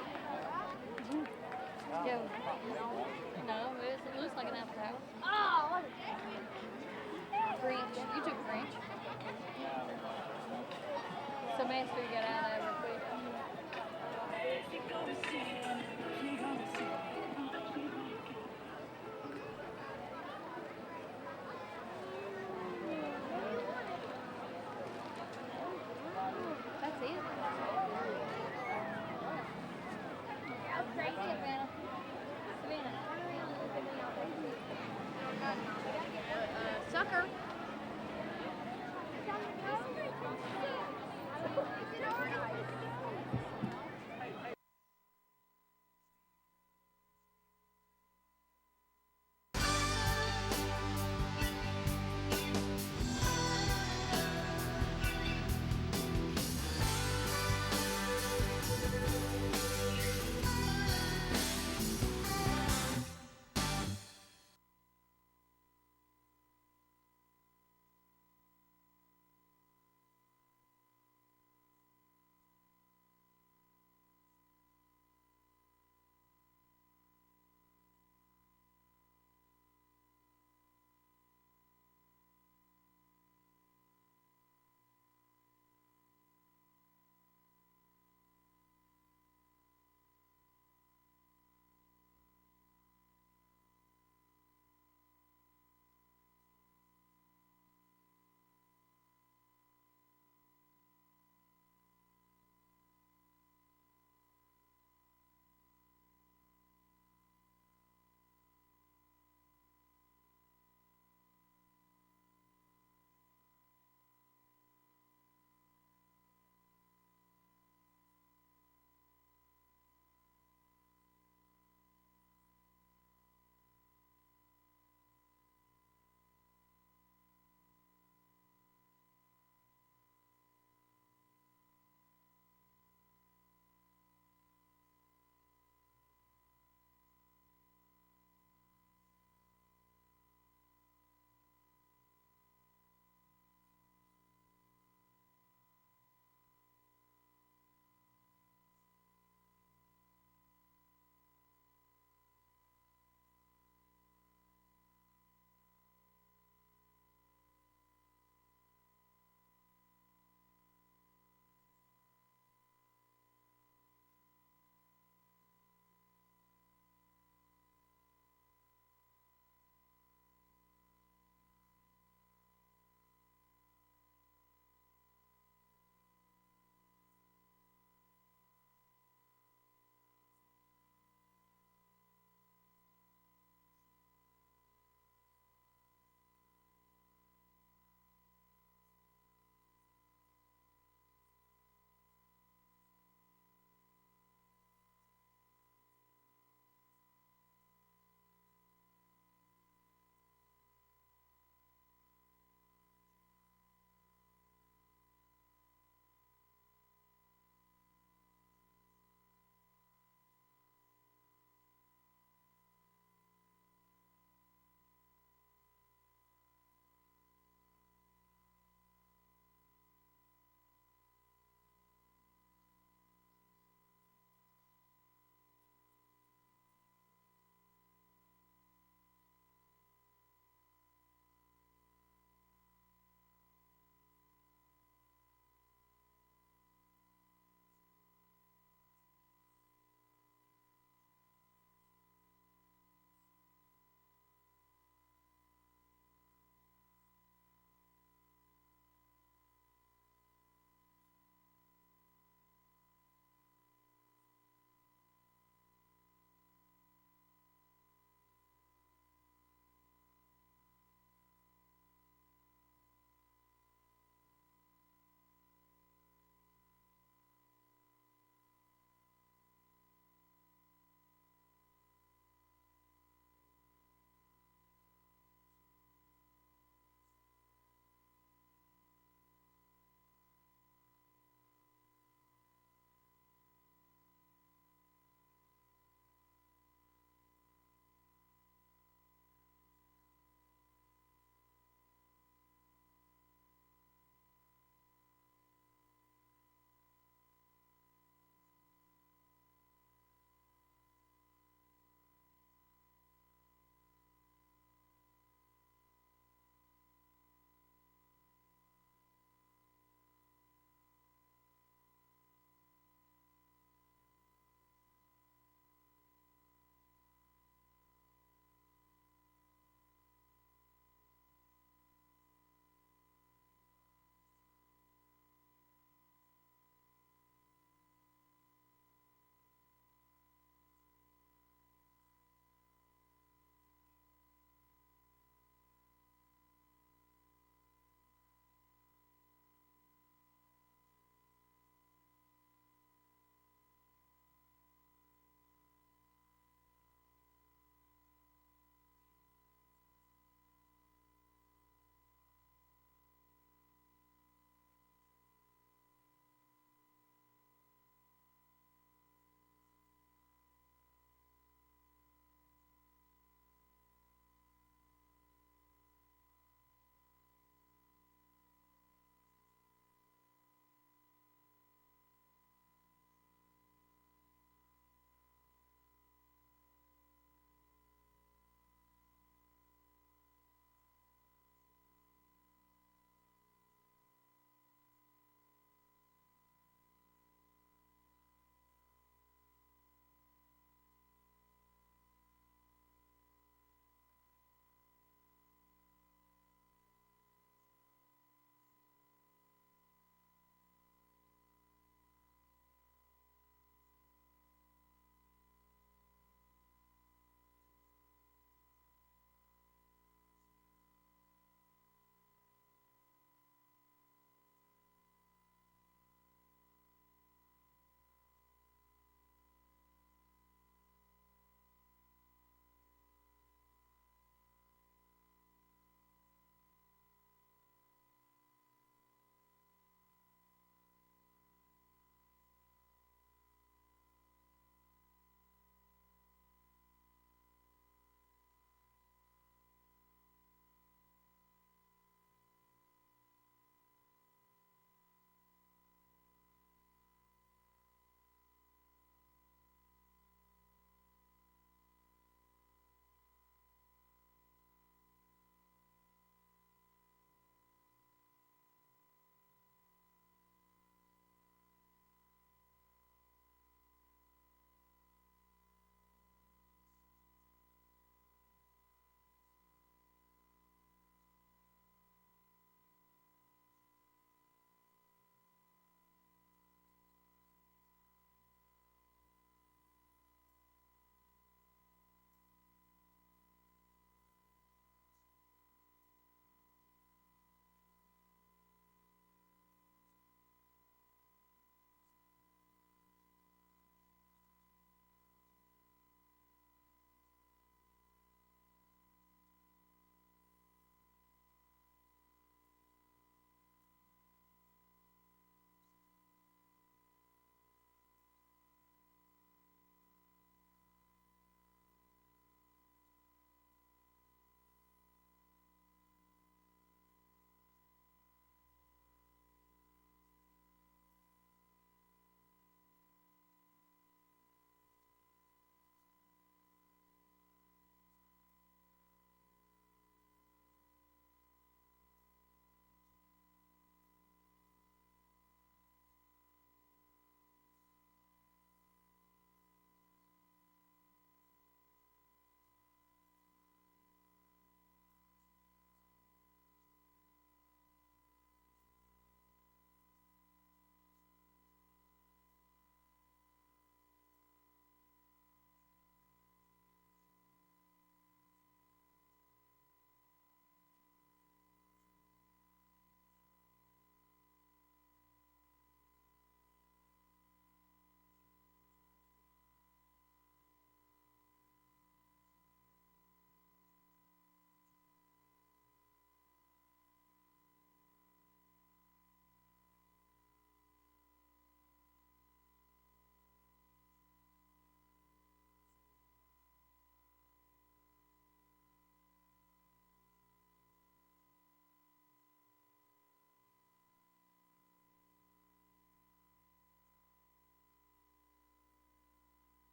No, it looks like an apple towel. Oh! French. You took French. So Mansfield got out of